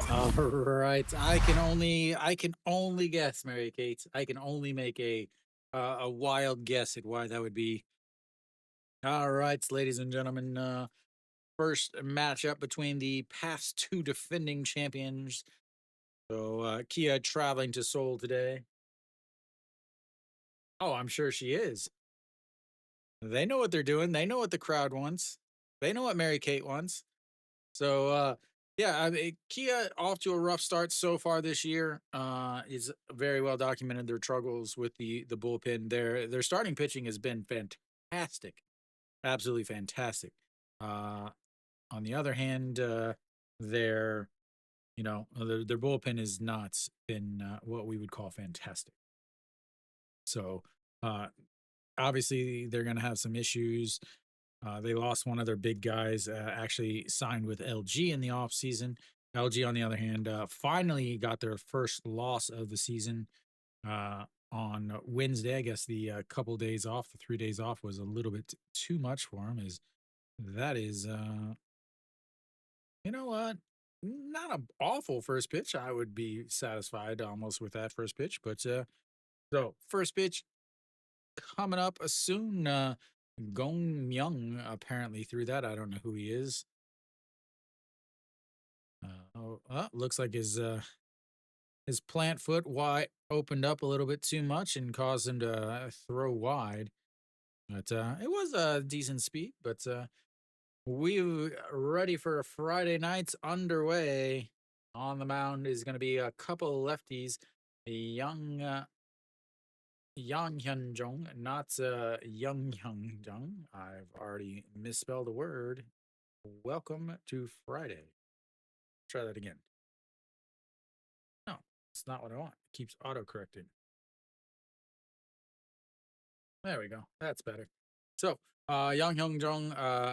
All right. I can only guess, Mary Kate. I can only make a wild guess at why that would be. All right, ladies and gentlemen. First matchup between the past two defending champions. So Kia traveling to Seoul today. Oh, I'm sure she is. They know what they're doing. They know what the crowd wants. They know what Mary Kate wants. So yeah, I mean, Kia off to a rough start so far this year. Is very well documented their struggles with the bullpen. Their starting pitching has been fantastic, absolutely fantastic. Uh, on the other hand, their their bullpen has not been what we would call fantastic. So uh, obviously they're going to have some issues. They lost one of their big guys, actually signed with LG in the offseason. LG, on the other hand, finally got their first loss of the season on Wednesday. I guess the couple days off, the 3 days off, was a little bit too much for them. Is that is, you know what? Not an awful first pitch. I would be satisfied almost with that first pitch. But so first pitch coming up soon. Gong Myung apparently threw that. I don't know who he is. Looks like his plant foot wide opened up a little bit too much and caused him to throw wide. But it was a decent speed. But we ready for a Friday night's underway. On the mound is going to be a couple of lefties. Young Yang Hyun Jung, not Young Hyun Jung. I've already misspelled a word. Welcome to Friday. Try that again. No, it's not what I want. It keeps auto correcting. There we go. That's better. So, Yang Hyung Jung,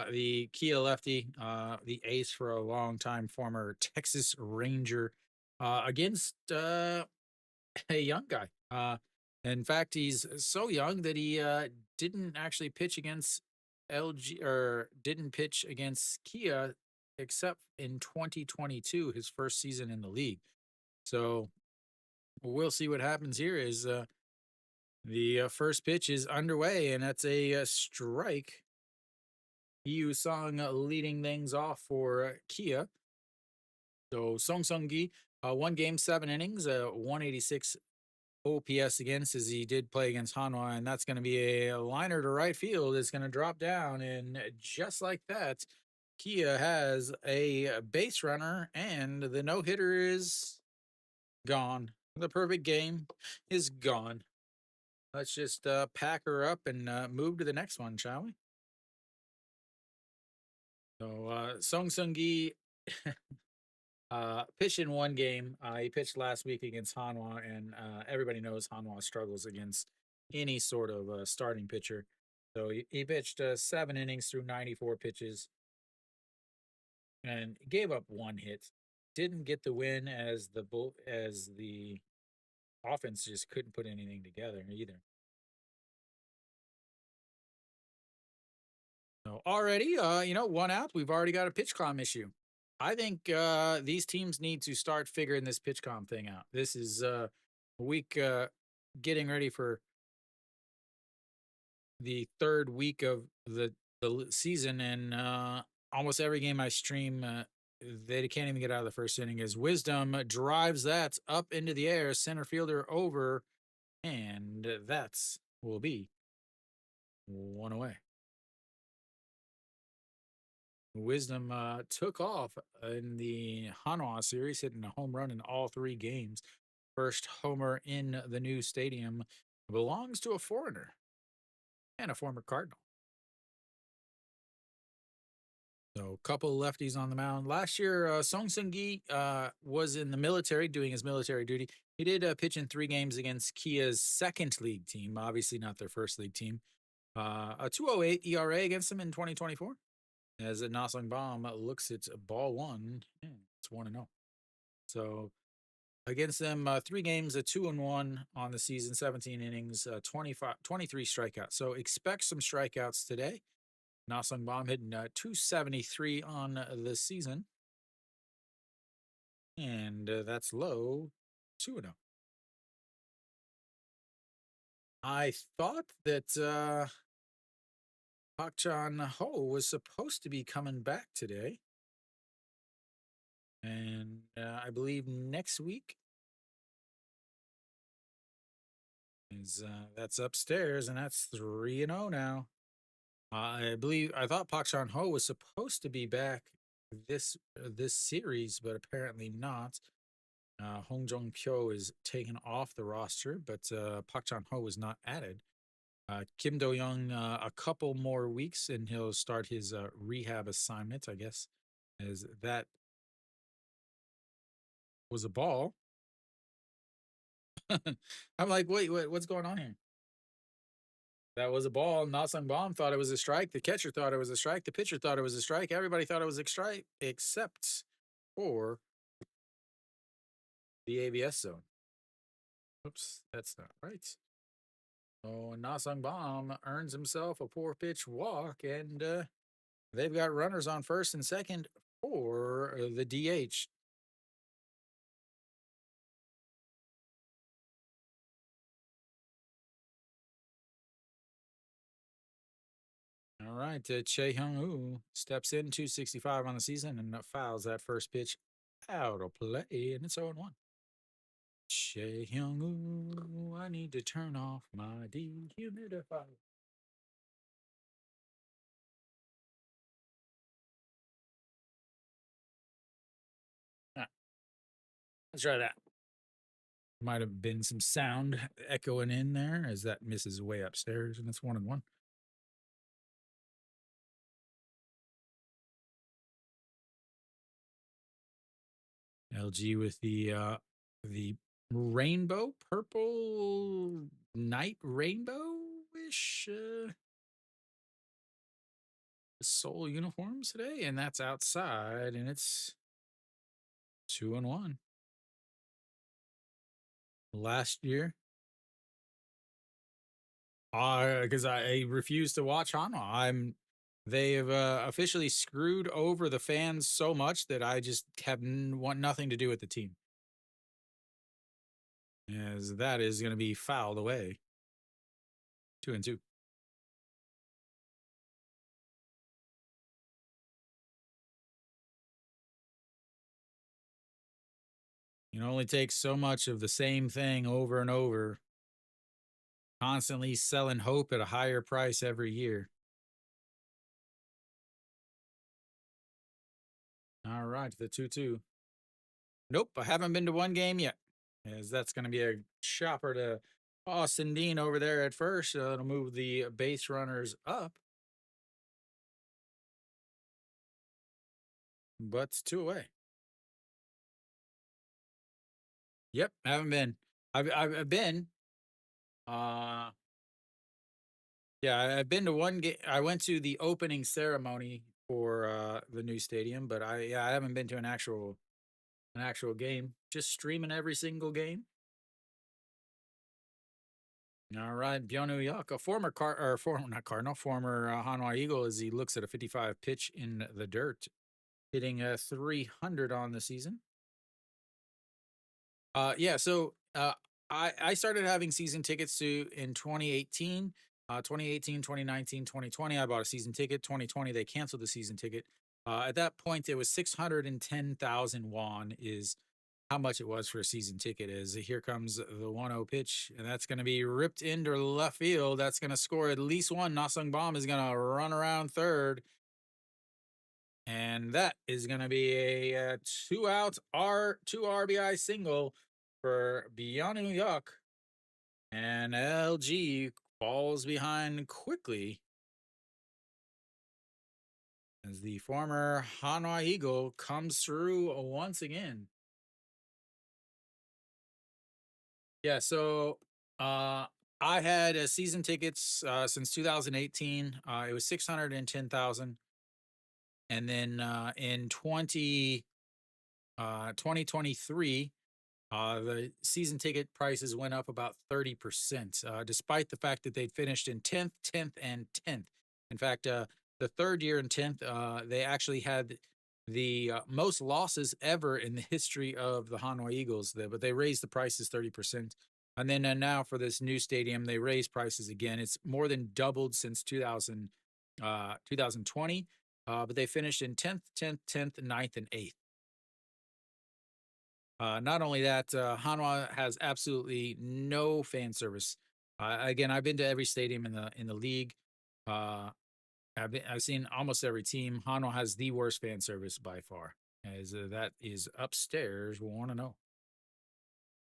the Kia lefty, the ace for a long time, former Texas Ranger, against a young guy. In fact, he's so young that he didn't actually pitch against LG or didn't pitch against Kia except in 2022, his first season in the league. So we'll see what happens here. Is the first pitch is underway, and that's a strike. Yu Song leading things off for Kia. So Song Sung Gi, 1 game, 7 innings, 186 OPS against, as he did play against Hanwha, and that's going to be a liner to right field. It's going to drop down, and just like that, Kia has a base runner, and the no hitter is gone. The perfect game is gone. Let's just pack her up and move to the next one, shall we? So Song Sung Gi pitched in 1 game. He pitched last week against Hanwha, and everybody knows Hanwha struggles against any sort of starting pitcher. So he pitched 7 innings through 94 pitches and gave up 1 hit. Didn't get the win as the offense just couldn't put anything together either. So already, 1 out. We've already got a pitch com issue. I think these teams need to start figuring this pitch com thing out. This is a week getting ready for the third week of the season, and almost every game I stream, they can't even get out of the first inning. As Wisdom drives that up into the air, center fielder over, and that's will be 1 away. Wisdom took off in the Hanwha series, hitting a home run in all 3 games. First homer in the new stadium belongs to a foreigner and a former Cardinal. So, a couple of lefties on the mound. Last year, Song Seung Gi was in the military doing his military duty. He did pitch in 3 games against Kia's second league team, obviously not their first league team. A 2.08 ERA against them in 2024. As a Nasong Bomb looks at ball 1, it's 1-0. So Against them, 3 games, a 2-1 on the season, 17 innings, 23 strikeouts. So expect some strikeouts today. Nasung Bomb hitting 273 on the season. And that's low 2-0. I thought that Pak Chan Ho was supposed to be coming back today. And I believe next week is that's upstairs, and that's 3-0 now. I thought Pak Chan Ho was supposed to be back this series, but apparently not. Hong Jong Pyo is taken off the roster, but Pak Chan Ho was not added. Kim Do Young a couple more weeks, and he'll start his rehab assignment, I guess, as that was a ball. I'm like, wait, what's going on here? That was a ball. Nasang Bomb thought it was a strike. The catcher thought it was a strike. The pitcher thought it was a strike. Everybody thought it was a strike, except for the ABS zone. Oops, that's not right. Oh, Nasang Bomb earns himself a poor pitch walk, and they've got runners on first and second for the DH. All right, Che Hyung Woo steps in 265 on the season and fouls that first pitch out of play, and it's 0-1. Che Hyung Woo, I need to turn off my dehumidifier. Ah, let's try that. Might have been some sound echoing in there as that misses way upstairs, and it's 1-1. LG with the rainbow purple night rainbow-ish soul uniforms today, and that's outside, and it's 2-1. Last year, because I refuse to watch Hanwha. They have officially screwed over the fans so much that I just want nothing to do with the team. As that is going to be fouled away. 2-2. You can only take so much of the same thing over and over, constantly selling hope at a higher price every year. All right, the 2-2. Nope, I haven't been to one game yet, as that's going to be a chopper to Austin Dean over there at first. It'll move the base runners up. But it's 2 away. Yep, haven't been. I've been. Yeah, I've been to one game. I went to the opening ceremony for the new stadium, but I haven't been to an actual game. Just streaming every single game. All right, Byonu Yak, a former former Hanwha Eagle, as he looks at a 55 pitch in the dirt, hitting a 300 on the season. Yeah, so I started having season tickets to in 2018, 2018, 2019, 2020. I bought a season ticket. 2020, they canceled the season ticket. At that point, it was 610,000 won is how much it was for a season ticket. Is here comes the 1-0 pitch, and that's going to be ripped into left field. That's going to score at least one. Nasung Bomb is going to run around third. And that is going to be a 2-out 2 RBI single for Byonu Yak. And LG falls behind quickly as the former Hanwha Eagle comes through once again. Yeah, so I had season tickets since 2018. It was 610,000. And then in 2023, The season ticket prices went up about 30%, despite the fact that they finished in 10th, 10th, and 10th. In fact, the third year in 10th, they actually had the most losses ever in the history of the Hanwha Eagles, there, but they raised the prices 30%. And then now for this new stadium, they raised prices again. It's more than doubled since 2020, but they finished in 10th, 10th, 10th, ninth, and 8th. Not only that, Hanwha has absolutely no fan service. Again, I've been to every stadium in the league. Uh, I've seen almost every team. Hanwha has the worst fan service by far, as that is upstairs. Want to know?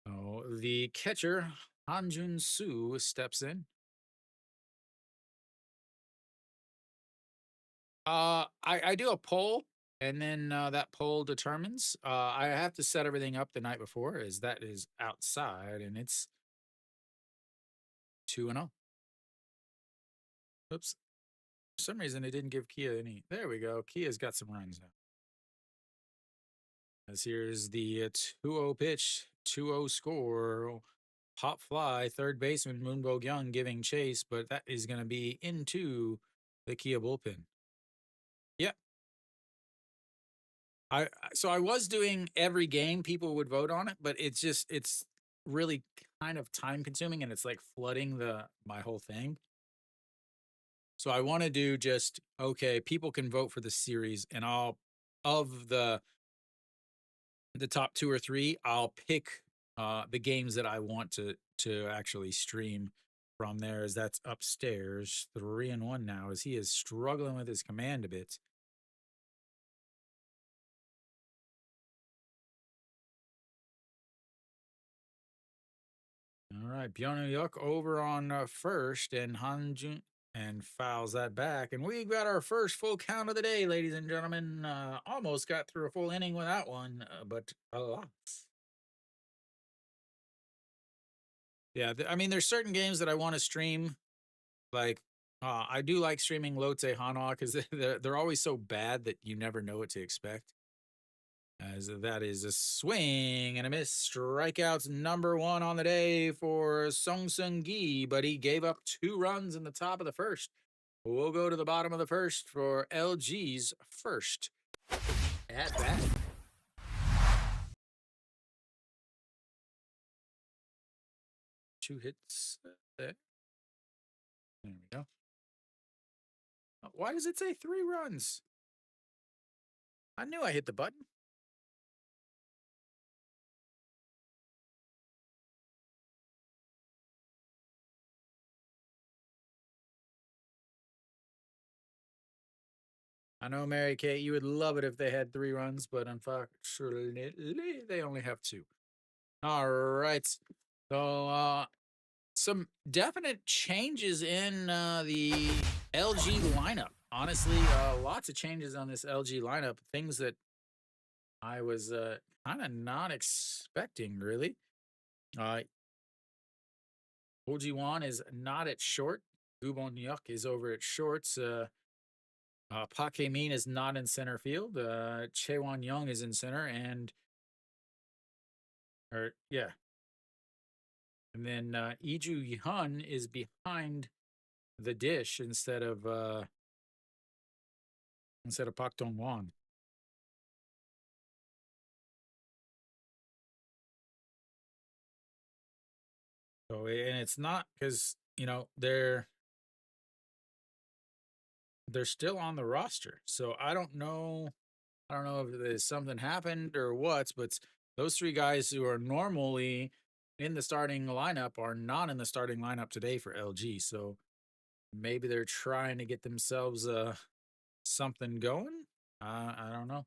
Oh, the catcher Hanjun Soo steps in. I do a poll, and then that poll determines. I have to set everything up the night before, as that is outside, and it's 2-0. Oops. For some reason, it didn't give Kia any. There we go. Kia's got some runs now. As here's the 2-0 pitch, 2-0 score. Pop fly, third baseman Moonbo Young giving chase, but that is going to be into the Kia bullpen. Yep. So I was doing every game. People would vote on it, but it's really kind of time consuming, and it's like flooding my whole thing. So I want to do just okay. People can vote for the series, and I'll of the top two or three, I'll pick the games that I want to actually stream from there. As that's upstairs, 3-1 now, as he is struggling with his command a bit. All right, Byung-Yuk over on first, and Hanjun and fouls that back, and we got our first full count of the day, ladies and gentlemen. Almost got through a full inning without one, but alas. Yeah, I mean, there's certain games that I want to stream. Like, I do like streaming Lotte Hanwha because they're always so bad that you never know what to expect. As that is a swing and a miss. Strikeouts number one on the day for Song Seung Gi, but he gave up 2 runs in the top of the first. We'll go to the bottom of the first for LG's first at bat. Two hits there. There we go. Why does it say 3 runs? I knew I hit the button. I know, Mary Kate, you would love it if they had 3 runs, but unfortunately, they only have two. All right. So, some definite changes in the LG lineup. Honestly, lots of changes on this LG lineup. Things that I was kind of not expecting, really. Uh, Wan is not at short. Gubon Yuk is over at shorts. Pak Min is not in center field. Chaewon Young is in center, yeah. And then Iju Hyun is behind the dish instead of Pak Dong Won. So and it's not because they're still on the roster. So I don't know. I don't know if there's something happened or what, but those three guys who are normally in the starting lineup are not in the starting lineup today for LG. So maybe they're trying to get themselves something going. I don't know.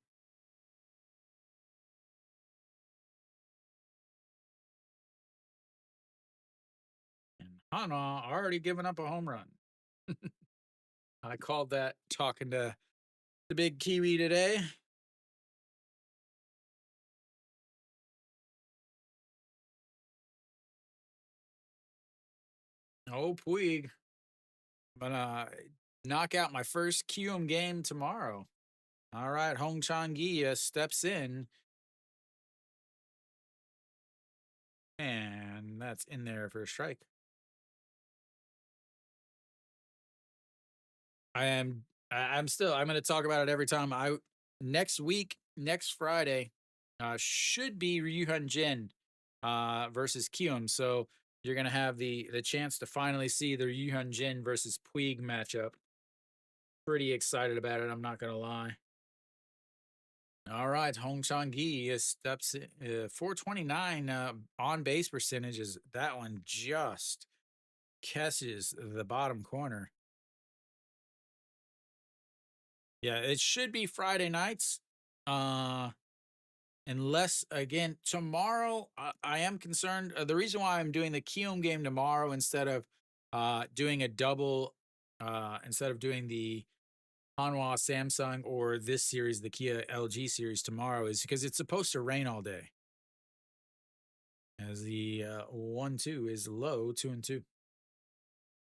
And Hana already given up a home run. I called that talking to the big Kiwi today. Oh, Puig. I'm gonna knock out my first QM game tomorrow. All right, Hong Chang Gi steps in. And that's in there for a strike. I'm going to talk about it every time. Next week, next Friday, should be Ryuhan Jin versus Kium. So you're going to have the chance to finally see the Ryuhan Jin versus Puig matchup. Pretty excited about it, I'm not going to lie. All right, Hong Chang Gi steps 429 on base percentage is that one just catches the bottom corner. Yeah, it should be Friday nights. Uh unless again tomorrow I am concerned the reason why I'm doing the Kium game tomorrow doing a double instead of doing the Hanwha Samsung or this series the Kia LG series tomorrow is because it's supposed to rain all day. As the 1-2 is low 2-2.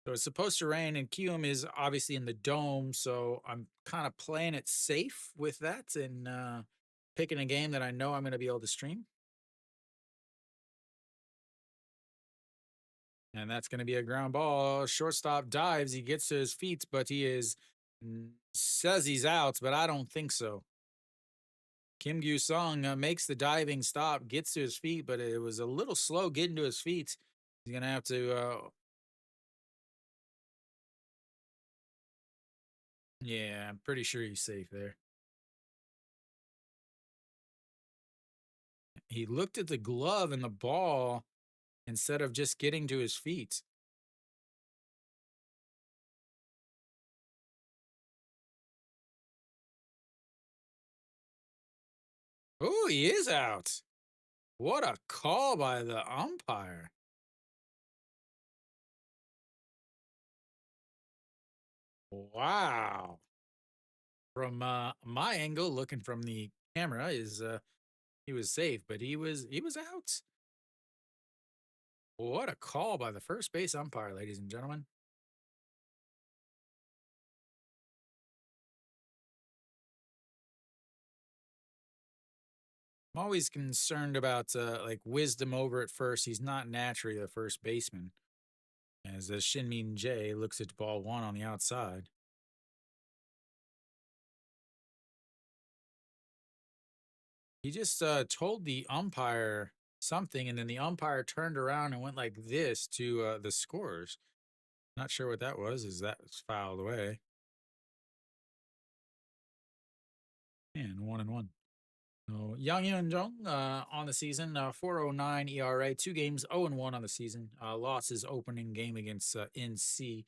So it's supposed to rain, and Kium is obviously in the dome, so I'm kind of playing it safe with that and picking a game that I know I'm going to be able to stream. And that's going to be a ground ball. Shortstop dives. He gets to his feet, but says he's out, but I don't think so. Kim Gyu Sung makes the diving stop, gets to his feet, but it was a little slow getting to his feet. He's going to have to. Yeah, I'm pretty sure he's safe there. He looked at the glove and the ball instead of just getting to his feet. Oh, he is out. What a call by the umpire. Wow. From my angle, looking from the camera, is he was safe, but he was out. What a call by the first base umpire, ladies and gentlemen. I'm always concerned about like wisdom over at first. He's not naturally the first baseman. As Shinmin J looks at ball one on the outside. He just told the umpire something, and then the umpire turned around and went like this to the scorers. Not sure what that was, as that was fouled away. And 1-1. So Yang Yun Jung on the season, 409 ERA, 2 games, 0-1 on the season. Lost his opening game against NC.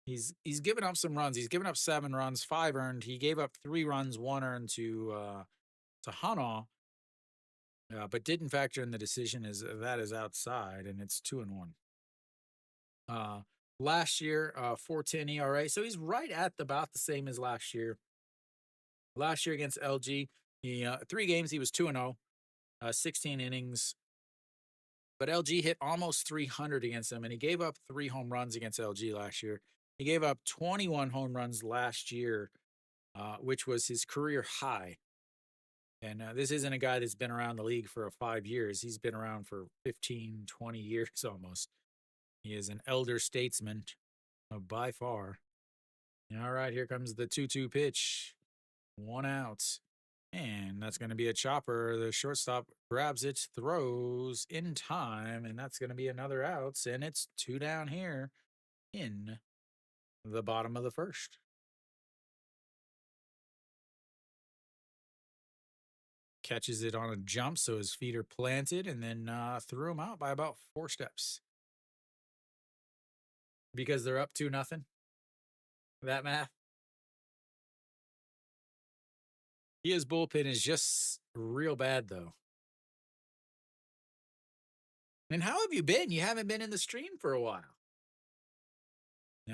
He's given up some runs. He's given up 7 runs, 5 earned. He gave up 3 runs, 1 earned to Hana, but didn't factor in the decision as that is outside, and it's 2-1. Last year, 410 ERA, so he's right at about the same as last year. Last year against LG, 3 games he was 2-0, 16 innings, but LG hit almost 300 against him, and he gave up 3 home runs against LG last year. He gave up 21 home runs last year, which was his career high. And this isn't a guy that's been around the league for 5 years. He's been around for 15, 20 years almost. He is an elder statesman by far. All right, here comes the 2-2 pitch. 1 out. And that's going to be a chopper. The shortstop grabs it, throws in time, and that's going to be another out. And it's 2 down here in the bottom of the first. Catches it on a jump, so his feet are planted, and then threw him out by about 4 steps. Because they're up 2-0. That math. His bullpen is just real bad, though. And how have you been? You haven't been in the stream for a while.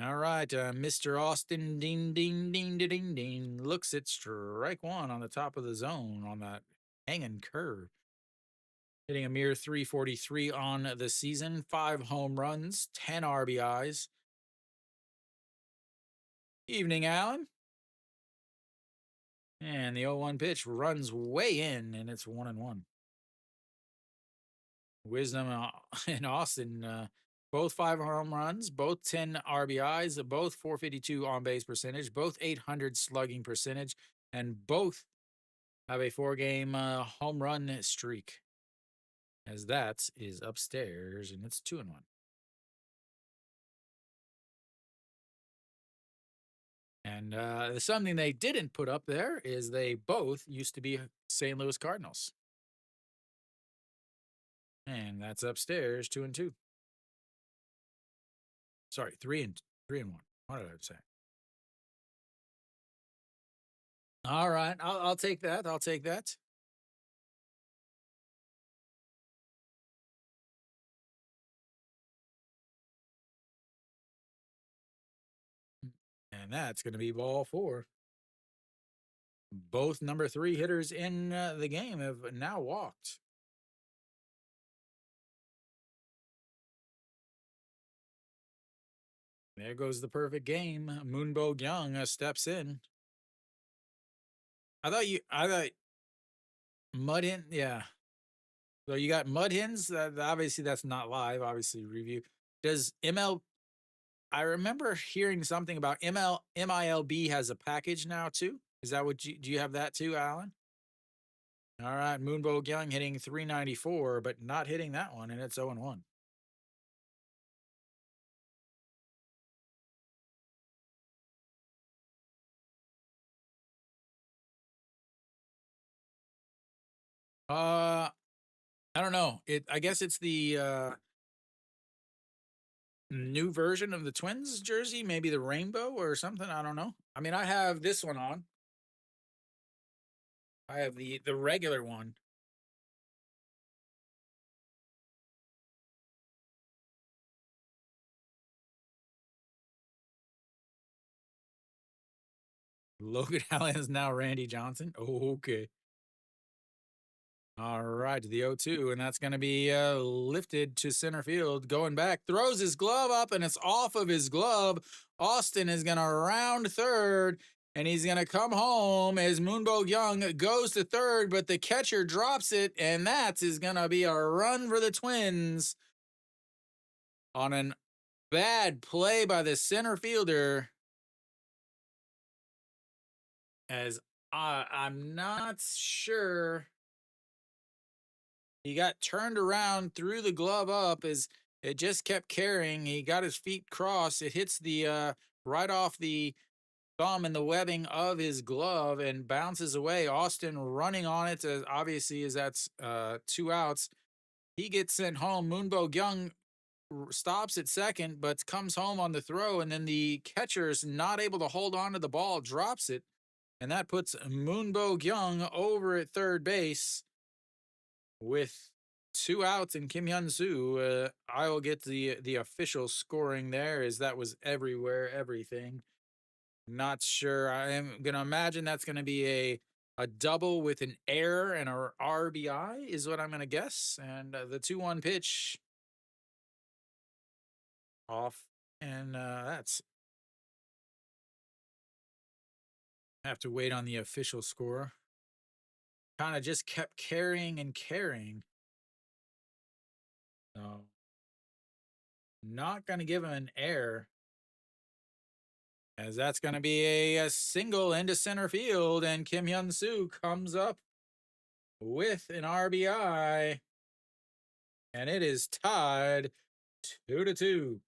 All right, Mr. Austin, ding, ding, ding, ding, ding, ding, looks at strike one on the top of the zone on that hanging curve. Hitting a mere 343 on the season, 5 home runs, 10 RBIs. Evening, Alan. And the 0-1 pitch runs way in, and it's 1-1. Wisdom and Austin, both 5 home runs, both 10 RBIs, both 452 on base percentage, both 800 slugging percentage, and both have a 4 game home run streak. As that is upstairs, and it's 2-1. And something they didn't put up there is they both used to be St. Louis Cardinals. And that's upstairs, 2-2. Sorry, 3-1. What did I say? All right, I'll take that. I'll take that. And that's going to be ball 4. Both number 3 hitters in the game have now walked. There goes the perfect game. Moonbo Young steps in. I thought Mud Hen, yeah. So you got Mud Hens. Obviously, that's not live. Obviously, review. Does ML? I remember hearing something about MILB has a package now too. Is that what do you have that too, Alan? All right, Moonbo Young hitting 394, but not hitting that one, and it's 0-1. I don't know. I guess it's the new version of the Twins jersey, maybe the rainbow or something. I don't know. I mean, I have this one on. I have the regular one. Logan Allen is now Randy Johnson. Oh, okay. All right, the 0-2, and that's going to be lifted to center field. Going back, throws his glove up, and it's off of his glove. Austin is going to round third, and he's going to come home as Moonbo Young goes to third, but the catcher drops it, and that is going to be a run for the Twins on a bad play by the center fielder. As I'm not sure. He got turned around, threw the glove up as it just kept carrying. He got his feet crossed. It hits the right off the thumb and the webbing of his glove and bounces away. Austin running on it, obviously, as that's 2 outs. He gets sent home. Moonbo Young stops at second, but comes home on the throw, and then the catcher is not able to hold on to the ball, drops it, and that puts Moonbo Young over at third base with 2 outs and Kim Hyun Soo. I will get the official scoring there, as that was everywhere, everything. Not sure. I am gonna imagine that's gonna be a double with an error and a RBI is what I'm gonna guess. And the 2-1 pitch off, and that's have to wait on the official score. Kind of just kept carrying and carrying. So not gonna give him an error, as that's going to be a single into center field, and Kim Hyun Soo comes up with an RBI, and it is tied 2-2.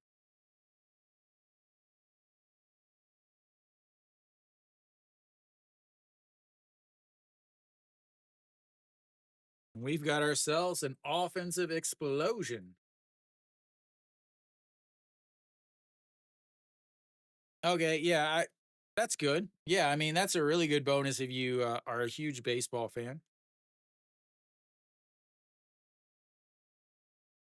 We've got ourselves an offensive explosion. Okay, yeah, that's good. Yeah, I mean, that's a really good bonus if you are a huge baseball fan.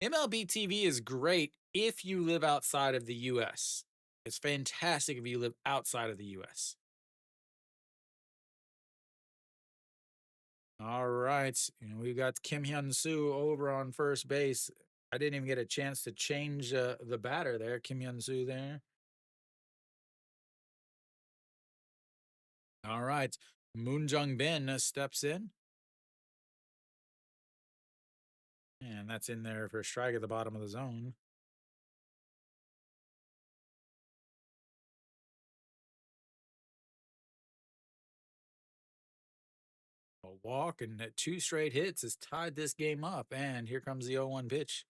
MLB TV is great if you live outside of the US. It's fantastic if you live outside of the US. All right. We've got Kim Hyun Soo over on first base. I didn't even get a chance to change the batter there. Kim Hyun Soo there. All right. Moon Jung Bin steps in. And that's in there for a strike at the bottom of the zone. A walk and two straight hits has tied this game up. And here comes the 0-1 pitch.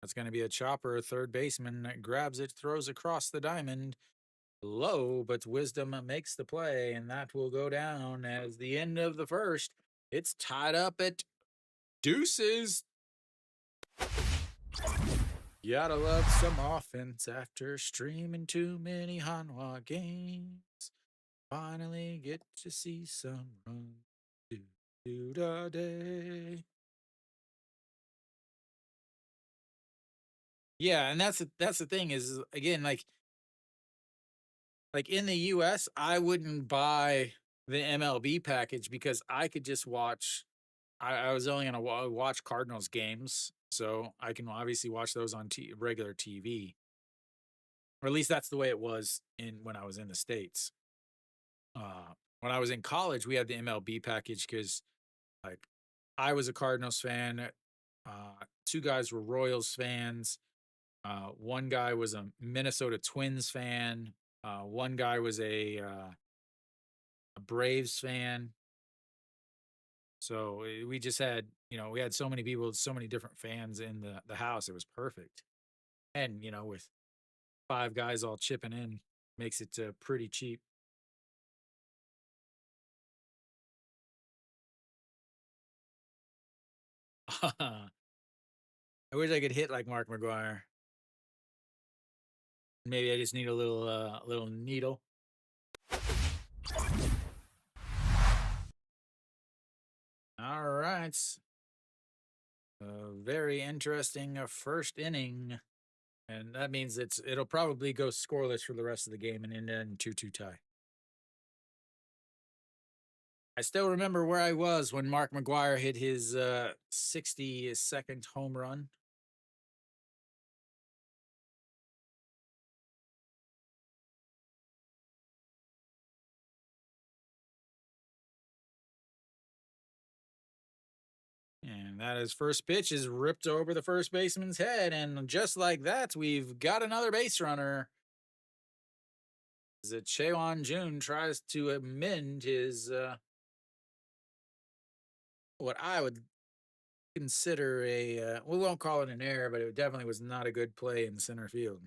That's going to be a chopper, third baseman grabs it, throws across the diamond. Low, but Wisdom makes the play, and that will go down as the end of the first. It's tied up at deuces. You gotta love some offense after streaming too many Hanwha games. Finally get to see some run. Do do da day. Yeah, and that's the thing is again like in the US, I wouldn't buy the MLB package because I could just watch. I was only gonna watch Cardinals games, so I can obviously watch those on regular TV, or at least that's the way it was in when I was in the states. When I was in college, we had the MLB package because like I was a Cardinals fan. Two guys were Royals fans. One guy was a Minnesota Twins fan. One guy was a Braves fan. So we just had, we had so many people, so many different fans in the house. It was perfect. And, with five guys all chipping in, makes it pretty cheap. I wish I could hit like Mark McGuire. Maybe I just need a little needle. All right. A very interesting first inning. And that means it'll probably go scoreless for the rest of the game and end in 2-2 tie. I still remember where I was when Mark McGuire hit his 62nd home run. And that is first pitch is ripped over the first baseman's head. And just like that, we've got another base runner. As Chewan Jun tries to amend his, what I would consider we won't call it an error, but it definitely was not a good play in center field.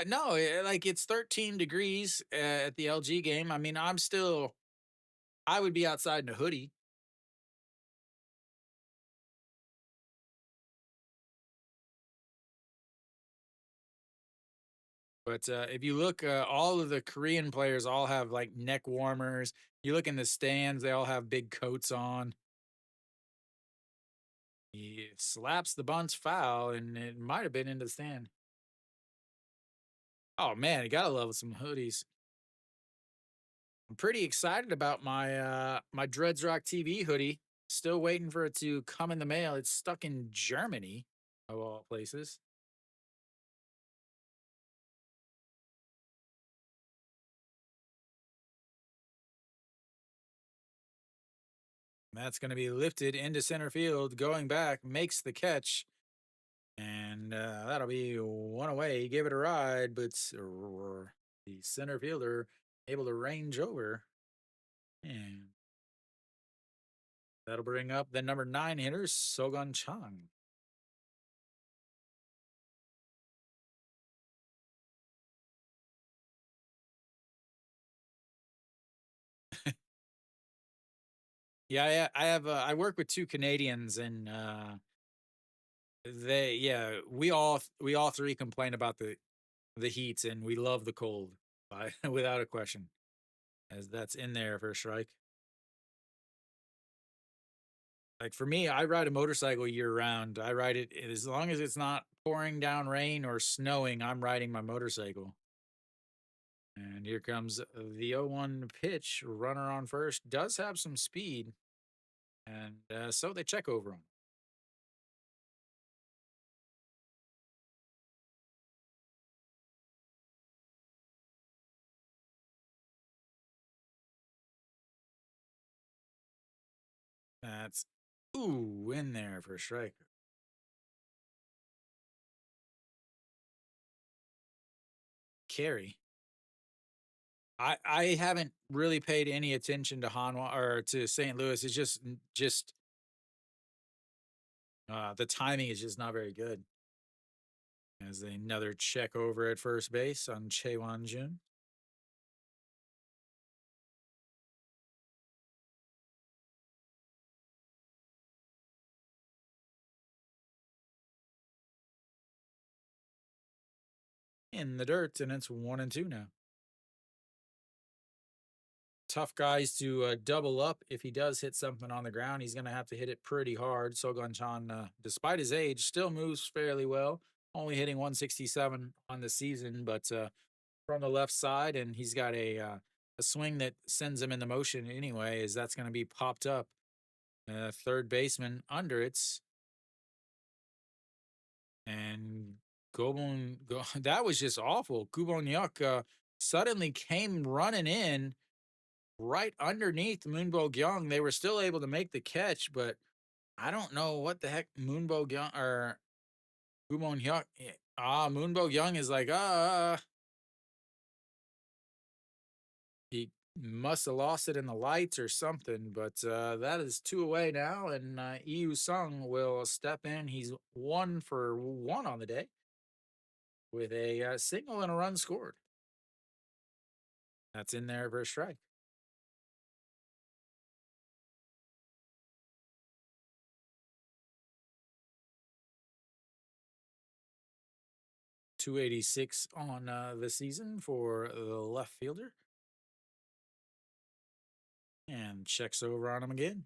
No, like it's 13 degrees at the LG game. I mean, I would be outside in a hoodie. But if you look, all of the Korean players all have like neck warmers. You look in the stands; they all have big coats on. He slaps the bunt's foul, and it might have been in the stand. Oh man, you gotta love some hoodies. I'm pretty excited about my Dreads Rock TV hoodie. Still waiting for it to come in the mail. It's stuck in Germany, of all places. That's going to be lifted into center field, going back, makes the catch, and that'll be one away. He gave it a ride, but the center fielder able to range over, and that'll bring up the number 9 hitter, Sogun Chang. Yeah, I work with two Canadians, and we all three complain about the heat, and we love the cold, without a question, as that's in there for a strike. Like for me, I ride a motorcycle year round. I ride it as long as it's not pouring down rain or snowing. I'm riding my motorcycle. And here comes the 0-1 pitch. Runner on first does have some speed, and so they check over him. That's ooh in there for a strike. Carry. I haven't really paid any attention to Hanwha or to St. Louis. It's just the timing is just not very good. As another check over at first base on Chewan Jun. In the dirt, and it's 1-2 now. Tough guys to double up. If he does hit something on the ground, he's going to have to hit it pretty hard. Sogan Chan, despite his age, still moves fairly well, only hitting 167 on the season, but from the left side, and he's got a swing that sends him into motion anyway, as that's going to be popped up. Third baseman under it, and that was just awful. Gubonyuk suddenly came running in right underneath Moonbo Gyung. They were still able to make the catch, but I don't know what the heck Moonbo Gyung or Gubon Hyuk. Moonbo Gyung is like, he must have lost it in the lights or something, but that is two away now, and Yu Sung will step in. He's 1 for 1 on the day with a single and a run scored. That's in there for a strike. 286 on the season for the left fielder. And checks over on him again.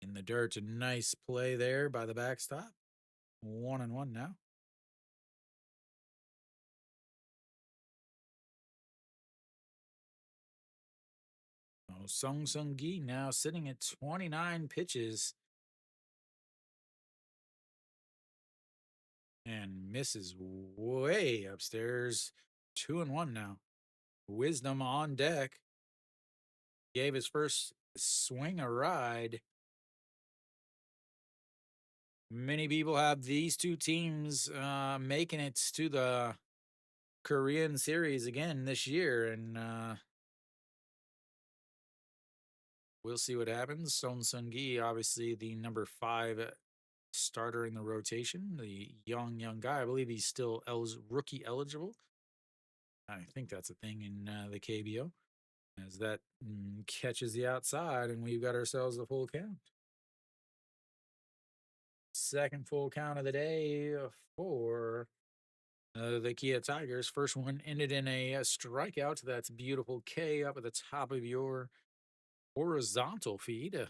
In the dirt, a nice play there by the backstop. 1-1 now. Oh, Sung Sung Gi now sitting at 29 pitches and misses way upstairs. 2-1 now. Wisdom on deck. Gave his first swing a ride. Many people have these two teams making it to the Korean series again this year, and we'll see what happens. Son Sung Gi, obviously the number 5 starter in the rotation, the young guy. I believe he's still rookie eligible. I think that's a thing in the KBO, as that catches the outside, and we've got ourselves a full count. Second full count of the day for the Kia Tigers. First one ended in a strikeout. That's beautiful K up at the top of your horizontal feed.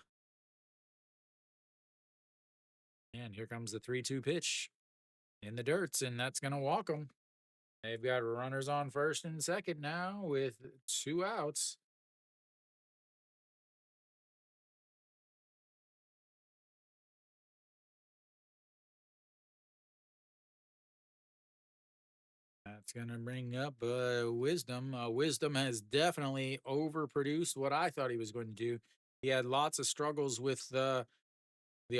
And here comes the 3-2 pitch in the dirts, and that's going to walk them. They've got runners on first and second now with 2 outs. That's going to bring up Wisdom. Wisdom has definitely overproduced what I thought he was going to do. He had lots of struggles with the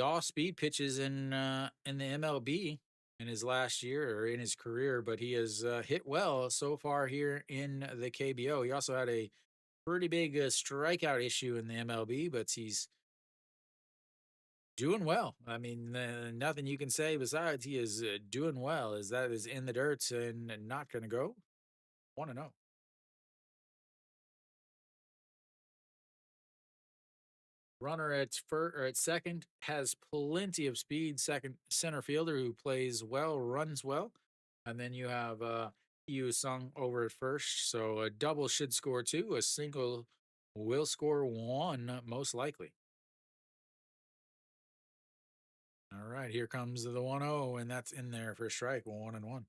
off speed pitches in the MLB in his last year or in his career, but he has hit well so far here in the KBO. He also had a pretty big strikeout issue in the MLB, but he's doing well. I mean, nothing you can say besides he is doing well. As that is in the dirt and not going to go. Want to know? Runner at first or at second has plenty of speed. Second center fielder who plays well, runs well, and then you have Yu Sung over at first. So a double should score 2. A single will score 1, most likely. All right, here comes the 1-0, and that's in there for a strike. 1-1.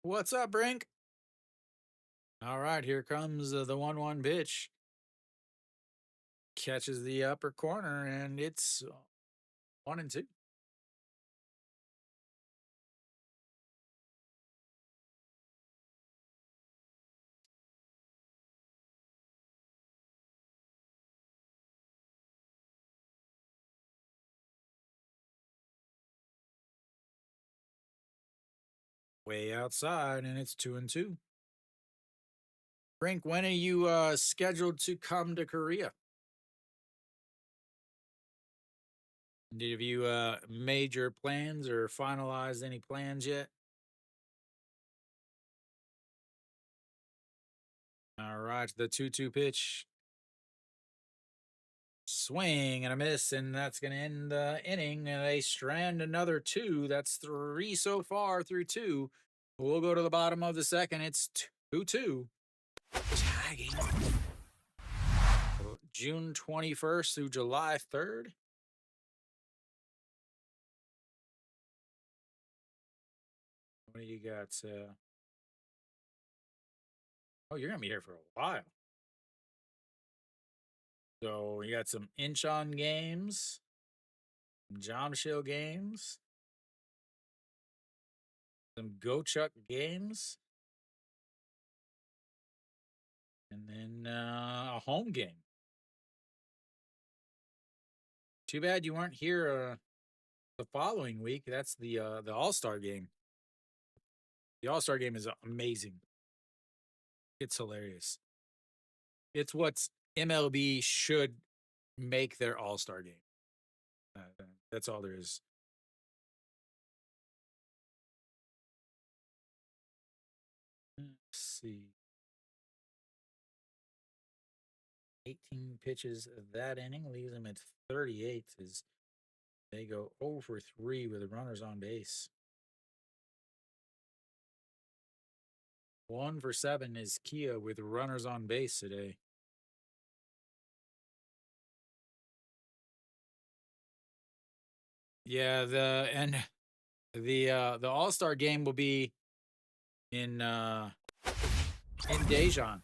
What's up, Brink? All right, here comes the 1-1 pitch. Catches the upper corner, and it's 1-2. Way outside, and it's 2-2. Brink, when are you scheduled to come to Korea? Have you made your plans or finalized any plans yet? All right, the 2-2 pitch. Swing and a miss, and that's going to end the inning. And they strand another two. That's three so far through two. We'll go to the bottom of the second. It's 2-2. Tagging June 21st through July 3rd. What do you got? Oh, you're going to be here for a while. So you got some Incheon games, Jamshil games, some Gochuk games, and then a home game. Too bad you weren't here the following week. That's the All-Star game. The All-Star game is amazing. It's hilarious. It's what MLB should make their All-Star game. That's all there is. Let's see. 18 pitches of that inning leaves them at 38 as they go 0 for 3 with the runners on base. 1 for 7 is Kia with runners on base today. Yeah, the All-Star game will be in Daejeon.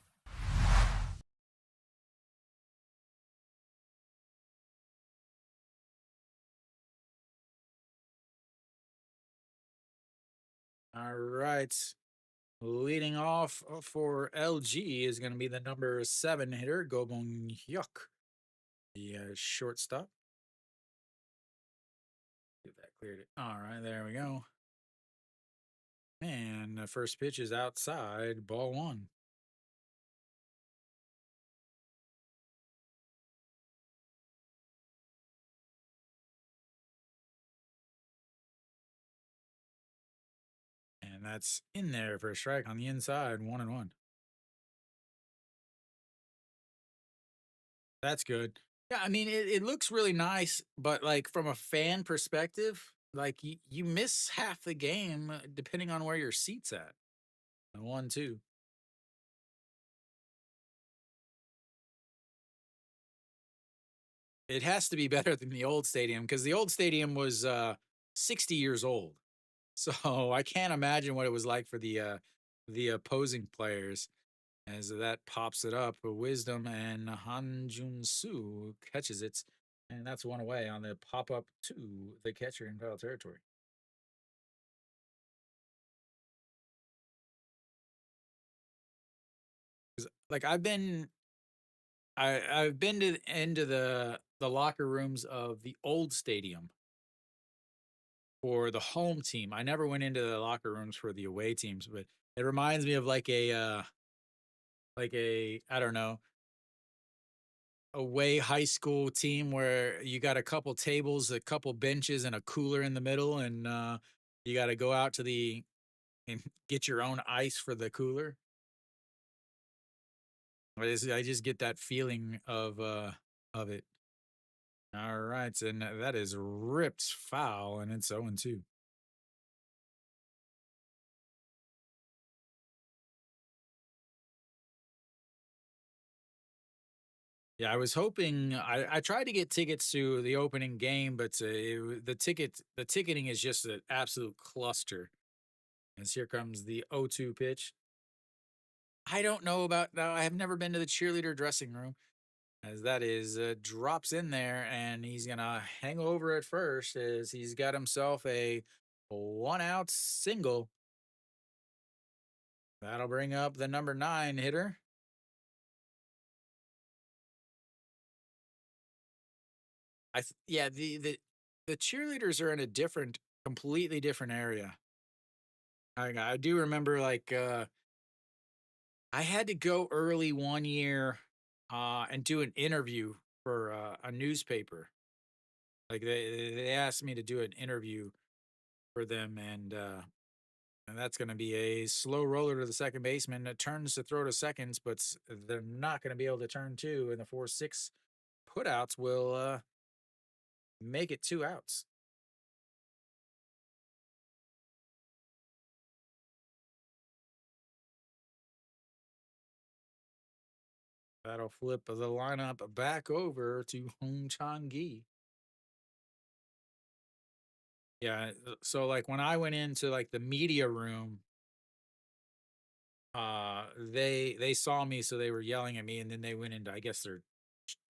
All right. Leading off for LG is going to be the number 7 hitter, Go Bong Hyuk, the shortstop. Get that cleared. All right, there we go. And the first pitch is outside, ball 1. And that's in there for a strike on the inside, 1-1. That's good. Yeah, I mean, it looks really nice, but like from a fan perspective, like you miss half the game depending on where your seat's at. 1-2. It has to be better than the old stadium because the old stadium was 60 years old. So I can't imagine what it was like for the opposing players as that pops it up. Wisdom and Han Jun Soo catches it, and that's one away on the pop up to the catcher in foul territory. 'Cause, like I've been to into the locker rooms of the old stadium for the home team. I never went into the locker rooms for the away teams, but it reminds me of like a I don't know, away high school team where you got a couple tables, a couple benches, and a cooler in the middle, and you got to go out to the and get your own ice for the cooler. I just get that feeling of it. All right, and that is ripped foul, and it's 0-2. Yeah, I was hoping I tried to get tickets to the opening game, but the ticketing is just an absolute cluster. As here comes the 0-2 pitch. I don't know about now. I have never been to the cheerleader dressing room, as that is drops in there, and he's gonna hang over at first as he's got himself a 1 out single. That'll bring up the number 9 hitter. Yeah, the cheerleaders are in a different, completely different area. I do remember like I had to go early one year and do an interview for a newspaper. Like they asked me to do an interview for them, and that's going to be a slow roller to the second baseman that turns to throw to seconds, but they're not going to be able to turn two, and the 4-6 putouts will make it 2 outs. That'll flip the lineup back over to Hong Chang Gi. Yeah, so like when I went into like the media room, they saw me, so they were yelling at me, and then they went into, I guess, their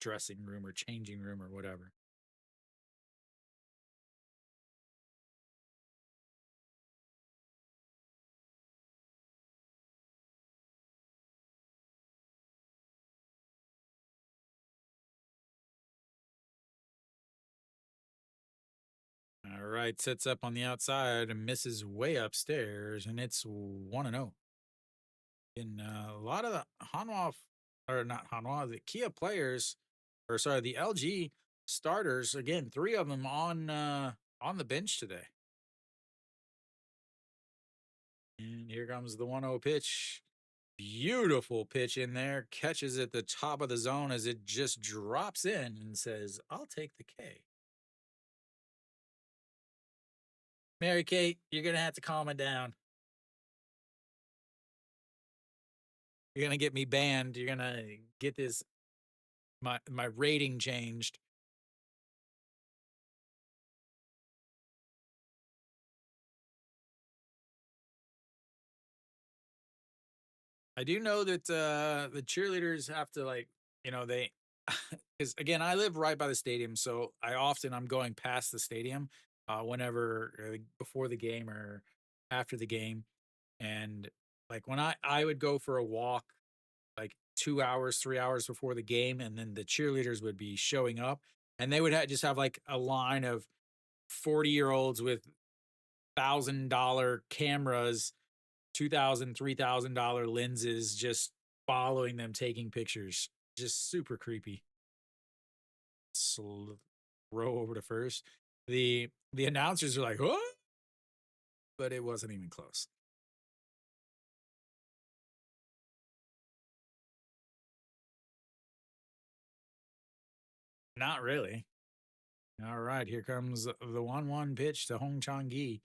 dressing room or changing room or whatever. All right, sets up on the outside and misses way upstairs, and it's 1-0. And a lot of the Hanwha, or not Hanwha, the Kia players, or sorry, the LG starters, again, 3 of them on the bench today. And here comes the 1-0 pitch. Beautiful pitch in there. Catches at the top of the zone as it just drops in and says, I'll take the K. Mary Kate, you're going to have to calm it down. You're going to get me banned. You're going to get my rating changed. I do know that the cheerleaders have to, like, they, because again, I live right by the stadium, so I'm going past the stadium whenever before the game or after the game, and like when I would go for a walk like 2 hours, 3 hours before the game, and then the cheerleaders would be showing up, and they would just have like a line of 40-year-olds with $1,000 cameras, 2,000, $3,000 lenses, just following them, taking pictures. Just super creepy. Throw over to first. The announcers are like, "What?" But it wasn't even close. Not really. All right, here comes the 1-1 pitch to Hong Chang Gi.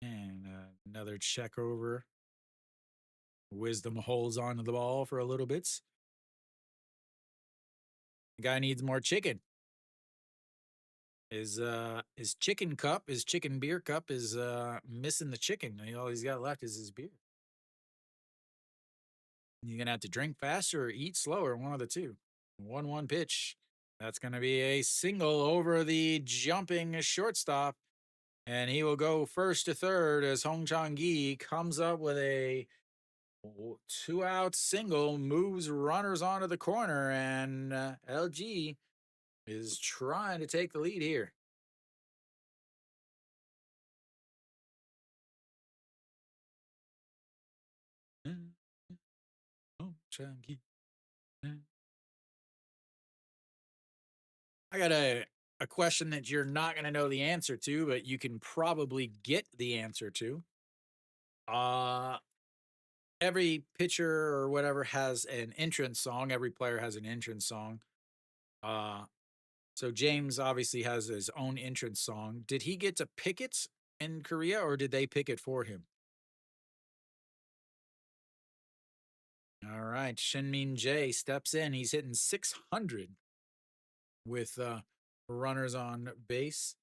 And another check over. Wisdom holds on to the ball for a little bit. The guy needs more chicken. His chicken cup, his chicken beer cup is missing the chicken. All he's got left is his beer. You're gonna have to drink faster or eat slower, one of the two. 1-1 pitch. That's gonna be a single over the jumping shortstop. And he will go first to third as Hong Chang Gi comes up with a 2 out single, moves runners onto the corner, and LG is trying to take the lead here. Hong Chang Gi. I got a question that you're not going to know the answer to, but you can probably get the answer to. Uh, every pitcher or whatever has an entrance song. Every player has an entrance song. Uh, so James obviously has his own entrance song. Did he get to pick it in Korea, or did they pick it for him? All right, Shinmin Jae steps in. He's hitting 600 with runners on base.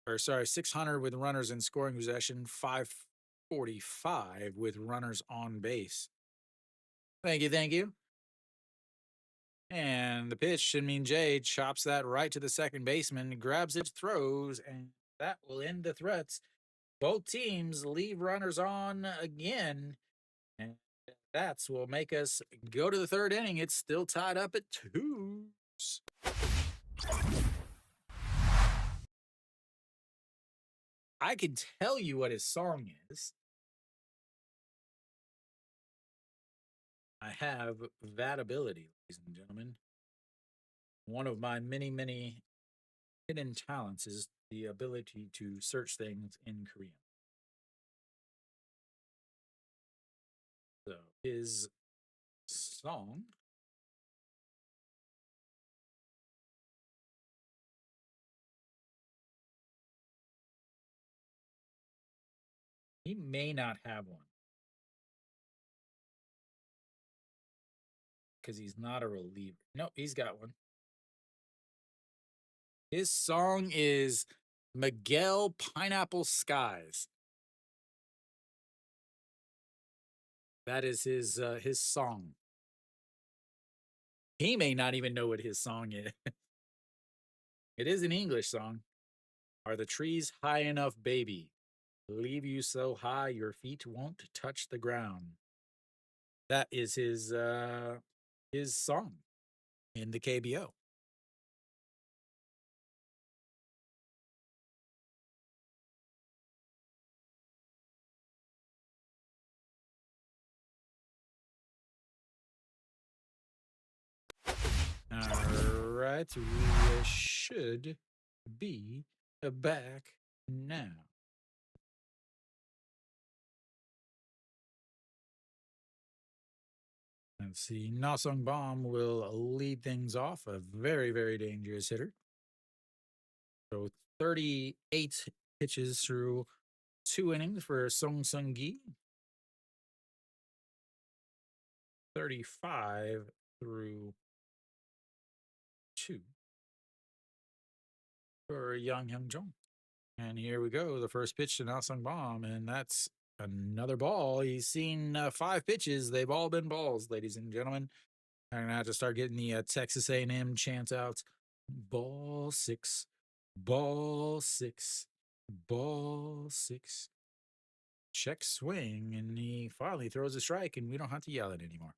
or sorry, 600 with runners in scoring possession, 545 with runners on base. Thank you, thank you. And the pitch, Shinmin J chops that right to the second baseman, grabs it, throws, and that will end the threats. Both teams leave runners on again, and that's will make us go to the third inning. It's still tied up at twos. I can tell you what his song is. I have that ability, ladies and gentlemen. One of my many, many hidden talents is the ability to search things in Korean. So his song, he may not have one because he's not a reliever. No, he's got one. His song is Miguel Pineapple Skies. That is his song. He may not even know what his song is. It is an English song. Are the trees high enough, baby? Leave you so high your feet won't touch the ground. That is his song in the KBO. All right, we should be back now. Let's see. Nasung Bomb will lead things off. A very, very dangerous hitter. So 38 pitches through 2 innings for Song Sung Gi. 35 through 2 for Yang Hyung Jong. And here we go. The first pitch to Nasung Bomb, and that's another ball. He's seen 5 pitches. They've all been balls, ladies and gentlemen. I'm gonna have to start getting the Texas A&M chants out. Ball 6, ball 6, ball 6. Check swing, and he finally throws a strike, and we don't have to yell it anymore.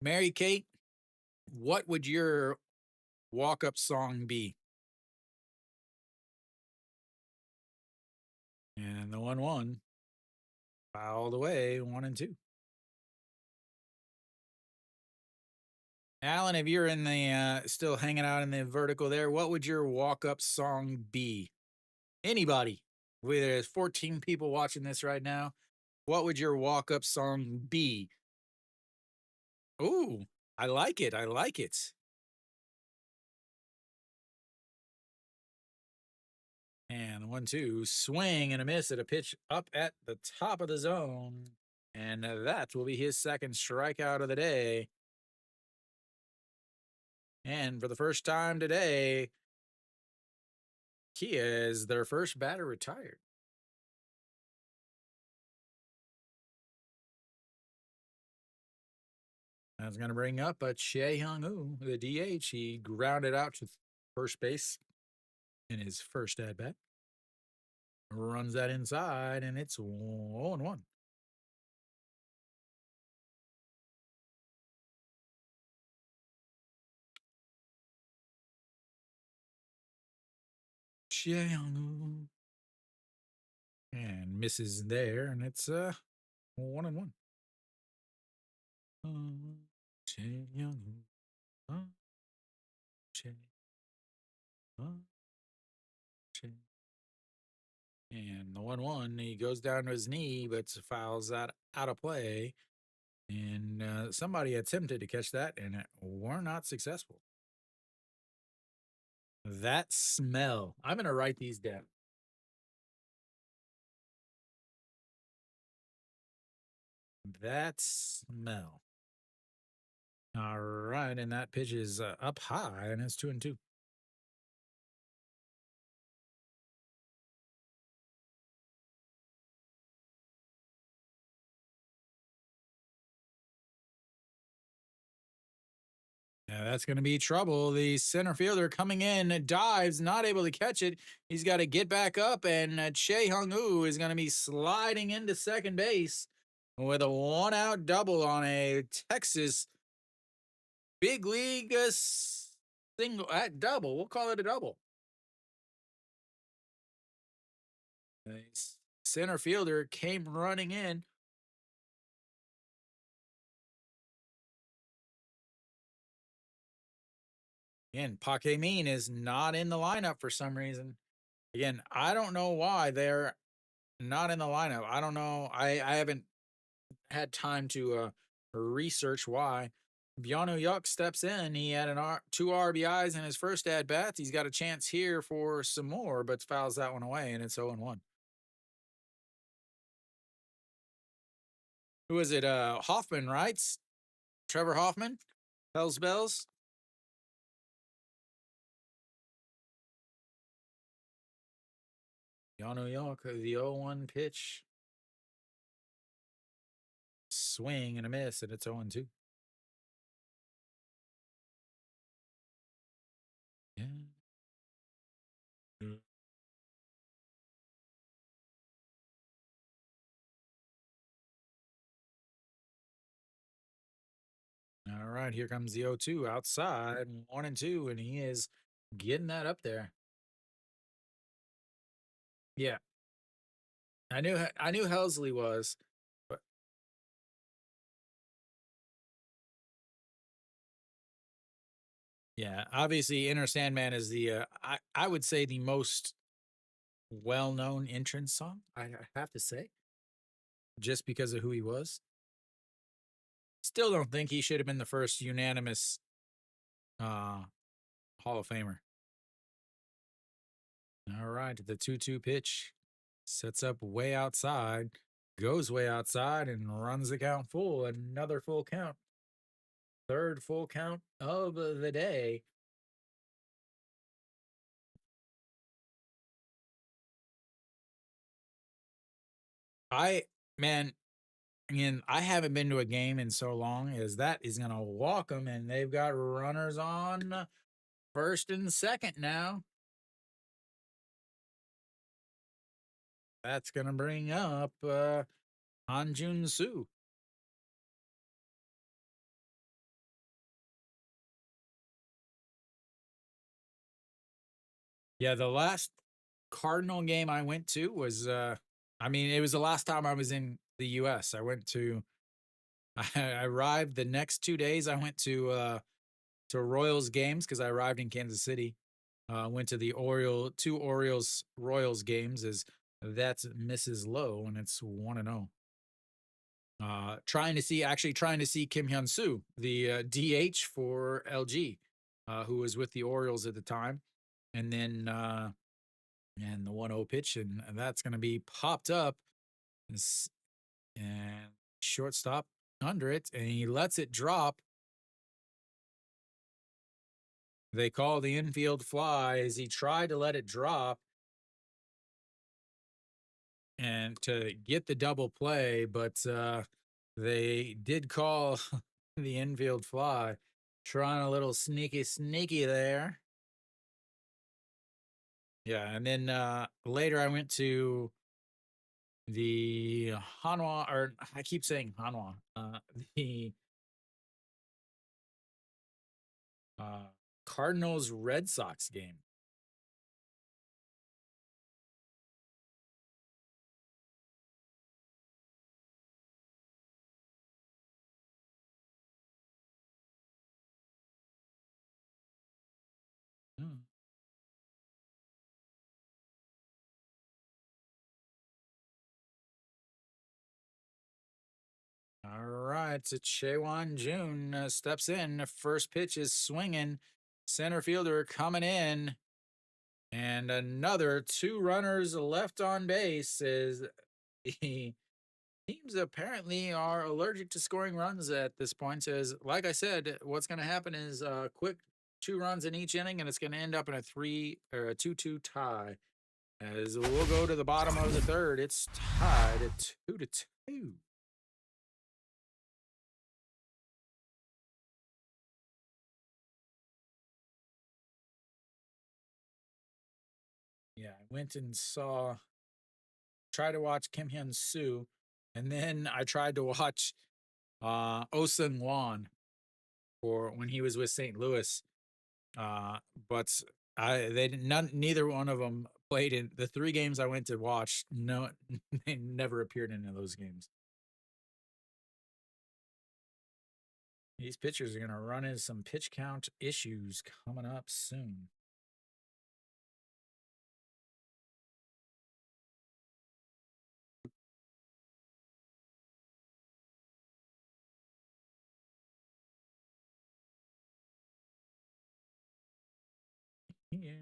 Mary Kate, what would your walk-up song be? And the 1-1 fouled away, 1-2. Alan, if you're in the still hanging out in the vertical there, what would your walk-up song be? Anybody, whether there's 14 people watching this right now, what would your walk-up song be? Ooh, I like it. I like it. And 1-2, swing and a miss at a pitch up at the top of the zone. And that will be his second strikeout of the day. And for the first time today, Kia is their first batter retired. That's going to bring up a Che Hyung-woo, the DH. He grounded out to first base in his first at bat. Runs that inside, and it's 0-1. Che Hyung-woo. And misses there, and it's 1-1. Che Hyung-woo. Che. Che. And the 1-1, he goes down to his knee, but fouls that out of play. And somebody attempted to catch that, and it were not successful. That smell. I'm going to write these down. That smell. All right, and that pitch is up high, and it's 2-2. that's going to be trouble. The center fielder coming in, dives, not able to catch it. He's got to get back up, and Che Hung Woo is going to be sliding into second base with a one-out double on a Texas big league single at double. We'll call it a double. The center fielder came running in. Again, Paquemin is not in the lineup for some reason. Again, I don't know why they're not in the lineup. I don't know. I haven't had time to research why. Byonu Yuck steps in. He had two RBIs in his first at bat. He's got a chance here for some more, but fouls that one away, and it's 0-1. Who is it? Hoffman, right? Trevor Hoffman? Hells Bells? Byonu Yuck, the 0-1 pitch. Swing and a miss, and it's 0-2. Yeah. All right, here comes the 0-2 outside, 1-2, and he is getting that up there. Yeah, I knew Helsley was, but yeah, obviously Inner Sandman is the I would say the most well-known entrance song. I have to say, just because of who he was. Still don't think he should have been the first unanimous Hall of Famer. All right, the 2-2 pitch sets up way outside, goes way outside, and runs the count full. Another full count. Third full count of the day. Man, again, I haven't been to a game in so long as that is going to walk them, and they've got runners on first and second now. That's going to bring up Hanjun Soo. Yeah, the last Cardinal game I went to was, it was the last time I was in the U.S. I went to, I arrived the next 2 days. I went to Royals games because I arrived in Kansas City. Went to the two Orioles Royals games. That's Mrs. Lowe, and it's 1-0. Trying to see Kim Hyun Soo, the DH for LG, who was with the Orioles at the time, and then and the 1-0 pitch, and that's going to be popped up, and shortstop under it, and he lets it drop. They call the infield fly as he tried to let it drop and to get the double play, but they did call the infield fly, trying a little sneaky there. Yeah, and then later I went to the Hanwha, or I keep saying Hanwha, the Cardinals Red Sox game. Hmm. All right, so Chaewon Jun steps in. First pitch is swinging. Center fielder coming in. And another two runners left on base as the teams apparently are allergic to scoring runs at this point. As like I said, what's going to happen is quick 2 runs in each inning, and it's going to end up in a 2-2 tie. As we'll go to the bottom of the third, it's tied at 2-2. went and tried to watch Kim Hyun Soo, and then I tried to watch Oh Seung Won for when he was with St. Louis. Uh, but they didn't, neither one of them played in the three games I went to watch. No, they never appeared in any of those games. These pitchers are going to run into some pitch count issues coming up soon. Yeah.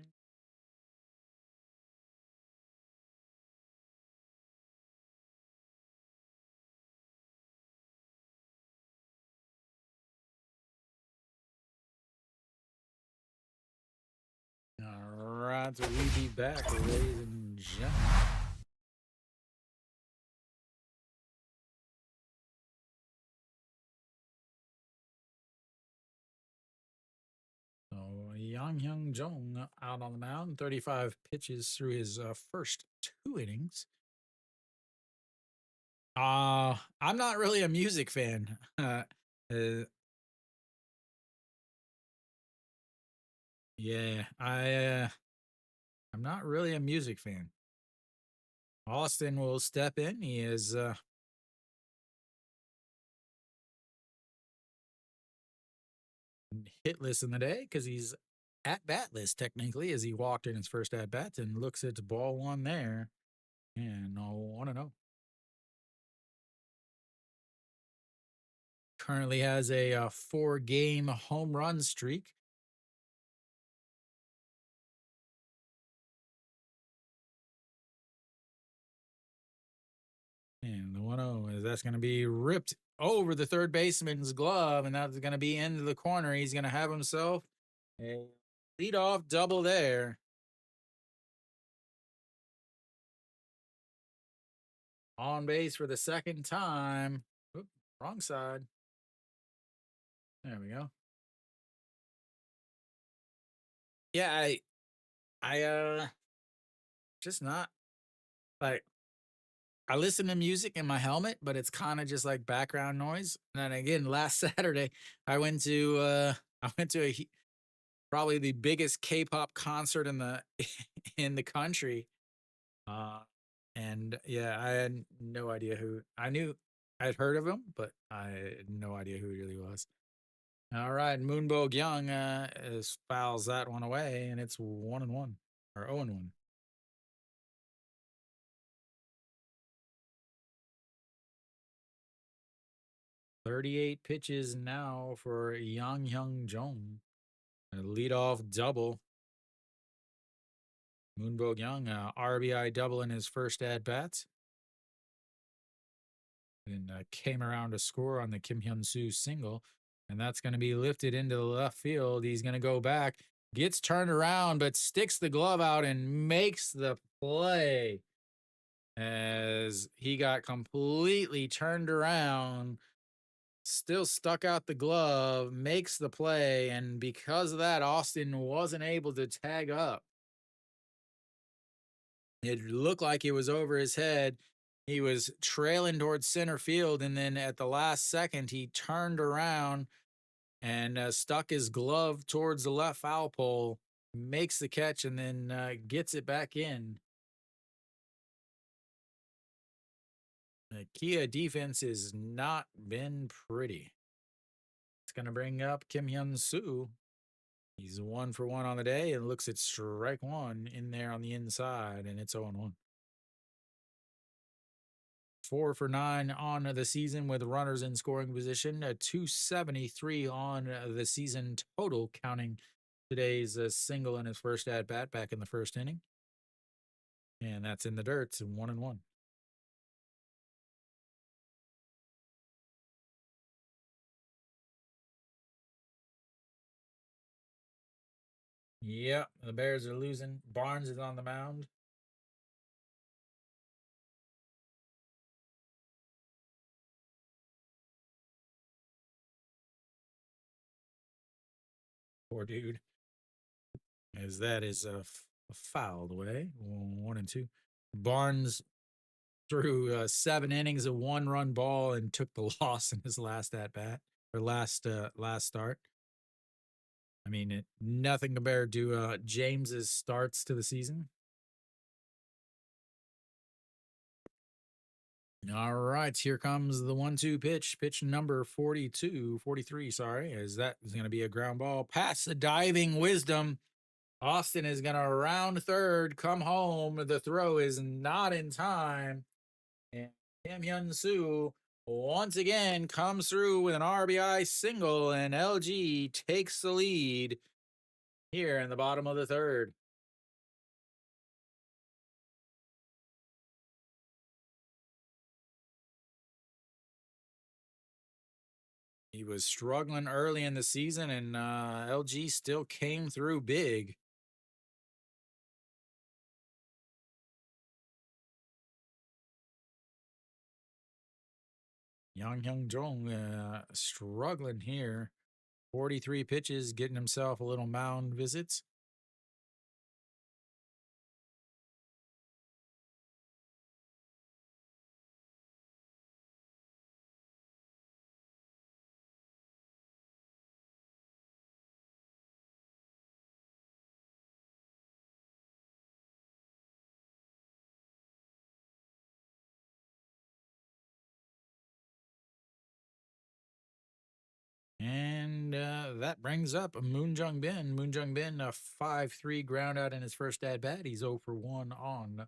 All right, so we be back, ladies and gentlemen. So Yang Hyung Jong out on the mound, 35 pitches through his first two innings. I'm not really a music fan. Uh, yeah, I'm not really a music fan. Austin will step in. He is hitless in the day because he's at batless technically as he walked in his first at bat and looks at the ball one there and I want to know. Currently has a 4-game home run streak. And the 1-0 is that's going to be ripped over the third baseman's glove, and that's going to be into the corner. He's going to have himself a leadoff double there. On base for the second time. Oop, wrong side. There we go. Yeah, I just not like I listen to music in my helmet, but it's kind of just like background noise. And then again, last Saturday, I went to probably the biggest K-pop concert in the in the country. Uh, and yeah, I had no idea who. I knew I'd heard of him, but I had no idea who he really was. All right, Moonbo Young fouls that one away, and it's 1-1 or 0-1. 38 pitches now for Yang Hyung Jong. A leadoff double. Moonbo Young, RBI double in his first at bat. And came around to score on the Kim Hyun Soo single. And that's going to be lifted into the left field. He's going to go back, gets turned around, but sticks the glove out and makes the play as he got completely turned around, still stuck out the glove, makes the play. And because of that, Austin wasn't able to tag up. It looked like it was over his head. He was trailing towards center field, and then at the last second, he turned around and stuck his glove towards the left foul pole, makes the catch, and then gets it back in. The Kia defense has not been pretty. It's going to bring up Kim Hyun Soo. He's 1-for-1 on the day and looks at strike one in there on the inside, and it's 0-1. 4-for-9 on the season with runners in scoring position. A 273 on the season total, counting today's single in his first at bat back in the first inning. And that's in the dirt, 1-1. Yep, the Bears are losing. Barnes is on the mound. Poor dude. As that is fouled away. 1-2. Barnes threw 7 innings of 1-run ball and took the loss in his last at bat or last start. I mean, nothing compared to James's starts to the season. All right, here comes the 1-2 pitch. Pitch number 43, sorry, is going to be a ground ball past the diving Wisdom. Austin is going to round third, come home. The throw is not in time. And Kim Hyun-soo once again comes through with an RBI single, and LG takes the lead here in the bottom of the third. He was struggling early in the season, and LG still came through big. Yang Hyung Jong struggling here. 43 pitches, getting himself a little mound visits. And that brings up Moon Jung Bin. Moon Jung Bin, a 5-3 ground out in his first at bat. He's 0 for 1 on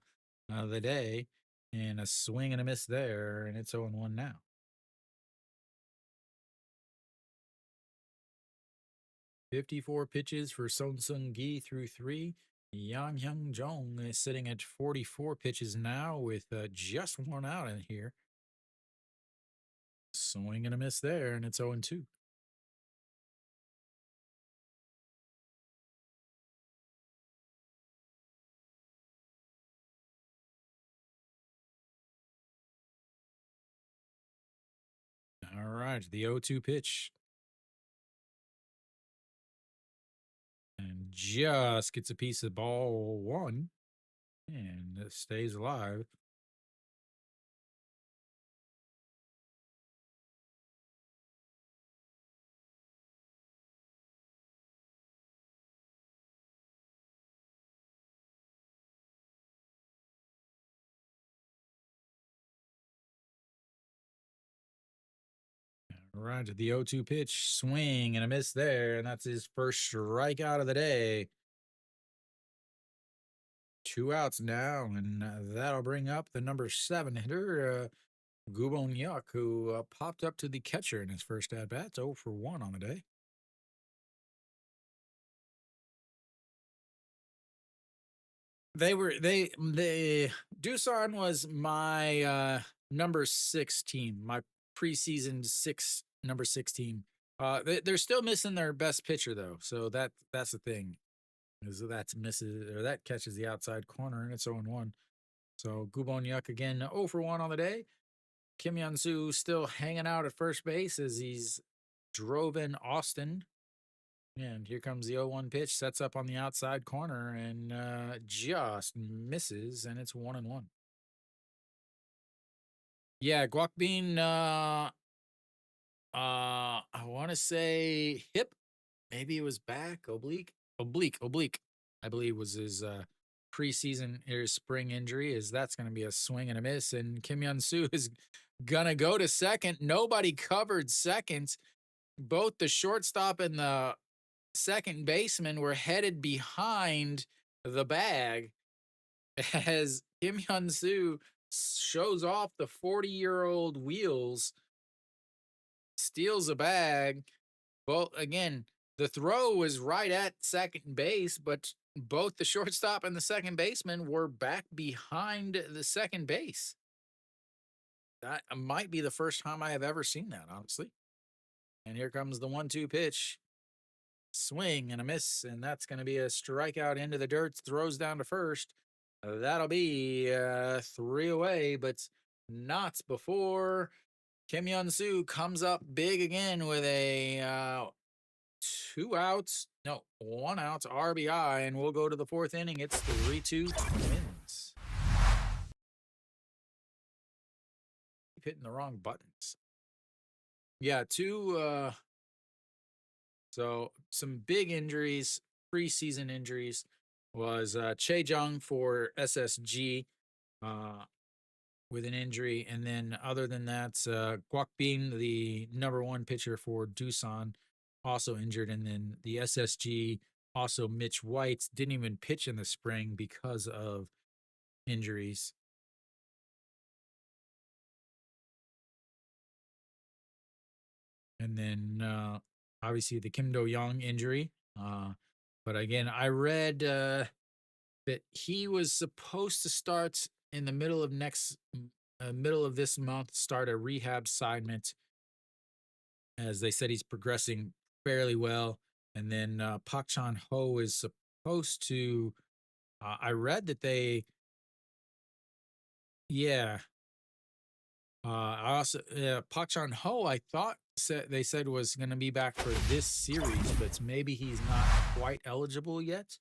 the day. And a swing and a miss there. And it's 0-1 now. 54 pitches for Son Sung Gi through 3. Yang Hyung Jong is sitting at 44 pitches now with just 1 out in here. Swing and a miss there. And it's 0-2. All right, the 0-2 pitch. And just gets a piece of ball 1. And it stays alive. Right, the 0-2 pitch, swing and a miss there, and that's his first strikeout of the day. 2 outs now, and that'll bring up the number 7 hitter, Gubon Yuk, who popped up to the catcher in his first at bat. 0 for 1 on the day. Doosan was my number 6 team, my preseason number 6 team. They're still missing their best pitcher though, so that's the thing. Is that catches the outside corner and it's 0-1. So Gubon Yuk again 0 for 1 on the day. Kim Hyun-soo still hanging out at first base as he's drove in Austin. And here comes the 0-1 pitch, sets up on the outside corner and just misses, and it's 1-1. Yeah, Guakbin, I want to say hip, maybe it was back, oblique, I believe was his preseason or spring injury. Is that's going to be a swing and a miss, and Kim Hyun-soo is gonna go to second. Nobody covered second. Both the shortstop and the second baseman were headed behind the bag as Kim Hyun-soo shows off the 40-year-old wheels, steals a bag. Well, again, the throw was right at second base, but both the shortstop and the second baseman were back behind the second base. That might be the first time I have ever seen that, honestly. And here comes the 1-2 pitch. Swing and a miss, and that's going to be a strikeout into the dirt. Throws down to first. That'll be 3 away, but not before Kim Hyun-soo comes up big again with a two outs. No, one out. RBI, and we'll go to the fourth inning. It's 3-2 Twins. Keep hitting the wrong buttons. Yeah, so some big injuries, preseason injuries was Che Jung for SSG uh, with an injury, and then other than that, Guak Bin, the number one pitcher for Doosan, also injured, and then the SSG also Mitch White didn't even pitch in the spring because of injuries. And then obviously the Kim Do Young injury. But again, I read that he was supposed to start in the middle of this month, start a rehab assignment. As they said, he's progressing fairly well. And then Pak Chan Ho is supposed to. I read that yeah. I also Pak Chan Ho. I thought they said was going to be back for this series, but maybe he's not quite eligible yet.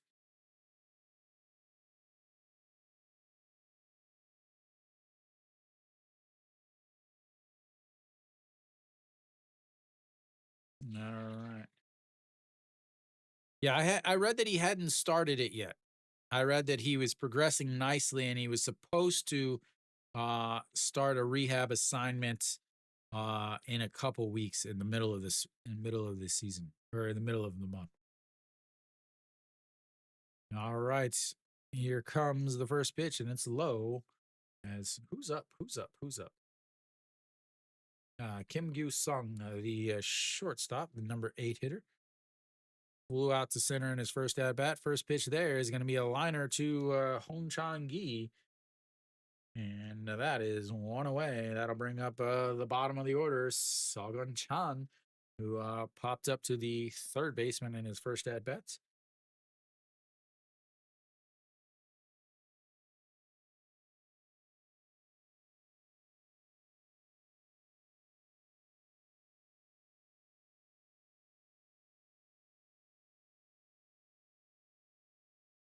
All right. Yeah, I read that he hadn't started it yet. I read that he was progressing nicely and he was supposed to start a rehab assignment in a couple weeks in the middle of this season or in the middle of the month. All right. Here comes the first pitch and it's low. As who's up? Who's up? Who's up? Kim Gyu Sung, the shortstop, the number 8 hitter. Flew out to center in his first at bat. First pitch there is going to be a liner to Hong Chang Gi. And that is one away. That'll bring up the bottom of the order, Sagun Chan, who popped up to the third baseman in his first at bat.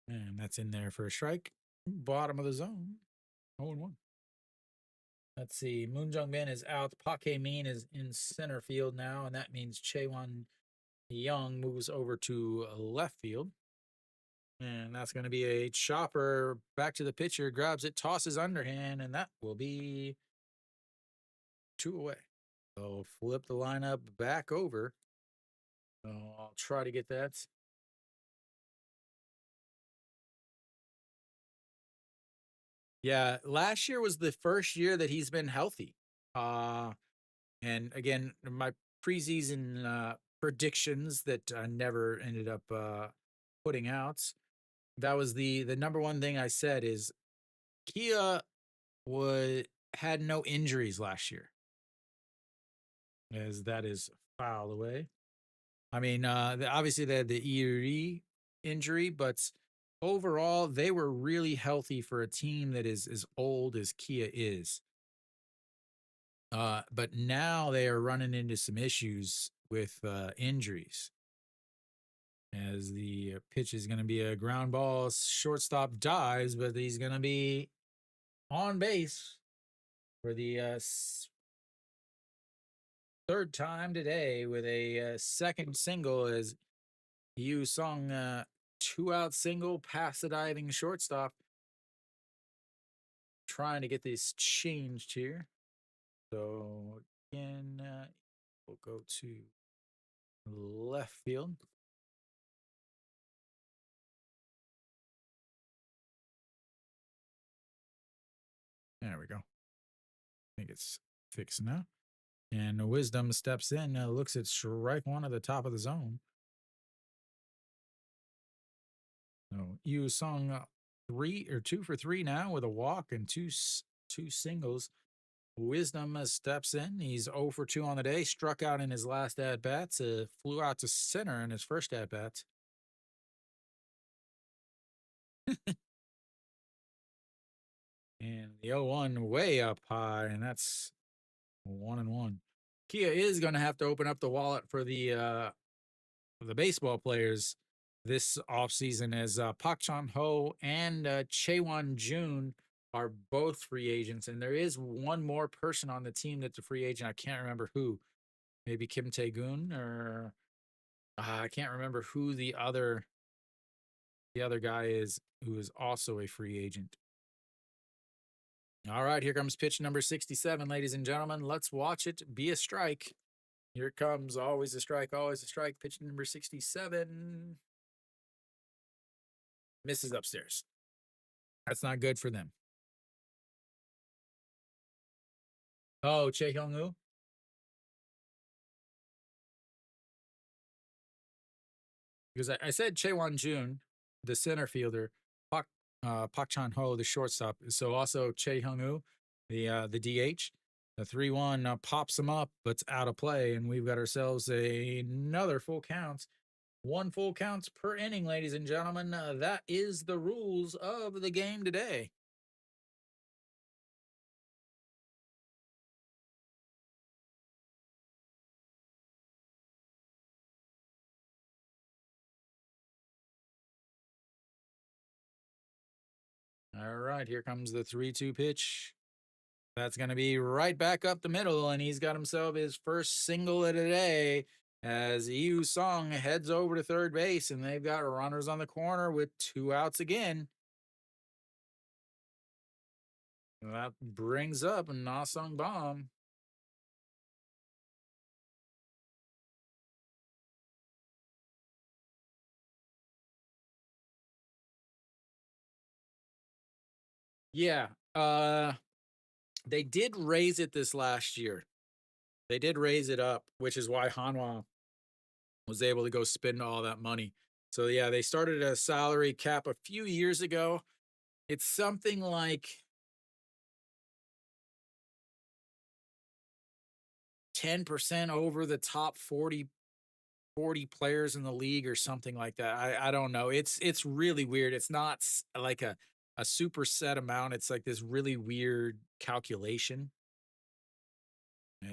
And that's in there for a strike. Bottom of the zone. 0-1. Let's see. Moon Jung Bin is out. Pak Hae Min is in center field now, and that means Chaewon Young moves over to left field. And that's going to be a chopper back to the pitcher, grabs it, tosses underhand, and that will be 2 away. So flip the lineup back over. So I'll try to get that. Yeah, last year was the first year that he's been healthy. And again, my preseason predictions that I never ended up putting out. That was the number one thing I said is Kia would had no injuries last year, as that is foul away. I mean, obviously they had the Erie injury, but overall they were really healthy for a team that is as old as Kia is. But now they are running into some issues with injuries. As the pitch is going to be a ground ball, shortstop dives, but he's going to be on base for the third time today with a second single as Yu Sung 2-out single past the diving shortstop. Trying to get this changed here. So again, we'll go to left field. There we go. I think it's fixed now. And Wisdom steps in, looks at strike one at the top of the zone. So Yu Sung 2 for 3 now with a walk and two singles. Wisdom steps in. He's 0 for 2 on the day. Struck out in his last at bats. Flew out to center in his first at bat. And the 0-1 way up high, and that's 1-1. Kia is going to have to open up the wallet for the the baseball players this offseason as Pak Chan Ho and Chaewon Jun are both free agents, and there is one more person on the team that's a free agent. I can't remember who. Maybe Kim Tae Goon, or I can't remember who the other guy is who is also a free agent. All right, here comes pitch number 67, ladies and gentlemen. Let's watch it be a strike. Here it comes. Always a strike, always a strike. Pitch number 67. Misses upstairs. That's not good for them. Oh, Chae Hyung Woo? Because I said Chaewon Jun, the center fielder, Pak, Pak Chan Ho, the shortstop. So also Chae Hyung Woo, the DH. The 3-1 pops him up, but's out of play, and we've got ourselves another full count. One full counts per inning, ladies and gentlemen. That is the rules of the game today. All right, here comes the 3-2 pitch. That's going to be right back up the middle, and he's got himself his first single of the day as Yu Sung heads over to third base, and they've got runners on the corner with 2 outs again. That brings up Na Sung Bom. Yeah, they did raise it this last year. They did raise it up, which is why Hanwha was able to go spend all that money. So yeah, they started a salary cap a few years ago. It's something like 10% over the top 40 players in the league or something like that. I don't know. It's really weird. It's not like a super set amount. It's like this really weird calculation.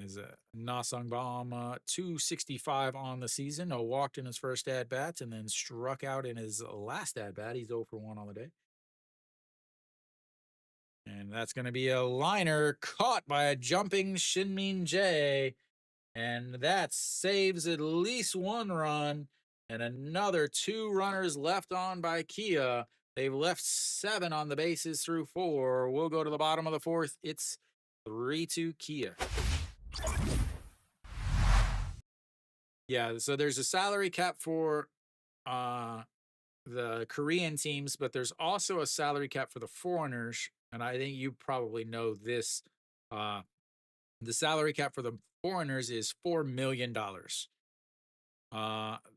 As Na Sung Bom 265 on the season, walked in his first at bats and then struck out in his last at bat. He's 0 for 1 on the day. And that's going to be a liner caught by a jumping Shinmin Jae. And that saves at least 1 run and another 2 runners left on by Kia. They've left 7 on the bases through 4. We'll go to the bottom of the 4th. It's 3-2 Kia. Yeah, so there's a salary cap for the Korean teams, but there's also a salary cap for the foreigners. And I think you probably know this. The salary cap for the foreigners is $4 million.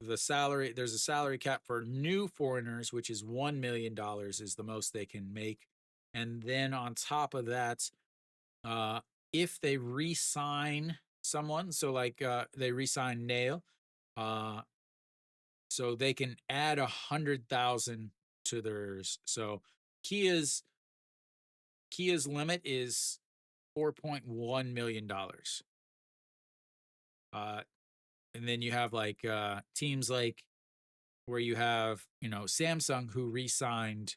There's a salary cap for new foreigners, which is $1 million, is the most they can make. And then on top of that, if they re-sign someone, so like they re-sign Nail, so they can add 100,000 to theirs. So Kia's limit is $4.1 million. And then you have like teams like where you have Samsung, who re-signed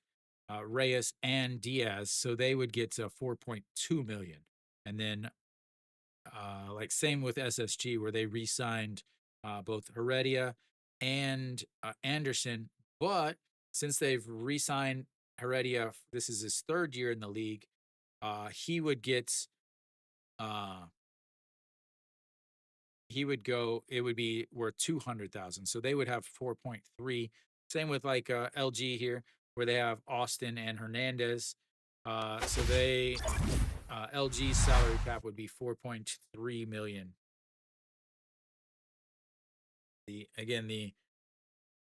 Reyes and Diaz, so they would get to 4.2 million. And then like same with SSG, where they re-signed both Heredia and Anderson, but since they've re-signed Heredia, this is his 3rd year in the league. He would get he would go, it would be worth 200,000. So they would have 4.3. Same with like LG here, where they have Austin and Hernandez. So they LG's salary cap would be 4.3 million.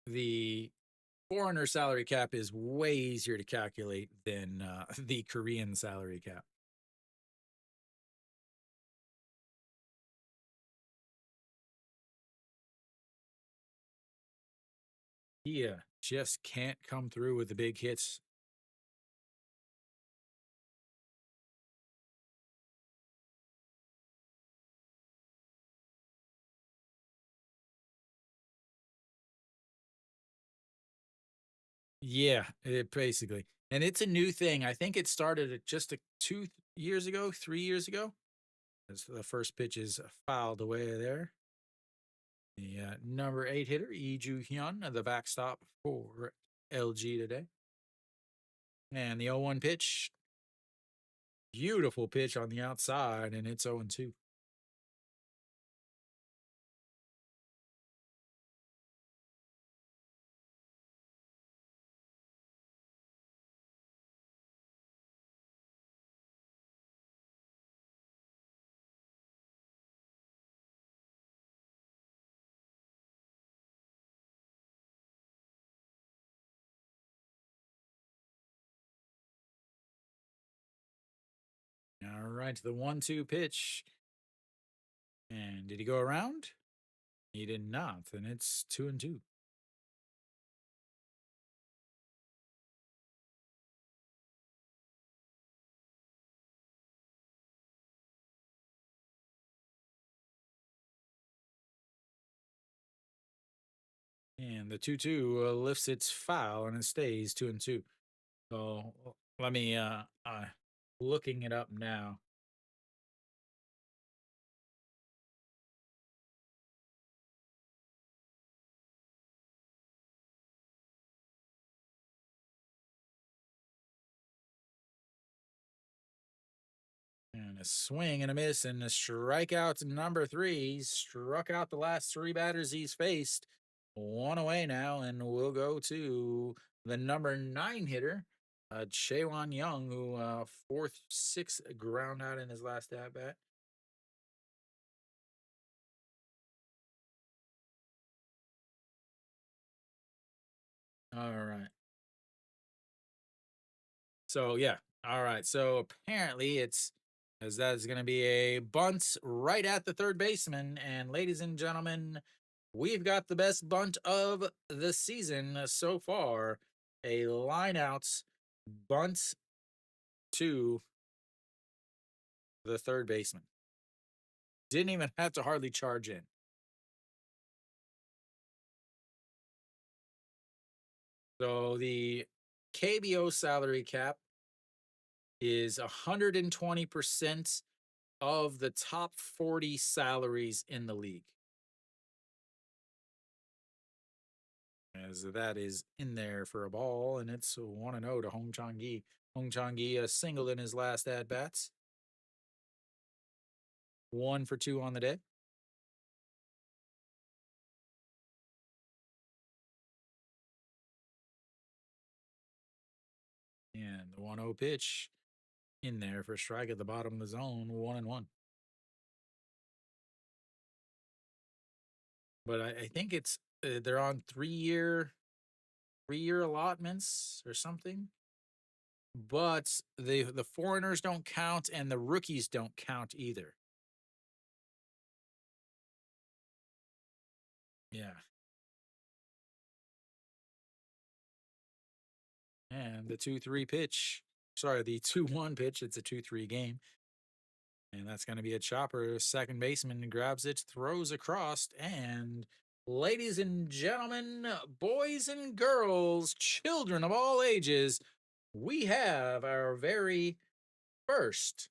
The foreigner salary cap is way easier to calculate than the Korean salary cap. Yeah, just can't come through with the big hits. Yeah, it basically. And it's a new thing. I think it started just 2 years ago, 3 years ago. As the first pitch is fouled away there. The number 8 hitter, Lee Ju Hyun, the backstop for LG today. And the 0-1 pitch, beautiful pitch on the outside, and it's 0-2. All right, to the 1-2 pitch. And did he go around? He did not, and it's 2-2. And the 2-2 lifts its foul and it stays 2-2. So let me looking it up now. And a swing and a miss and a strikeout number 3. Struck out the last 3 batters he's faced. 1 away now, and we'll go to the number 9 hitter, Chaewon Young, who 4th, 6th ground out in his last at bat. All right. So yeah. All right. So apparently it's as that is going to be a bunt right at the third baseman. And ladies and gentlemen, we've got the best bunt of the season so far. A line out bunt to the third baseman. Didn't even have to hardly charge in. So the KBO salary cap is 120% of the top 40 salaries in the league. As that is in there for a ball, and it's 1-0 to Hong Chang-gi. Hong Chang-gi a single in his last at bats. 1 for 2 on the day. And the 1-0 pitch in there for a strike at the bottom of the zone, 1-1. But I think it's they're on 3-year allotments or something. But the foreigners don't count and the rookies don't count either. Yeah. And the 2-3 pitch. Sorry, the 2-1 pitch. It's a 2-3 game. And that's going to be a chopper. Second baseman grabs it, throws across, and ladies and gentlemen, boys and girls, children of all ages, we have our very first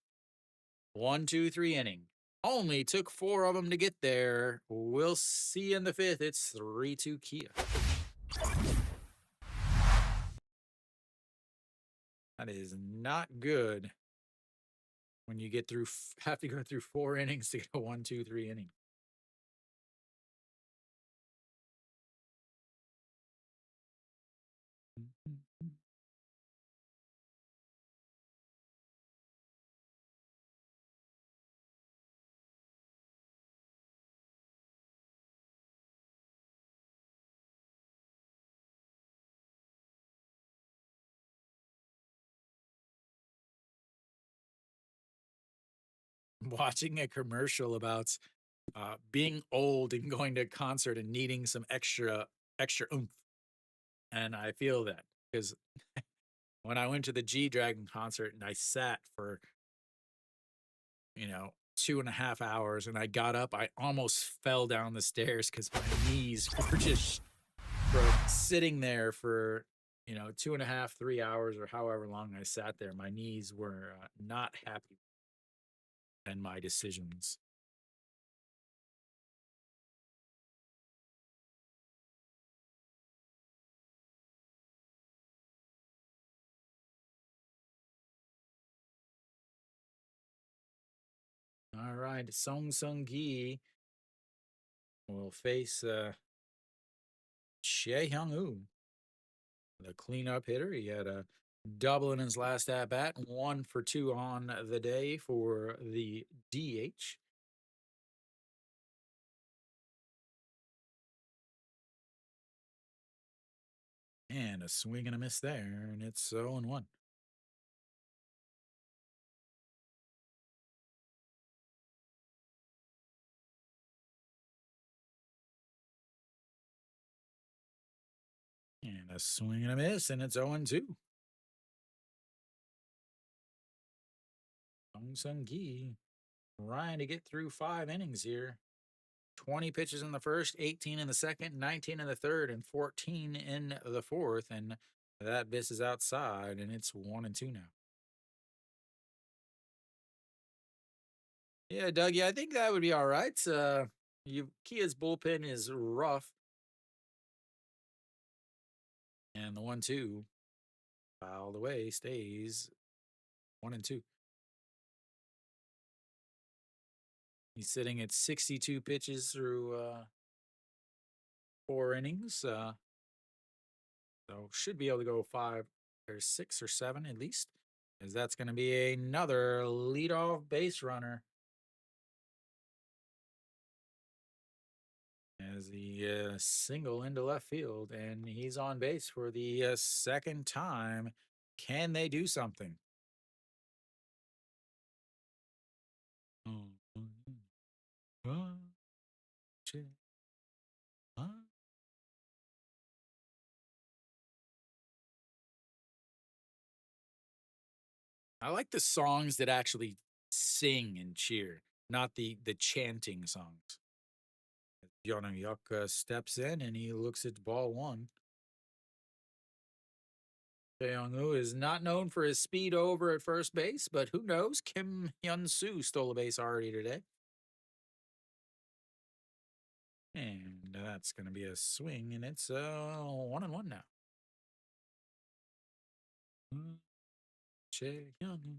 1-2-3 inning. Only took 4 of them to get there. We'll see in the 5th. It's 3-2 Kia. That is not good when you get through have to go through 4 innings to get a 1-2-3 inning. Watching a commercial about being old and going to a concert and needing some extra oomph, and I feel that because when I went to the G Dragon concert and I sat for 2.5 hours and I got up, I almost fell down the stairs because my knees were just from sitting there for 2.5, 3 hours, or however long I sat there, my knees were not happy and my decisions. All right, Song Sung Gi will face Chae Hyung Woo, the cleanup hitter. He had a double in his last at bat, 1 for 2 on the day for the DH. And a swing and a miss there, and it's 0-1. And a swing and a miss, and it's 0-2. Song Sung Gi trying to get through 5 innings here. 20 pitches in the first, 18 in the second, 19 in the third, and 14 in the fourth. And that misses outside, and it's 1-2 now. Yeah, Dougie, I think that would be all right. Kia's bullpen is rough, and the 1-2 fouled away stays 1-2. He's sitting at 62 pitches through 4 innings. So should be able to go 5 or 6 or 7 at least, as that's going to be another leadoff base runner. As the single into left field, and he's on base for the second time. Can they do something? I like the songs that actually sing and cheer, not the chanting songs. Yonayuk steps in and he looks at ball one. Tae-Young is not known for his speed over at first base, but who knows? Kim Hyun-soo stole a base already today. And that's going to be a swing, and it's 1-1 now. Chae-Young.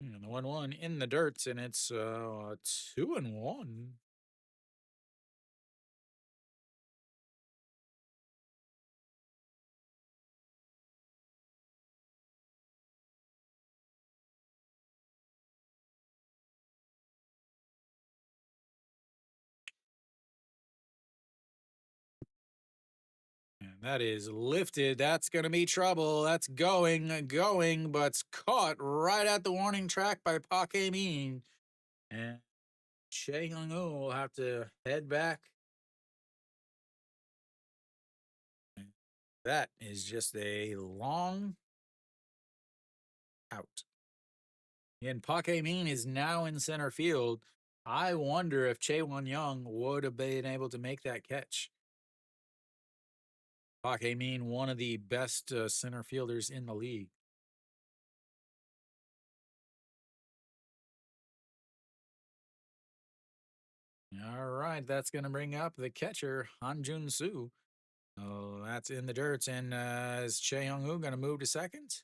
And the 1-1 in the dirt, and it's 2-1. And that is lifted. That's going to be trouble. That's going, but it's caught right at the warning track by Park Min. And Chae Young will have to head back. That is just a long out. And Park Min is now in center field. I wonder if Chae Won Young would have been able to make that catch. Park Min, one of the best center fielders in the league. All right, that's going to bring up the catcher, Han Jun Soo. Oh, that's in the dirt. And is Chae Young Woo going to move to second?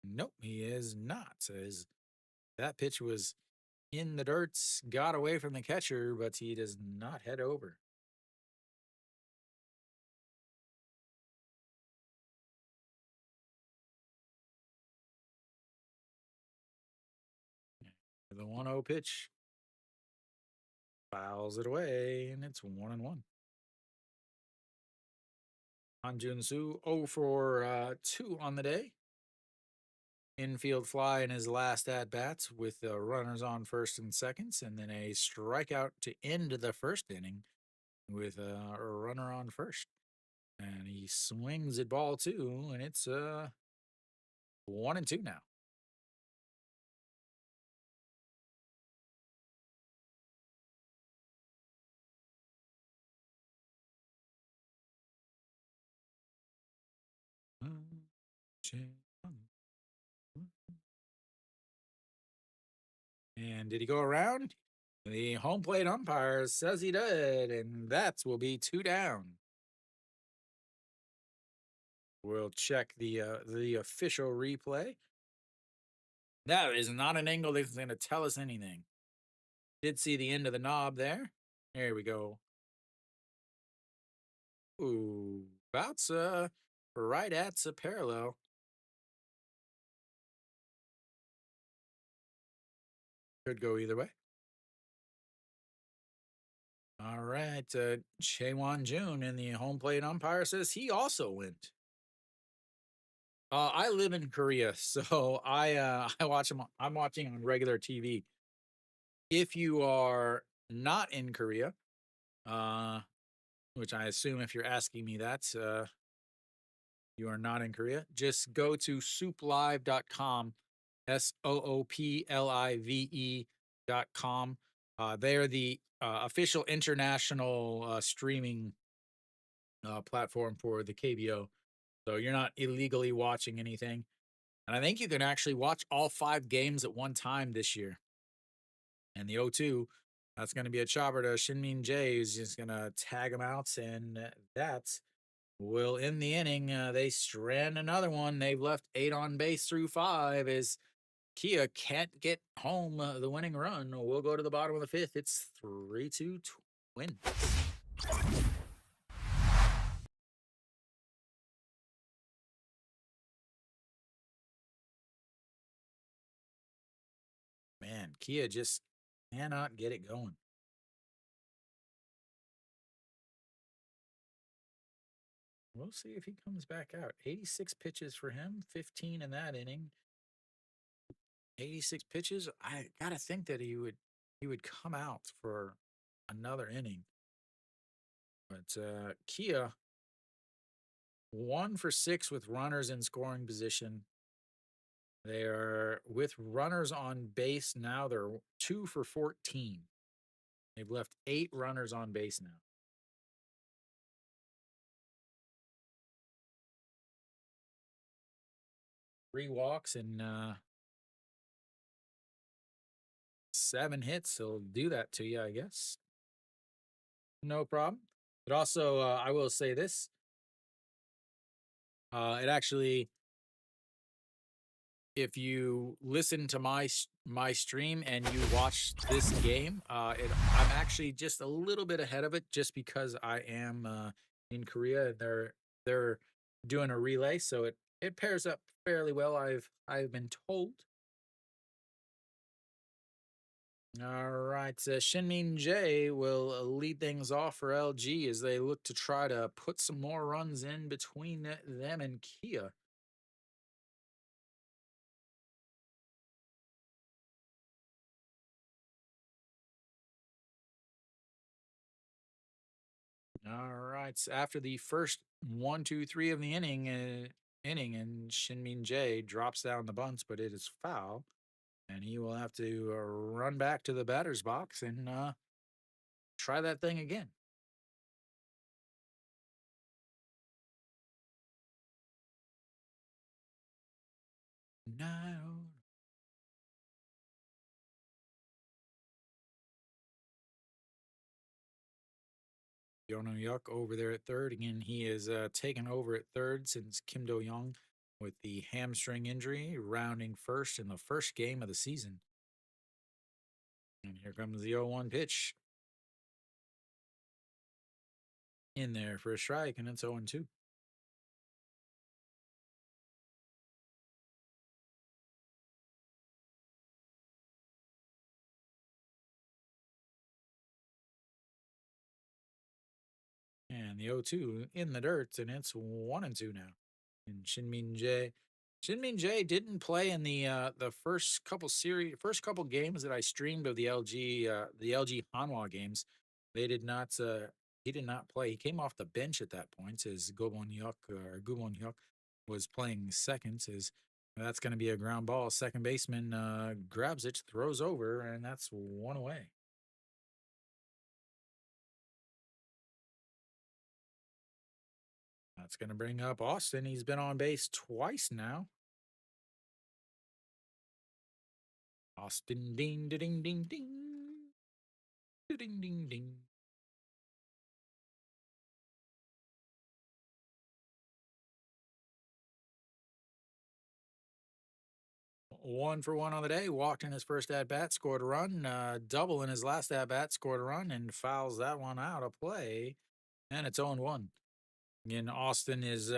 Nope, he is not. As that pitch was in the dirt, got away from the catcher, but he does not head over. The 1-0 pitch fouls it away, and it's 1-1. Han Jun Soo 0 for 2 on the day. Infield fly in his last at bats with runners on first and seconds, and then a strikeout to end the first inning with a runner on first. And he swings at ball two, and it's 1-2 now. And did he go around? The home plate umpire says he did, and that will be two down. We'll check the official replay. That is not an angle that's going to tell us anything. Did see the end of the knob there. There we go. Ooh, about right at parallel. Could go either way. All right, Chaewon Jun and the home plate umpire says he also went. I live in Korea, so I watch them. I'm watching on regular TV. If you are not in Korea, uh, which I assume if you're asking me that, you are not in Korea, just go to souplive.com, SOOPLIVE.com. They are the official international streaming platform for the KBO. So you're not illegally watching anything. And I think you can actually watch all 5 games at one time this year. And the 0-2, that's going to be a chopper to Shinmin Jae, who's just going to tag him out. And that will end the inning. They strand another one. They've left 8 on base through 5 as Kia can't get home the winning run. We'll go to the bottom of the 5th. It's 3-2 Twins. Man, Kia just cannot get it going. We'll see if he comes back out. 86 pitches for him, 15 in that inning. 86 pitches. I gotta think that he would come out for another inning. But Kia 1 for 6 with runners in scoring position. They are with runners on base now. They're 2 for 14. They've left 8 runners on base now. 3 walks and 7 hits. He'll do that to you, I guess. No problem. But also, I will say this. It actually, if you listen to my stream and you watch this game, I'm actually just a little bit ahead of it, just because I am in Korea and they're doing a relay, so it pairs up fairly well. I've been told. All right, Shinmin Jae will lead things off for LG as they look to try to put some more runs in between them and Kia. All right. So after the first 1, 2, 3 of the inning, and Shinmin Jae drops down the bunts, but it is foul, and he will have to run back to the batter's box and try that thing again. No. Yono Yuk over there at third. Again, he is taken over at third since Kim Do Young with the hamstring injury, rounding first in the first game of the season. And here comes the 0-1 pitch. In there for a strike, and it's 0-2. And the 0-2 in the dirt, and it's 1-2 now. And Shinmin Jae didn't play in the first couple games that I streamed of the LG Hanwha games. They did not he did not play. He came off the bench at that point as Gubon Hyuk was playing second. As that's going to be a ground ball. Second baseman grabs it, throws over, and that's 1 away. That's going to bring up Austin. He's been on base twice now. Austin, ding, ding, ding, ding, ding, ding, ding. One for one on the day. Walked in his first at bat, scored a run. Double in his last at bat, scored a run, and fouls that one out of play. And it's 0-1. And Austin is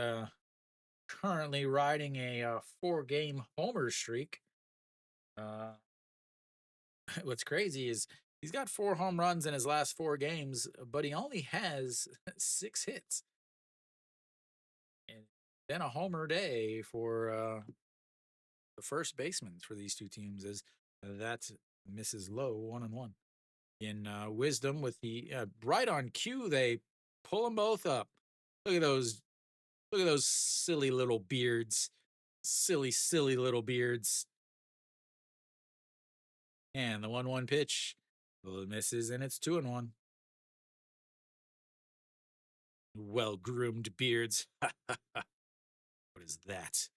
currently riding a 4-game homer streak. What's crazy is he's got 4 home runs in his last 4 games, but he only has 6 hits. And then a homer day for the first baseman for these two teams is that misses low 1-1. In wisdom with the right on cue, they pull them both up. Look at those. Look at those silly little beards. Silly little beards. And the 1-1 pitch misses, and it's 2-1. Well groomed beards. What is that?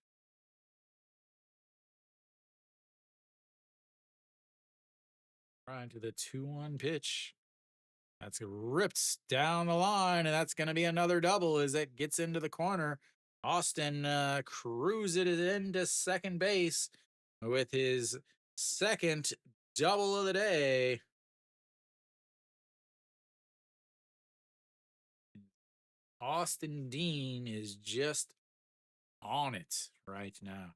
Right to the 2-1 pitch. That's ripped down the line, and that's going to be another double as it gets into the corner. Austin cruises it into second base with his second double of the day. Austin Dean is just on it right now.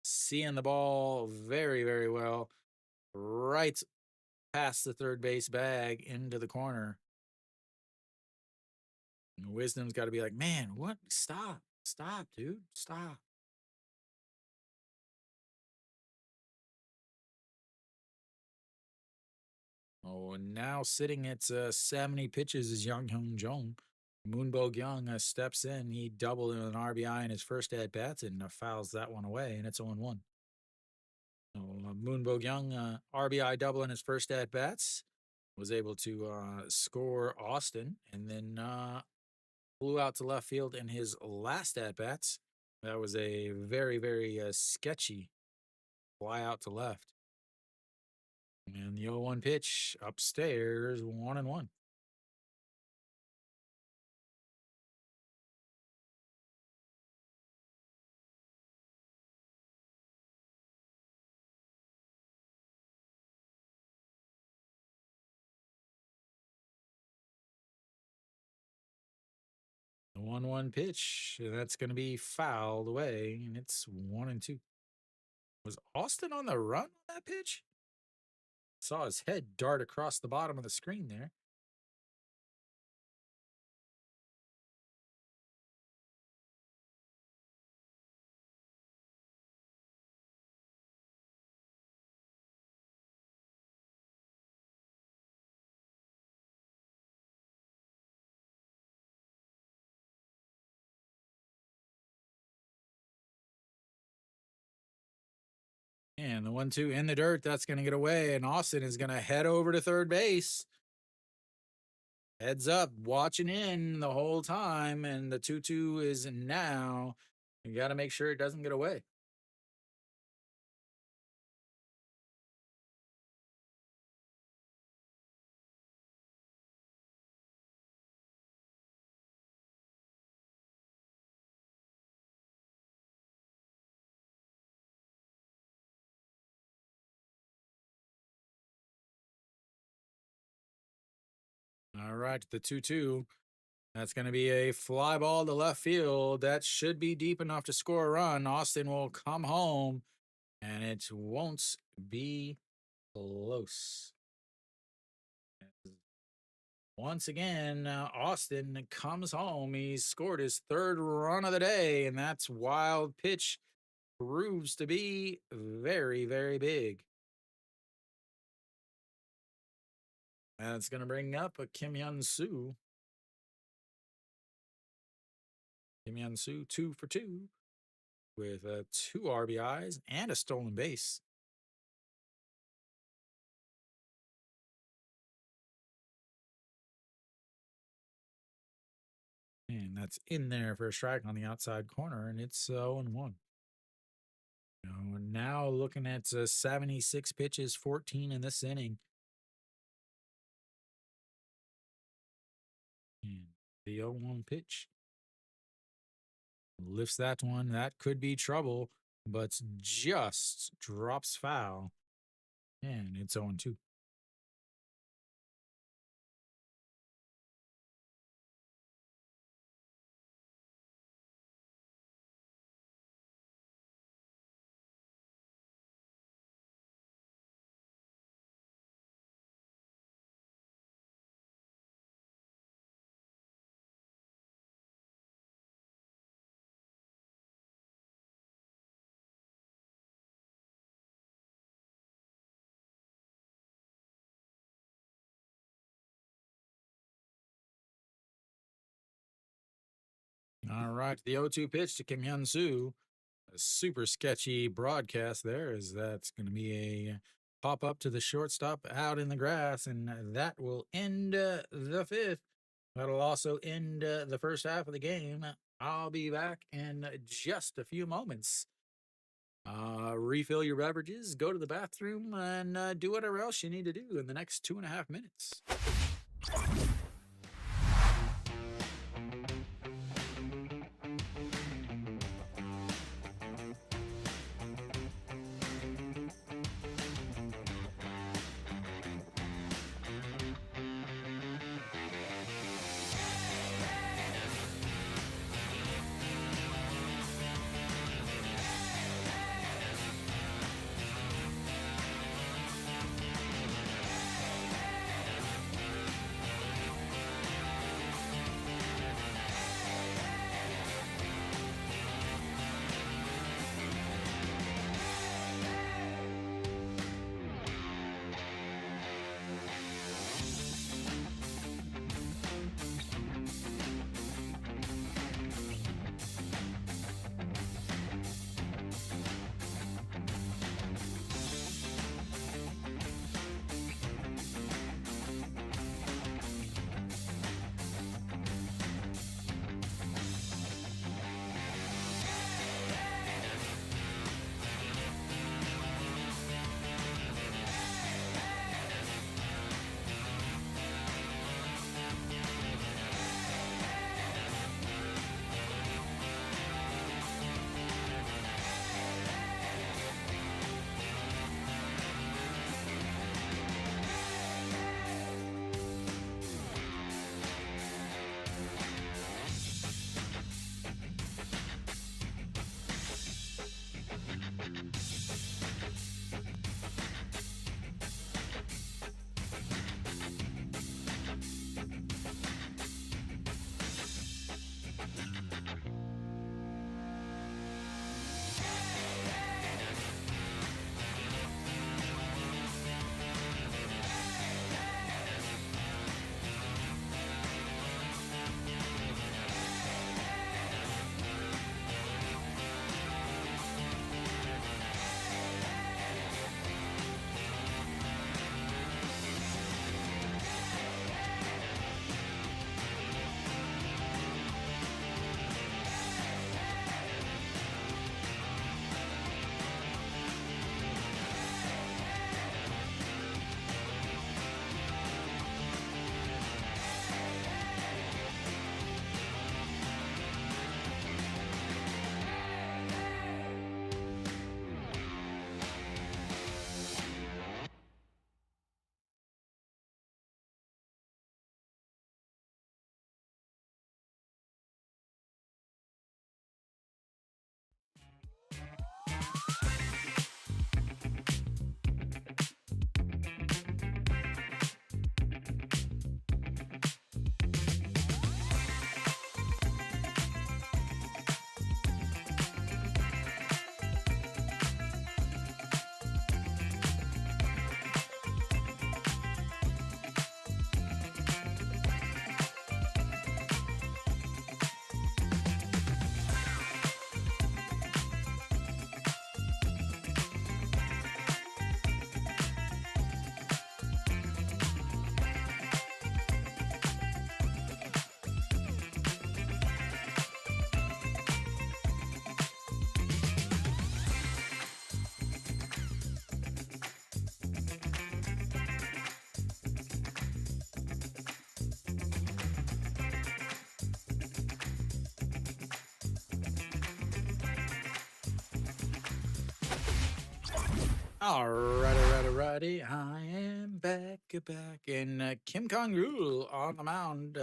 Seeing the ball very, very well. Right past the third base bag into the corner. And Wisdom's got to be like, man, what? Stop, dude, stop. Oh, and now sitting at 70 pitches is Young Hyun Jung. Moonbo Young steps in. He doubled an RBI in his first at bat and fouls that one away, and it's 0-1. So Moonbo Young RBI double in his first at bats, was able to score Austin, and then flew out to left field in his last at bats. That was a very, very sketchy fly out to left. And the 0-1 pitch upstairs, 1-1. The 1-1 pitch, that's going to be fouled away, and it's 1-2. Was Austin on the run on that pitch? Saw his head dart across the bottom of the screen there. And the 1-2 in the dirt, that's going to get away, and Austin is going to head over to third base. Heads up, watching in the whole time, and the 2-2 is now. You got to make sure it doesn't get away. All right, the 2-2. That's going to be a fly ball to left field. That should be deep enough to score a run. Austin will come home, and it won't be close. Once again, Austin comes home. He's scored his third run of the day, and that's wild pitch proves to be very, very big. And it's going to bring up a Kim Hyun Soo. Kim Hyun Soo, 2 for 2 with 2 RBIs and a stolen base. And that's in there for a strike on the outside corner, and it's 0-1. Now looking at 76 pitches, 14 in this inning. And the 0-1 pitch lifts that one. That could be trouble, but just drops foul. And it's 0-2. All right. The 0-2 pitch to Kim Hyun Soo. A super sketchy broadcast there is that's going to be a pop up to the shortstop out in the grass, and that will end the fifth. That'll also end the first half of the game. I'll be back in just a few moments. Refill your beverages, go to the bathroom, and do whatever else you need to do in the next 2.5 minutes. Alrighty. I am back. And Kim Kong-rul on the mound.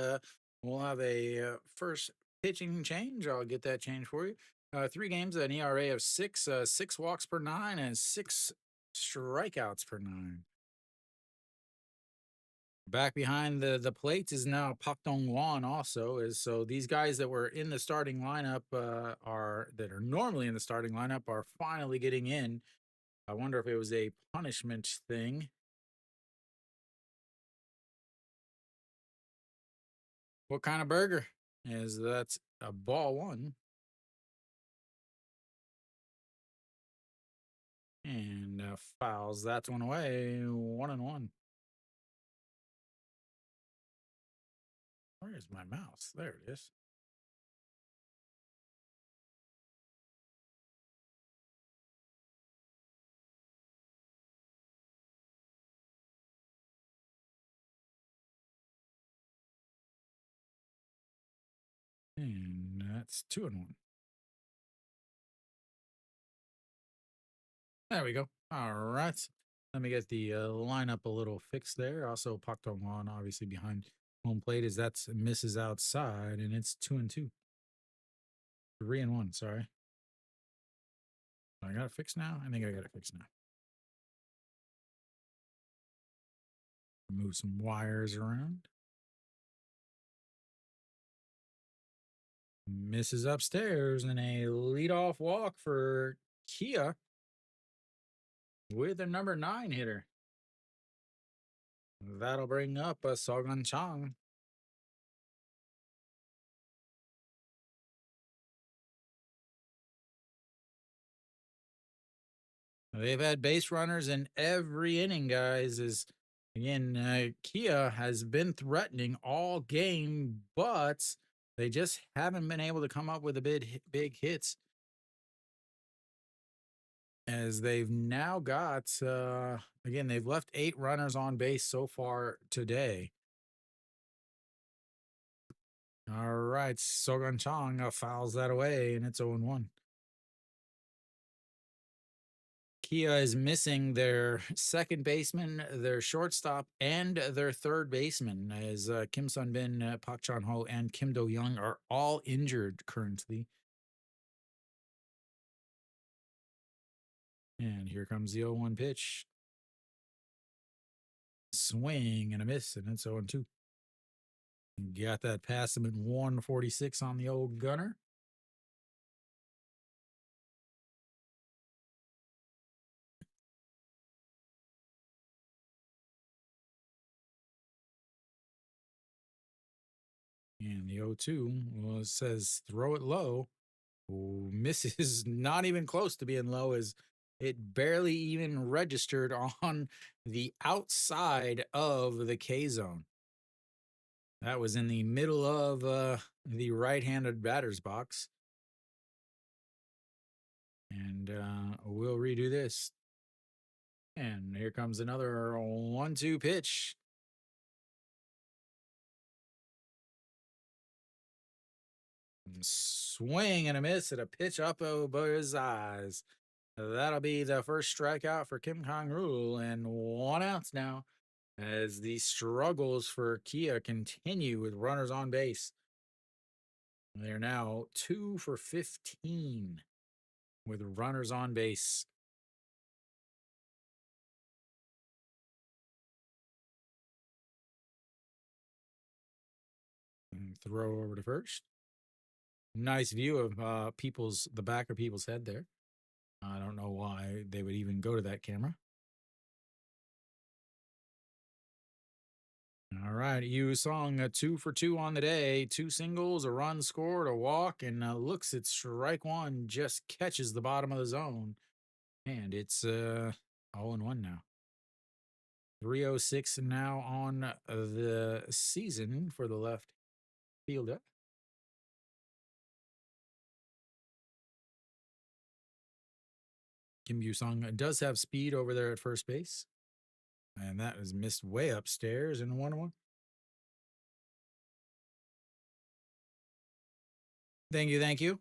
We'll have a first pitching change. I'll get that change for you. 3 games, an ERA of 6, 6 walks per 9, and 6 strikeouts per 9. Back behind the plate is now Pak Dong-won also. So these guys that were in the starting lineup that are normally in the starting lineup are finally getting in. I wonder if it was a punishment thing. What kind of burger? Is that's a ball one. And fouls that one away. 1-1. Where is my mouse? There it is. And that's 2-1. There we go. All right. Let me get the lineup a little fixed there. Also, Pak Dong Won obviously behind home plate as that's misses outside, and it's 2-2. 3-1. Sorry. I got it fixed now. I think I got it fixed now. Move some wires around. Misses upstairs and a leadoff walk for Kia with a number 9 hitter. That'll bring up a Sogan Chang. They've had base runners in every inning, guys. Is again, Kia has been threatening all game, but they just haven't been able to come up with a big hits. As they've now got, again, they've left 8 runners on base so far today. All right, Sogan Chong fouls that away, and it's 0-1. Kia is missing their second baseman, their shortstop, and their third baseman, as Kim Sun Bin, Park Chan Ho, and Kim Do Young are all injured currently. And here comes the 0-1 pitch. Swing and a miss, and it's 0-2. Got that pass him at 146 on the old gunner. And the 0-2 says throw it low. Ooh, misses, not even close to being low, as it barely even registered on the outside of the K zone. That was in the middle of the right-handed batter's box. And we'll redo this. And here comes another 1-2 pitch. Swing and a miss at a pitch up over his eyes. That'll be the first strikeout for Kim Kong-rul, and 1 out now as the struggles for Kia continue with runners on base. They're now 2 for 15 with runners on base. And throw over to first. Nice view of the back of people's head there. I don't know why they would even go to that camera. All right, Yu Song, 2 for 2 on the day, 2 singles, a run scored, a walk, and looks at strike one, just catches the bottom of the zone, and it's 0-1 now. 306 now on the season for the left fielder. Kim Yu Sung does have speed over there at first base, and that is missed way upstairs in 1-1. Thank you.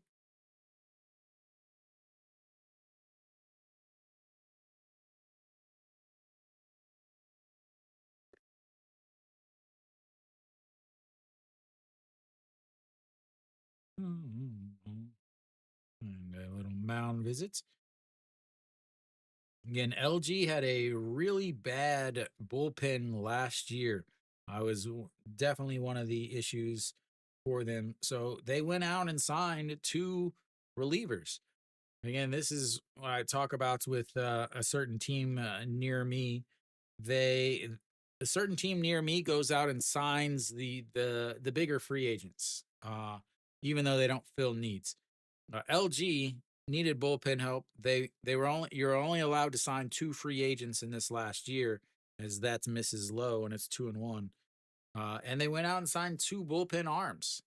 mound visits. Again, LG had a really bad bullpen last year. I was definitely one of the issues for them. So they went out and signed two relievers. Again, this is what I talk about with a certain team near me. They a certain team near me goes out and signs the bigger free agents, even though they don't fill needs. LG needed bullpen help. They were only you're only allowed to sign two free agents in this last year, as that's Mrs. Lowe and it's 2-1. And they went out and signed two bullpen arms,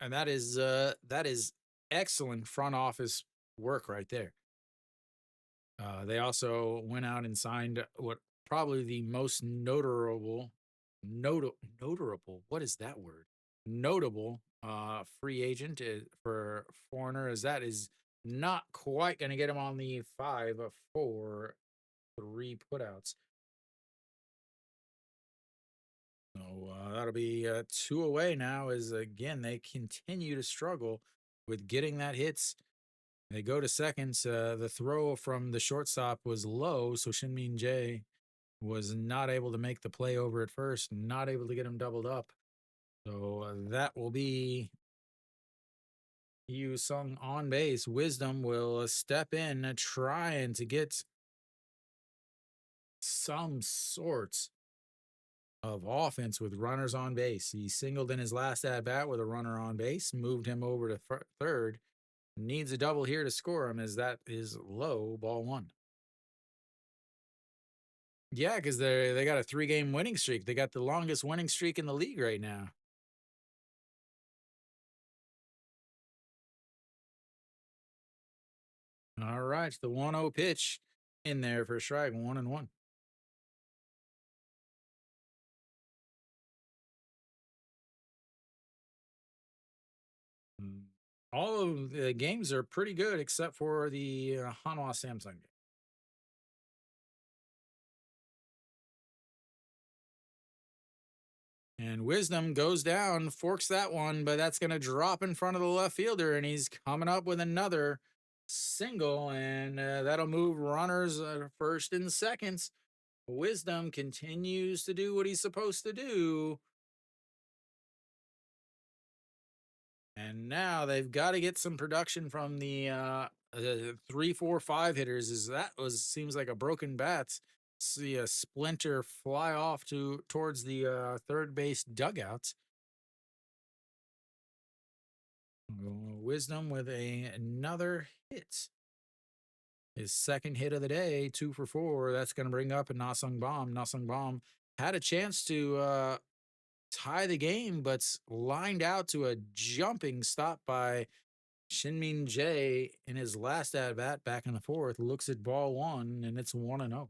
and that is excellent front office work right there. They also went out and signed what probably the most notable. What is that word? Notable free agent for foreigner, as that is not quite going to get him on the 5-4-3 putouts. So that'll be two away now. As again they continue to struggle with getting that hits. They go to seconds. The throw from the shortstop was low, so Shinmin J was not able to make the play over at first, not able to get him doubled up. So that will be Yu Sung on base. Wisdom will step in, trying to get some sorts of offense with runners on base. He singled in his last at bat with a runner on base, moved him over to third. Needs a double here to score him, as that is low, ball one. Yeah, because they got a 3-game winning streak. They got the longest winning streak in the league right now. All right, the 1-0 pitch in there for a strike, 1-1. Mm. All of the games are pretty good except for the Hanwha Samsung game. And Wisdom goes down, forks that one, but that's going to drop in front of the left fielder, and he's coming up with another single, and that'll move runners first and seconds. Wisdom continues to do what he's supposed to do. And now they've got to get some production from the 3, 4, 5 hitters. Is that was seems like a broken bat. See a splinter fly off towards the third base dugout. Wisdom with another hit. His second hit of the day, 2 for 4. That's going to bring up a Nasung Bomb. Nasung Bomb had a chance to tie the game, but lined out to a jumping stop by Shinmin J in his last at bat back in the fourth. Looks at ball one, and it's 1-0.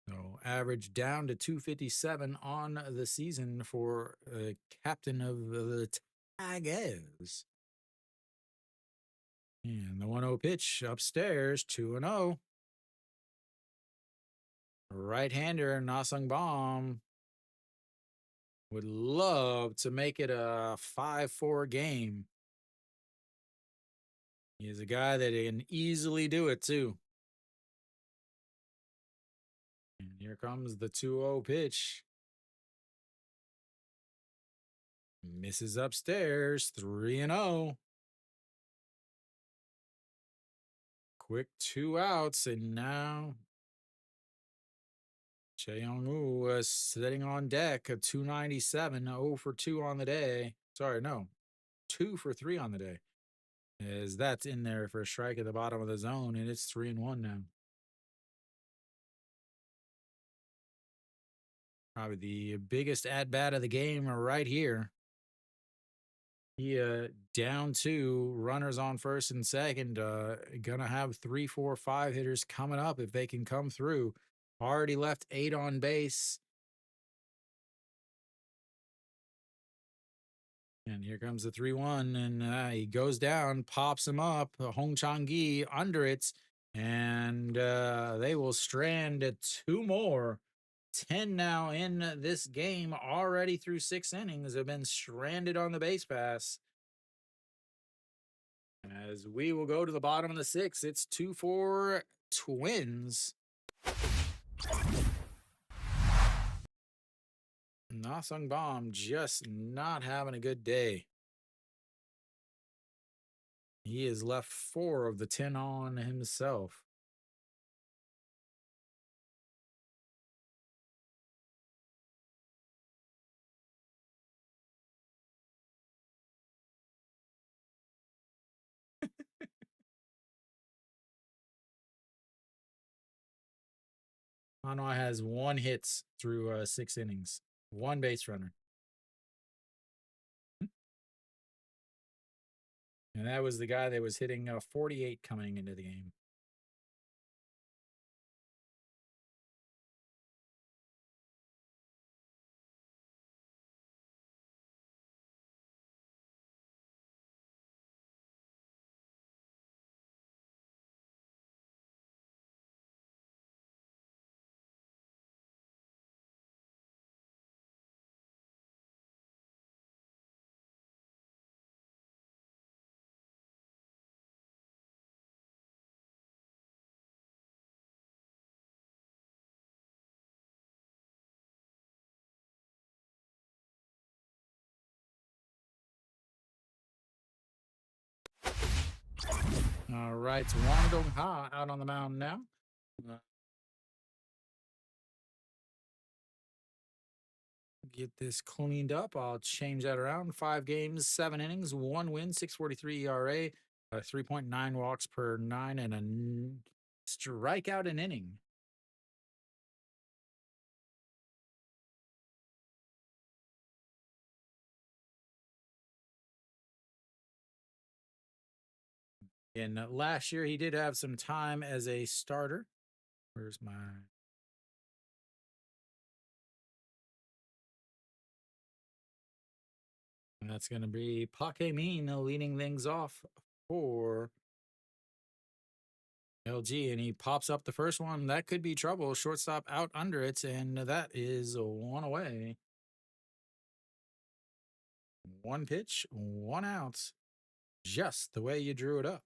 So average down to 257 on the season for captain of the Tigers. And the 1-0 pitch upstairs, 2-0. Right-hander Nasung Bomb would love to make it a 5-4 game. He's a guy that can easily do it too. And here comes the 2-0 pitch. Misses upstairs, 3-0. Quick 2 outs, and now Cheong-woo was sitting on deck, a 297, 0 for 2 on the day. Sorry, no, 2 for 3 on the day. As that's in there for a strike at the bottom of the zone, and it's 3-1 now. Probably the biggest at bat of the game right here. He down 2, runners on first and second. Gonna have 3, 4, 5 hitters coming up if they can come through. Already left 8 on base. And here comes the 3-1, and he goes down, pops him up. Hong Chang-gi under it, and they will strand 2 more. 10 now in this game, already through 6 innings, have been stranded on the base pass. As we will go to the bottom of the 6th, it's 2-4 Twins. Nasung Bomb just not having a good day. He has left 4 of the 10 on himself. Hanoi has 1 hits through 6 innings, 1 base runner. And that was the guy that was hitting 48 coming into the game. All right, it's Wang Dong Ha out on the mound now. Get this cleaned up. I'll change that around. 5 games, 7 innings, 1 win, 6.43 ERA, 3.9 walks per 9, and a strikeout an inning. And last year, he did have some time as a starter. Where's my. And that's going to be Paque Min leading things off for LG. And he pops up the first one. That could be trouble. Shortstop out under it. And that is 1 away. 1 pitch, 1 out. Just the way you drew it up.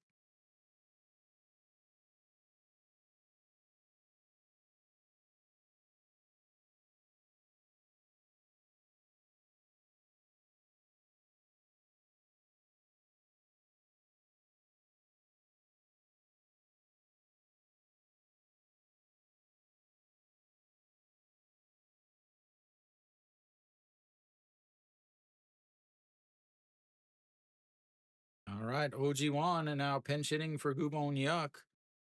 All right, OG1 and now pinch hitting for Gubon Yuck.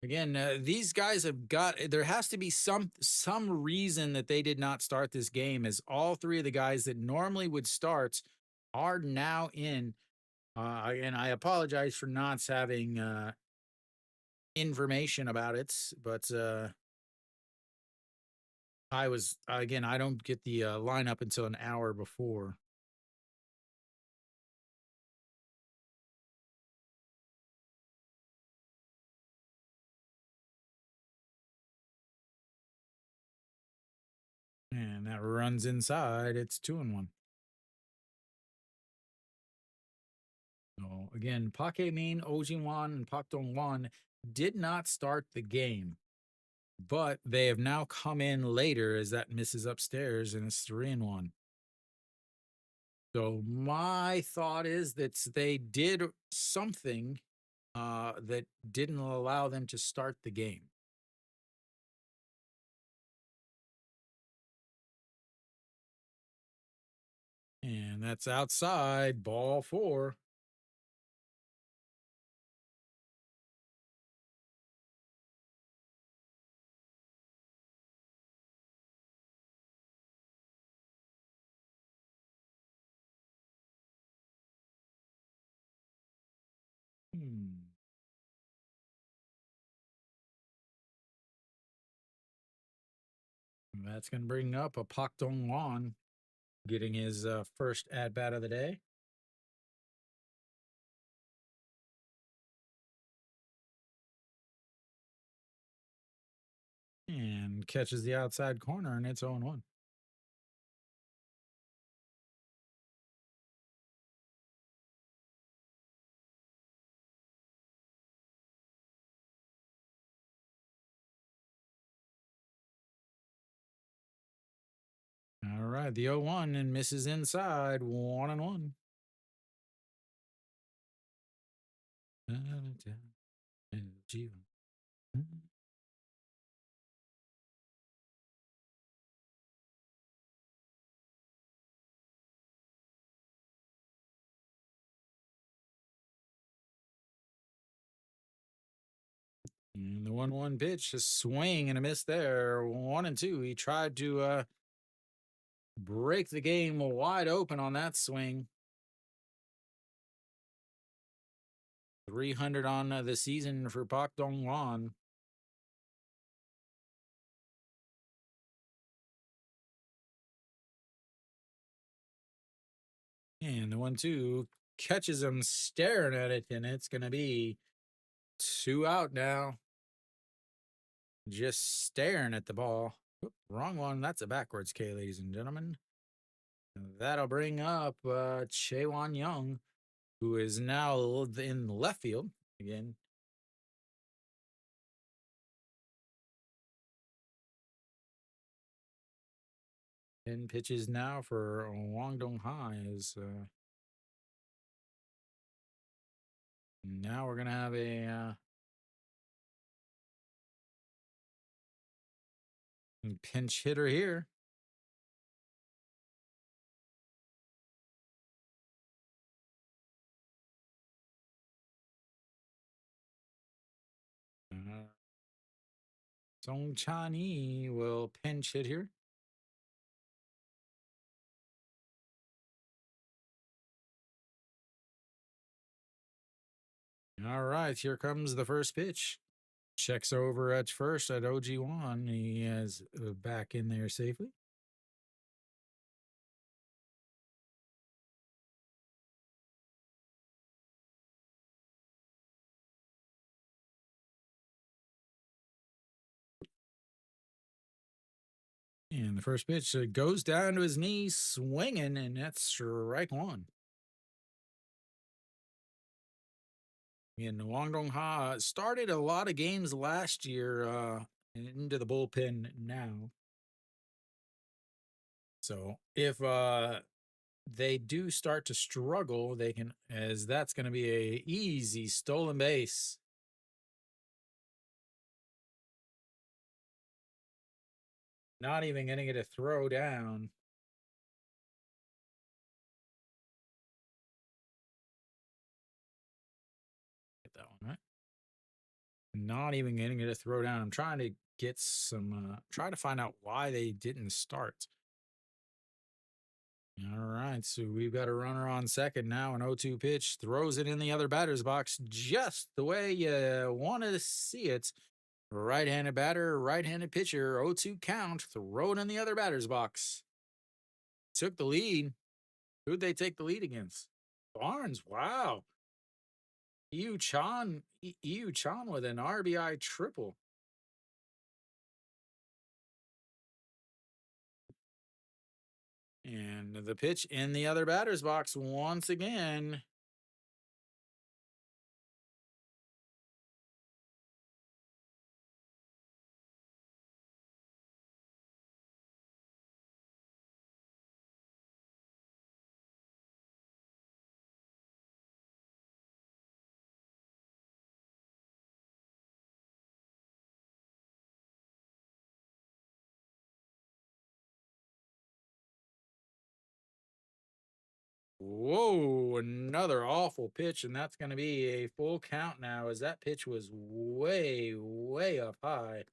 Again, these guys have got. There has to be some reason that they did not start this game, as all 3 of the guys that normally would start are now in. And I apologize for not having information about it, but I was again. I don't get the lineup until an hour before. And that runs inside. It's 2-1. So again, Paque Min, Ojinwan, and Pak Dong Wan did not start the game, but they have now come in later as that misses upstairs, and it's 3-1. So my thought is that they did something that didn't allow them to start the game. And that's outside, ball 4. That's going to bring up a Pak Dong Wan getting his first at bat of the day. And catches the outside corner, and it's 0-1. All right, the 0-1 and misses inside, 1-1. And the 1-1 pitch, a swing and a miss there. 1-2. He tried to break the game wide open on that swing. 300 on the season for Pak Dong Wan. And the 1-2 catches him staring at it, and it's going to be 2 out now. Just staring at the ball. Oop, wrong one. That's a backwards K, ladies and gentlemen. That'll bring up Chaewon Young, who is now in left field again. And pitches now for Wang Dong Hai is now we're gonna have a pinch hitter here. Song Chan-yi will pinch hit here. All right, here comes the first pitch. Checks over at first at OG1. He is back in there safely. And the first pitch goes down to his knees, swinging, and that's strike one. And Wang Dong Ha started a lot of games last year into the bullpen now. So if they do start to struggle, they can, as that's going to be a easy stolen base. Not even going to get a throw down. Get that one right. Not even going to get a throw down. I'm trying to get some, try to find out why they didn't start. All right, so we've got a runner on second now. An 0-2 pitch throws it in the other batter's box just the way you want to see it. Right-handed batter, right-handed pitcher, 0-2 count, throw it in the other batter's box. Took the lead. Who'd they take the lead against? Barnes. Wow. Yu Chan with an RBI triple. And the pitch in the other batter's box once again. Whoa, another awful pitch, and that's going to be a full count now as that pitch was way, way up high.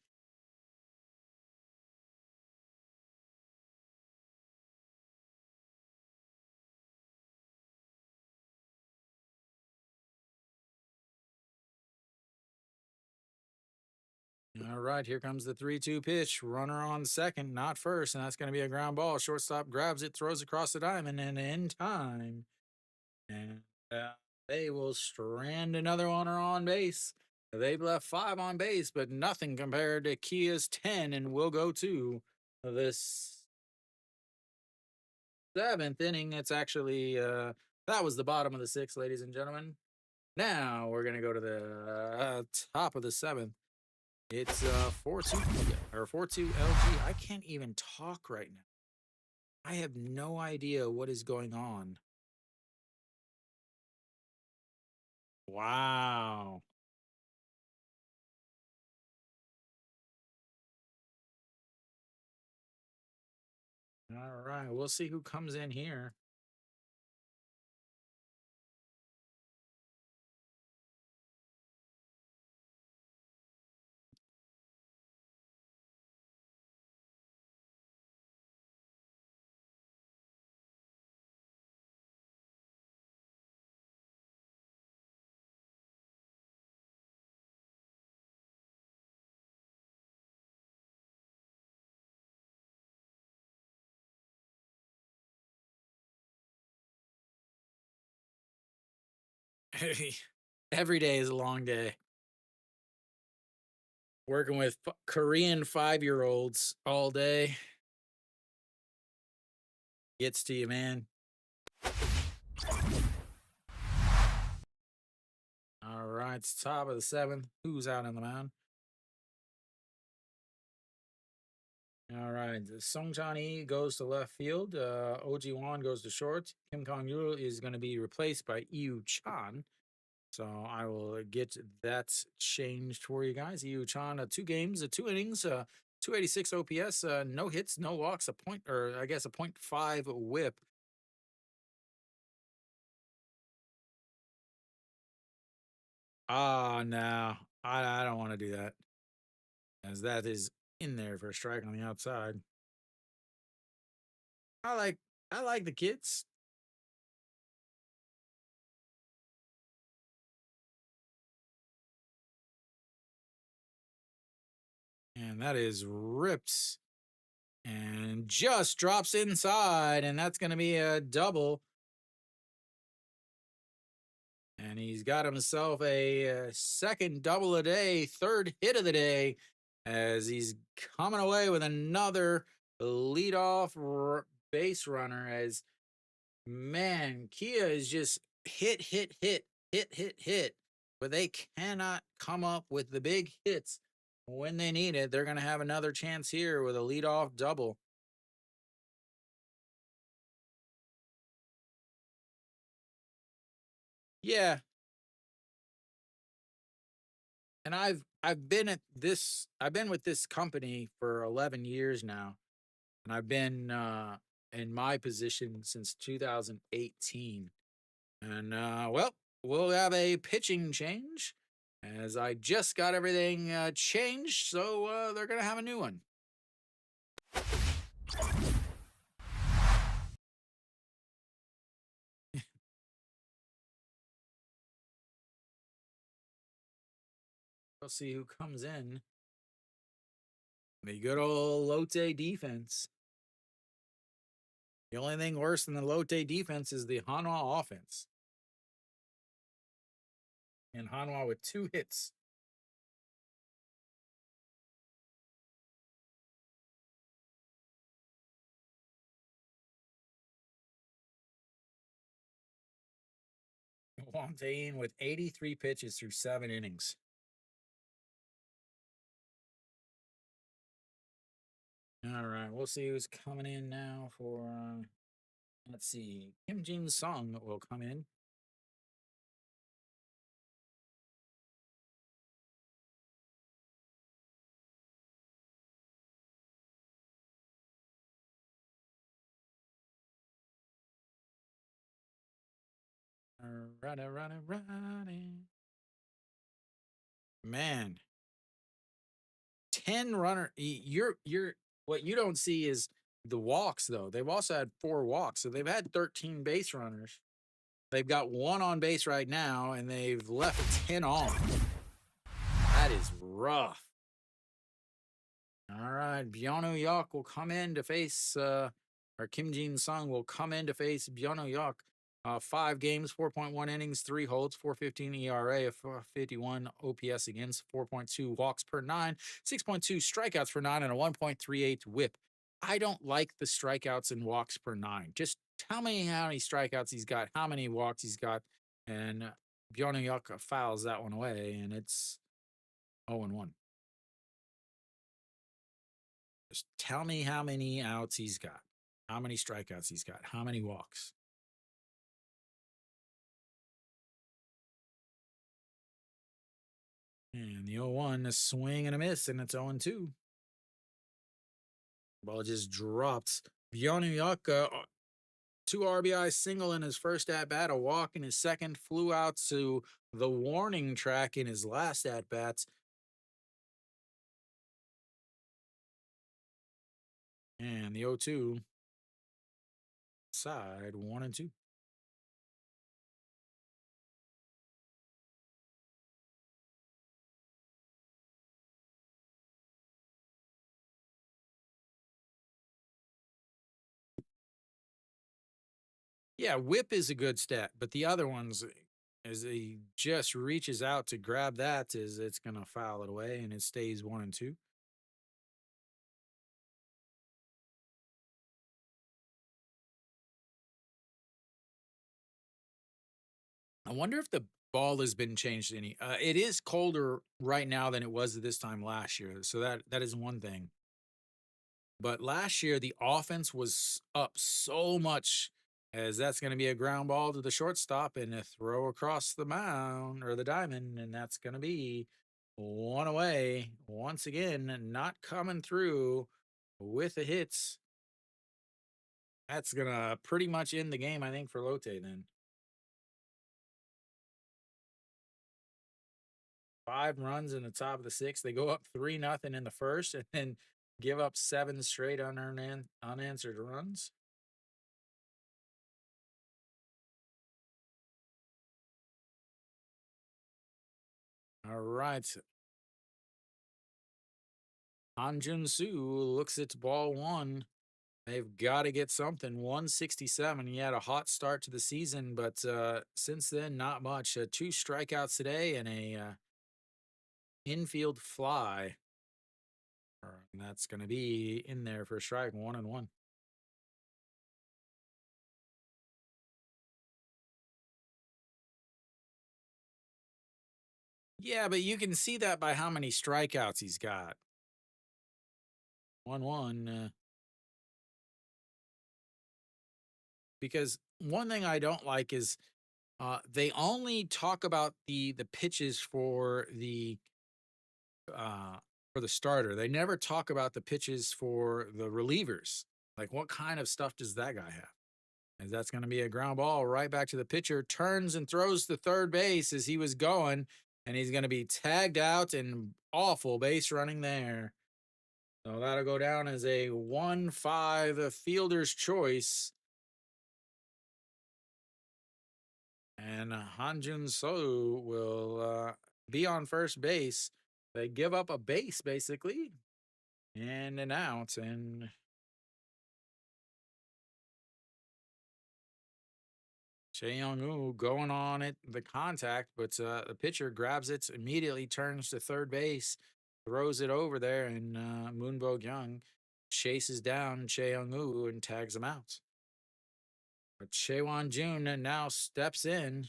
All right, here comes the 3-2 pitch. Runner on second, not first, and that's going to be a ground ball. Shortstop grabs it, throws across the diamond, and in time. And they will strand another runner on base. They've left 5 on base, but nothing compared to Kia's 10, and we'll go to this 7th inning. It's actually that was the bottom of the 6th, ladies and gentlemen. Now we're gonna go to the top of the 7th. It's 4-2 or 4-2 LG. I can't even talk right now. I have no idea what is going on. Wow. All right, we'll see who comes in here. Every day is a long day. Working with Korean 5-year-olds all day gets to you, man. All right, it's top of the 7th. Who's out on the mound? All right, Song Chan-hee goes to left field. OG Wan goes to short. Kim Kong-yul is going to be replaced by Yu Chan. So I will get that changed for you guys. Yu Chan, 2 games, 2 innings, 286 OPS, no hits, no walks, a point, or I guess a .5 whip. Ah, no, I don't want to do that, as that is in there for a strike on the outside. I like I like the kids. And that is ripped and just drops inside, and that's going to be a double. And he's got himself a second double a day, third hit of the day, as he's coming away with another leadoff base runner. As man, Kia is just hit, hit, hit, hit, hit, hit, but they cannot come up with the big hits when they need it. They're going to have another chance here with a leadoff double. Yeah, and I've been with this company for 11 years now, and I've been in my position since 2018. And well, we'll have a pitching change, as I just got everything changed, so they're gonna have a new one. We'll see who comes in. The good old Lotte defense. The only thing worse than the Lotte defense is the Hanwha offense. And Hanwha with 2 hits. Wante with 83 pitches through 7 innings. All right, we'll see who's coming in now for. Let's see, Kim Jin Sung will come in. Running. Man, 10 runner. You're what you don't see is the walks though. They've also had 4 walks, so they've had 13 base runners. They've got 1 on base right now, and they've left 10 on. That is rough. All right, Byono Yok will come in to face, or Kim Jin Sung will come in to face Byono Yok. Five games, 4.1 innings, three holds, 4.15 ERA, a 451 OPS against, 4.2 walks per nine, 6.2 strikeouts per nine, and a 1.38 whip. I don't like the strikeouts and walks per nine. Just tell me how many strikeouts he's got, how many walks he's got, and Bjorn Yucca fouls that one away, and it's 0-1. Just tell me how many outs he's got, how many strikeouts he's got, how many walks. And the 0-1, a swing and a miss, and it's 0-2. Ball just dropped. Bjorn Yucca, two RBI single in his first at bat, a walk in his second, flew out to the warning track in his last at bats. And the 0-2 side 1-2. Yeah, whip is a good stat, but the other ones, as he just reaches out to grab that, is it's gonna foul it away, and it stays 1-2. I wonder if the ball has been changed any. It is colder right now than it was this time last year, so that is one thing. But last year, the offense was up so much as that's going to be a ground ball to the shortstop and a throw across the mound or the diamond, and that's going to be one away. Once again, not coming through with the hits. That's going to pretty much end the game, I think, for Lotte then. Five runs in the top of the sixth. They go up 3-0 in the first and then give up seven straight unanswered runs. All right. Hanjun Su looks at ball one. They've got to get something. 167. He had a hot start to the season, but since then, not much. Two strikeouts today and a infield fly. And that's going to be in there for a strike, 1-1. Yeah, but you can see that by how many strikeouts he's got. 1-1. Because one thing I don't like is they only talk about the pitches uh, for the starter. They never talk about the pitches for the relievers. Like, what kind of stuff does that guy have? And that's going to be a ground ball right back to the pitcher. Turns and throws to third base as he was going, and he's going to be tagged out and awful base running there. So that'll go down as a 1-5 fielder's choice. And Hanjun So will be on first base. They give up a base basically and an out. And Chae Young going on it, the contact, but the pitcher grabs it, immediately turns to third base, throws it over there, and Moonbo Young chases down Chae Young and tags him out. But Chaewon Jun now steps in.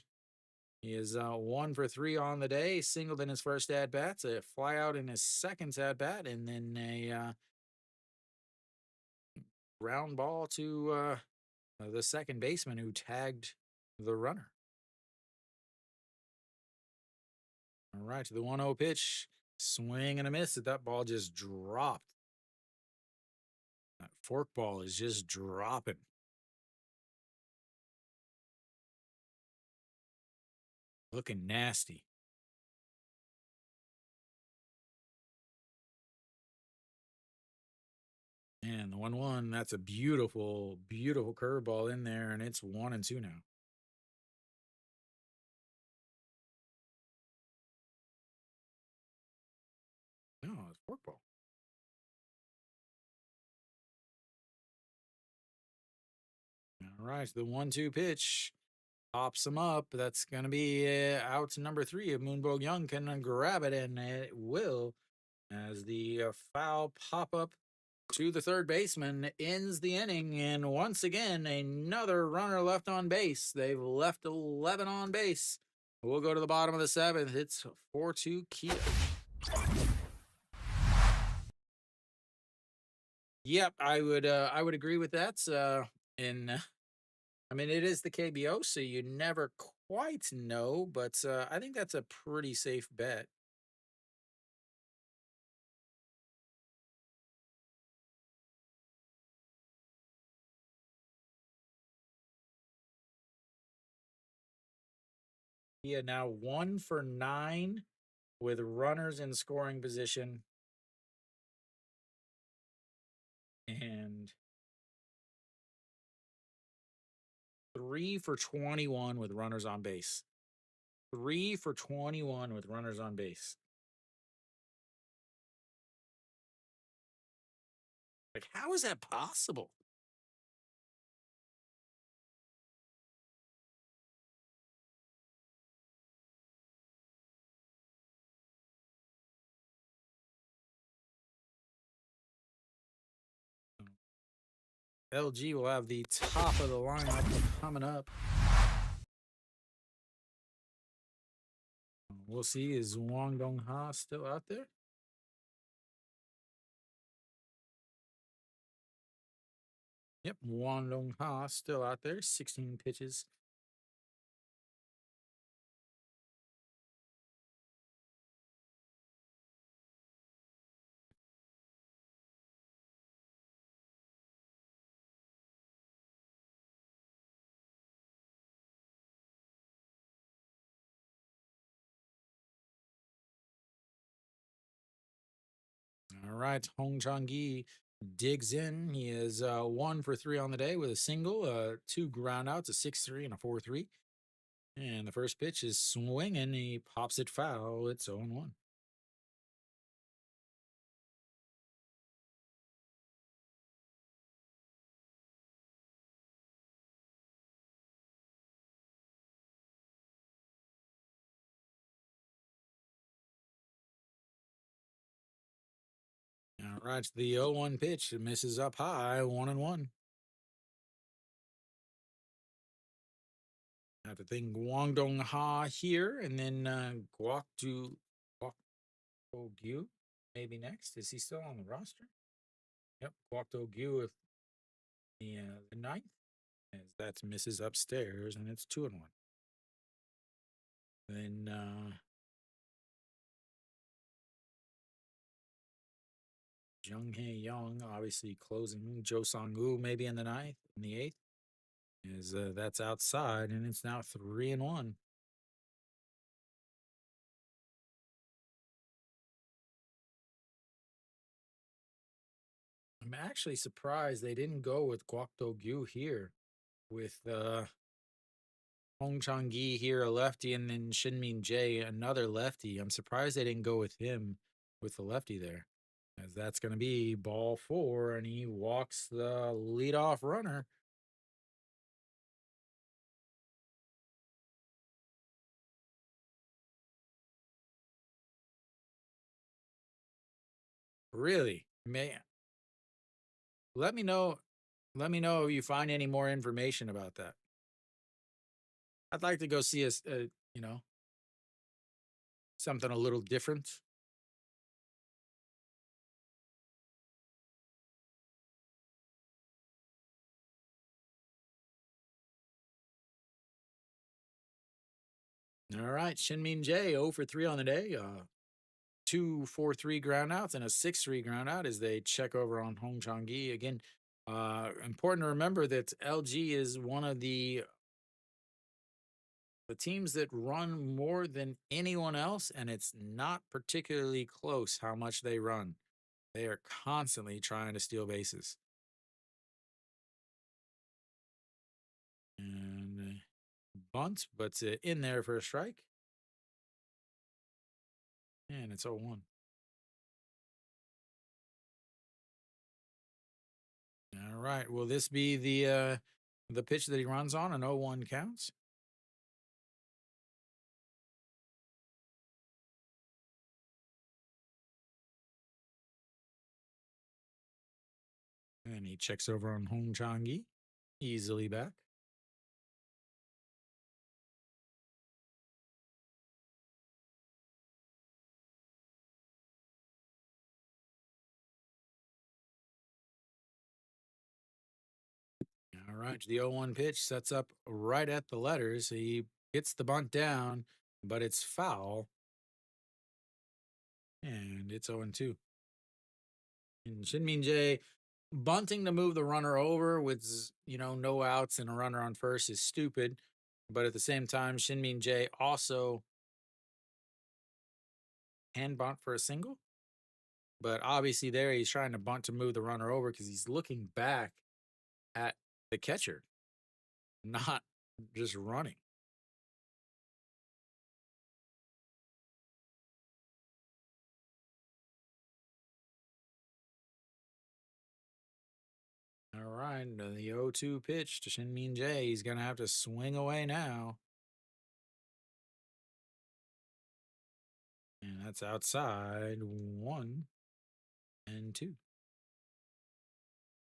He is 1 for 3 on the day, singled in his first at bat, a fly out in his second at bat, and then a ground ball to the second baseman who tagged the runner. All right, to the 1-0 pitch, swing and a miss. That ball just dropped. That forkball is just dropping. Looking nasty. And the 1-1, that's a beautiful, beautiful curveball in there, and it's 1-2 now. No, it's forkball. All right, the 1-2 pitch. Pops him up. That's going to be out to number 3. If Moonbog Young can grab it, and it will, as the foul pop up to the third baseman ends the inning. And once again, another runner left on base. They've left 11 on base. We'll go to the bottom of the 7th. It's 4-2 Kia. Yep, I would agree with that. And I mean, it is the KBO, so you never quite know, but I think that's a pretty safe bet. Yeah, now 1 for 9 with runners in scoring position, and 3 for 21 with runners on base. 3 for 21 with runners on base. Like, how is that possible? LG will have the top of the lineup coming up. We'll see. Is Wang Dong Ha still out there? Yep, Wang Dong Ha still out there. 16 pitches. All right, Hong Chang Gi digs in. He is 1 for 3 on the day with a single, 2 groundouts, a 6-3 and a 4-3. And the first pitch is swinging. He pops it foul. It's 0-1. All right, the 0-1 pitch misses up high, 1-1. Have to think Guangdong Ha here, and then Guak Do Gyu maybe next. Is he still on the roster? Yep, Guak Do Gyu with the ninth, as that misses upstairs, and it's 2-1. Then Jung Hae Young obviously closing. Jo Song Woo maybe in the ninth, in the eighth. Is that's outside, and it's now 3-1. I'm actually surprised they didn't go with Kwak Do Gyu here, with Hong Chang Gi here, a lefty, and then Shinmin Jae, another lefty. I'm surprised they didn't go with him with the lefty there, as that's going to be ball 4, and he walks the leadoff runner. Really, man. Let me know. Let me know if you find any more information about that. I'd like to go see you know, something a little different. All right, Shinmin Jae 0 for 3 on the day. 2 4 3 groundouts and a 6-3 groundout as they check over on Hong Chang Gi. Again, important to remember that LG is one of the teams that run more than anyone else, and it's not particularly close how much they run. They are constantly trying to steal bases. And bunt, but in there for a strike. And it's 0-1. All right. Will this be the pitch that he runs on an 0-1 counts? And he checks over on Hong Changi. Easily back. All right. The 0-1 pitch sets up right at the letters. He gets the bunt down, but it's foul. And it's 0-2. And Shinmin Jae bunting to move the runner over with, no outs and a runner on first is stupid. But at the same time, Shinmin Jae also hand bunt for a single. But obviously, there he's trying to bunt to move the runner over because he's looking back at the catcher, not just running. All right, the 0-2 pitch to Shinmin Jae. He's going to have to swing away now. And that's outside 1-2.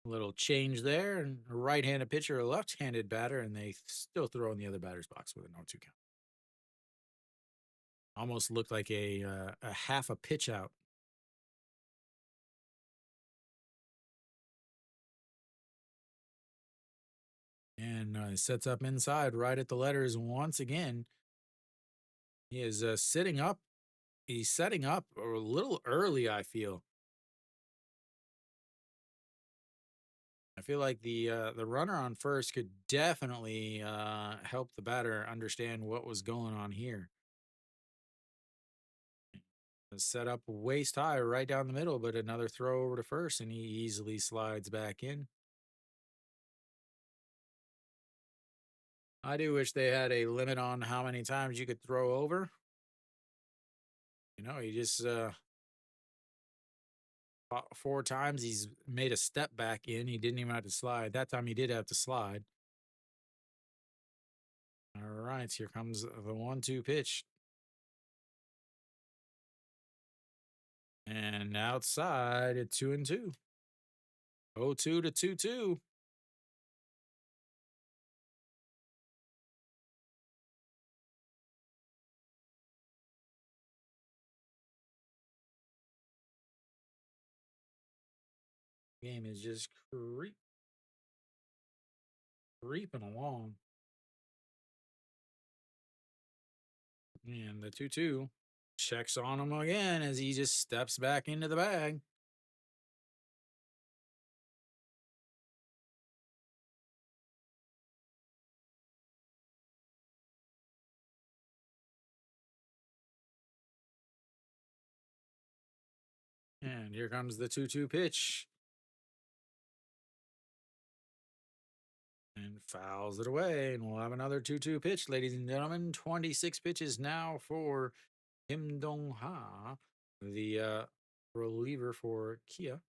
A little change there, and a right-handed pitcher, a left-handed batter, and they still throw in the other batter's box with an 0-2 count. Almost looked like a half a pitch out. And sets up inside right at the letters once again. He is sitting up. He's setting up a little early, I feel. I feel like the runner on first could definitely help the batter understand what was going on here. Set up waist high right down the middle, but another throw over to first, and he easily slides back in. I do wish they had a limit on how many times you could throw over. He just 4 times he's made a step back in. He didn't even have to slide. That time he did have to slide. All right, here comes the 1-2 pitch. And outside at 2-2. 0-2 to 2-2. Game is just creeping along. And the 2-2 checks on him again as he just steps back into the bag. And here comes the 2-2 pitch. And fouls it away. And we'll have another 2-2 pitch, ladies and gentlemen. 26 pitches now for Kim Dong Ha, the reliever for Kia.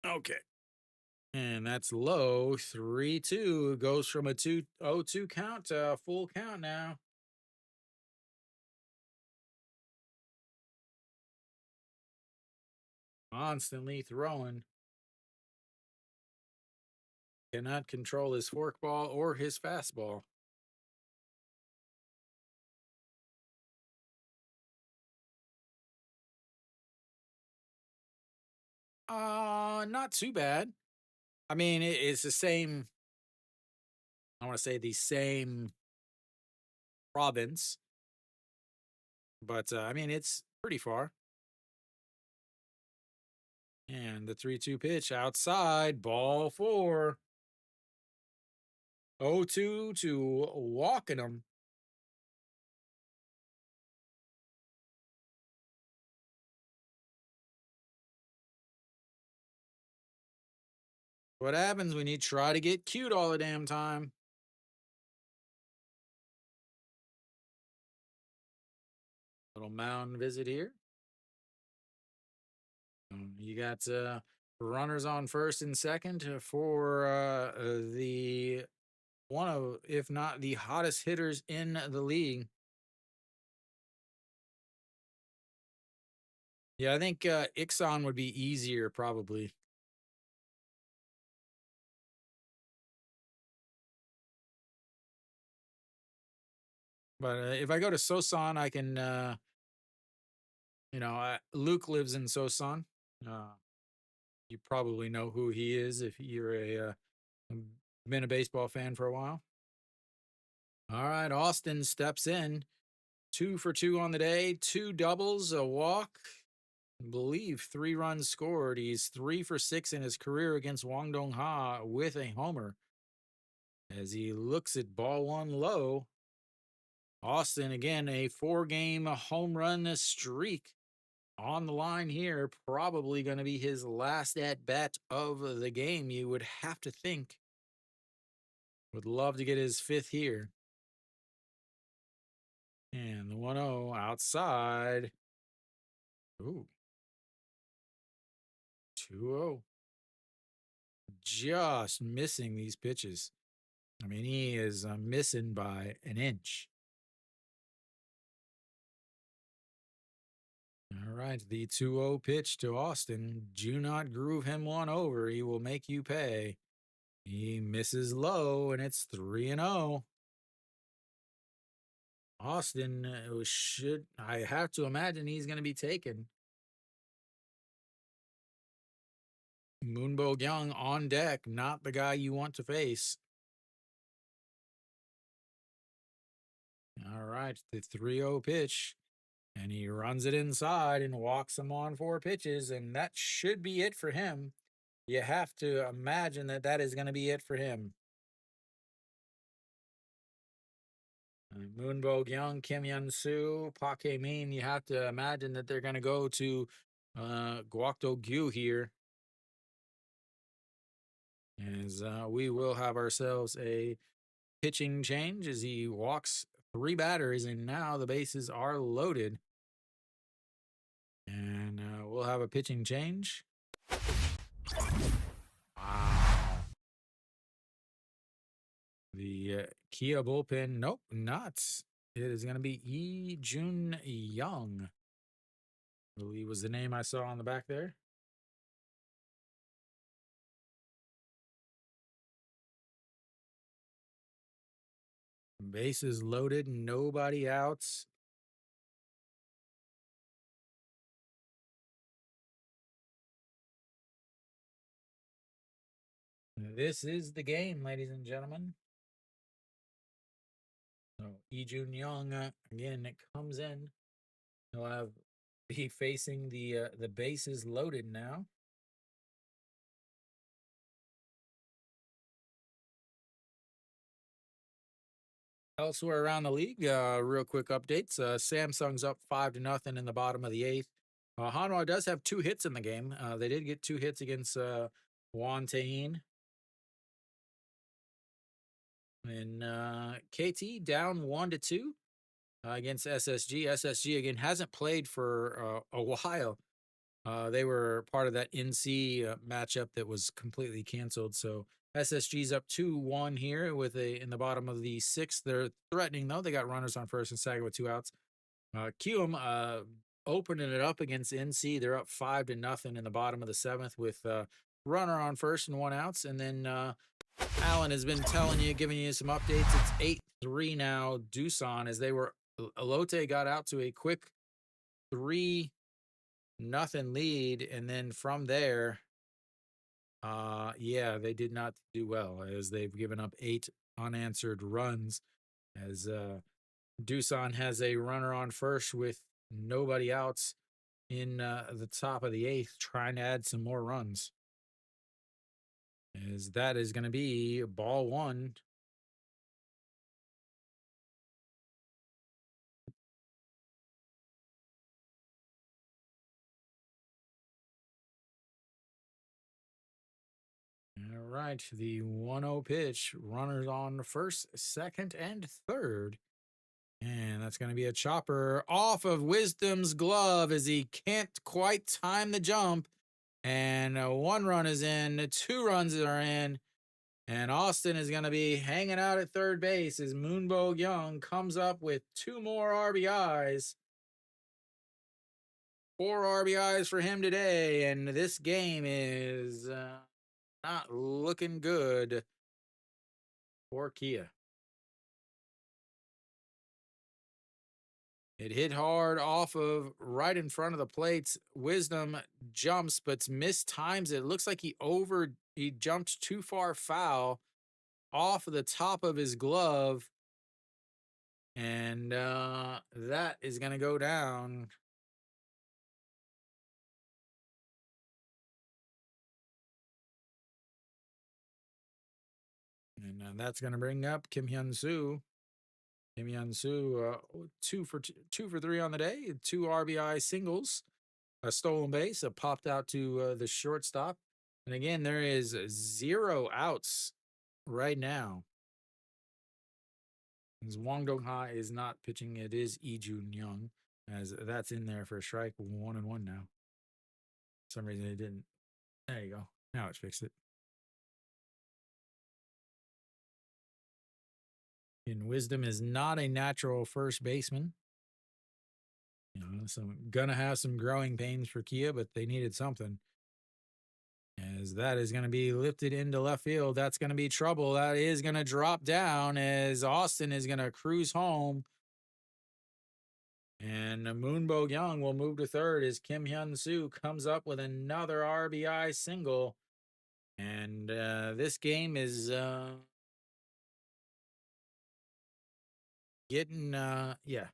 Okay. And that's low. 3-2 goes from a 2-0-2 count to a full count now. Constantly throwing. Cannot control his forkball or his fastball. Not too bad. I mean, it's the same. I want to say the same province, but I mean, it's pretty far. And the 3-2 pitch outside, ball 4. 0-2 to walking him. What happens when you try to get cute all the damn time? Little mound visit here. You got runners on first and second for the one of, if not the hottest hitters in the league. Yeah, I think Ixon would be easier probably. But if I go to Sosan, I can, Luke lives in Sosan. Uh, you probably know who he is if you're been a baseball fan for a while. All right, Austin steps in, 2 for 2 on the day, two doubles, a walk, I believe 3 runs scored. He's 3 for 6 in his career against Wang Dong Ha with a homer. As he looks at ball one low, Austin again a 4-game home run streak on the line here. Probably going to be his last at bat of the game. You would have to think. Would love to get his fifth here. And the 1-0 outside. Ooh. 2-0. Just missing these pitches. I mean, he is missing by an inch. All right, the 2-0 pitch to Austin. Do not groove him one over. He will make you pay. He misses low, and it's 3-0. Austin should, I have to imagine he's going to be taken. Moonbo Young on deck, not the guy you want to face. All right, the 3-0 pitch. And he runs it inside and walks him on 4 pitches. And that should be it for him. You have to imagine that that is going to be it for him. Moonbo Young, Kim Yun Soo, Park Hae Min, you have to imagine that they're going to go to Guokdo Gyu here. As we will have ourselves a pitching change as he walks 3 batters, and now the bases are loaded. And we'll have a pitching change. Wow. The Kia bullpen, nope, nuts. It is going to be Lee Jun Young. I believe was the name I saw on the back there. Bases loaded, nobody outs. This is the game, ladies and gentlemen. So Lee Jun Young again, it comes in. He'll have be facing the bases loaded now. Elsewhere around the league, real quick updates. Samsung's up 5-0 in the bottom of the 8th. Hanwha does have 2 hits in the game. They did get 2 hits against Juan Tayin. And KT down 1-2 against SSG. SSG again hasn't played for a while. They were part of that NC matchup that was completely canceled. So SSG's up 2-1 here with in the bottom of the 6th. They're threatening though. They got runners on first and second with 2 outs. QM opening it up against NC. They're up 5-0 in the bottom of the 7th with runner on first and 1 outs. And then Alan has been telling you, giving you some updates. It's 8-3 now. Doosan as they were Elote got out to a quick 3-0 lead, and then from there, they did not do well as they've given up 8 unanswered runs. As Doosan has a runner on first with nobody outs in the top of the 8th, trying to add some more runs. As that is going to be ball 1. All right, the 1-0 pitch. Runners on first, second, and third. And that's going to be a chopper off of Wisdom's glove as he can't quite time the jump. And one run is in, two runs are in, and Austin is going to be hanging out at third base as Moonbo Young comes up with two more RBIs. Four RBIs for him today, and this game is not looking good for Kia. It hit hard off of right in front of the plates. Wisdom jumps, but mistimes it. Looks like he jumped too far foul off of the top of his glove. And that is going to go down. And that's going to bring up Kim Hyun Soo. Kim Hyun Soo, two for three on the day, two RBI singles, a stolen base, a popped out to the shortstop. And again, there is 0 outs right now. As Wang Dong-ha is not pitching, it is Lee Jun Young, as that's in there for a strike, 1-1 now. For some reason it didn't. There you go. Now it's fixed it. And Wisdom is not a natural first baseman. So gonna have some growing pains for Kia, but they needed something. As that is going to be lifted into left field. That's going to be trouble. That is going to drop down as Austin is going to cruise home. And Moonbo Young will move to third as Kim Hyun Soo comes up with another RBI single. And this game is getting, yeah.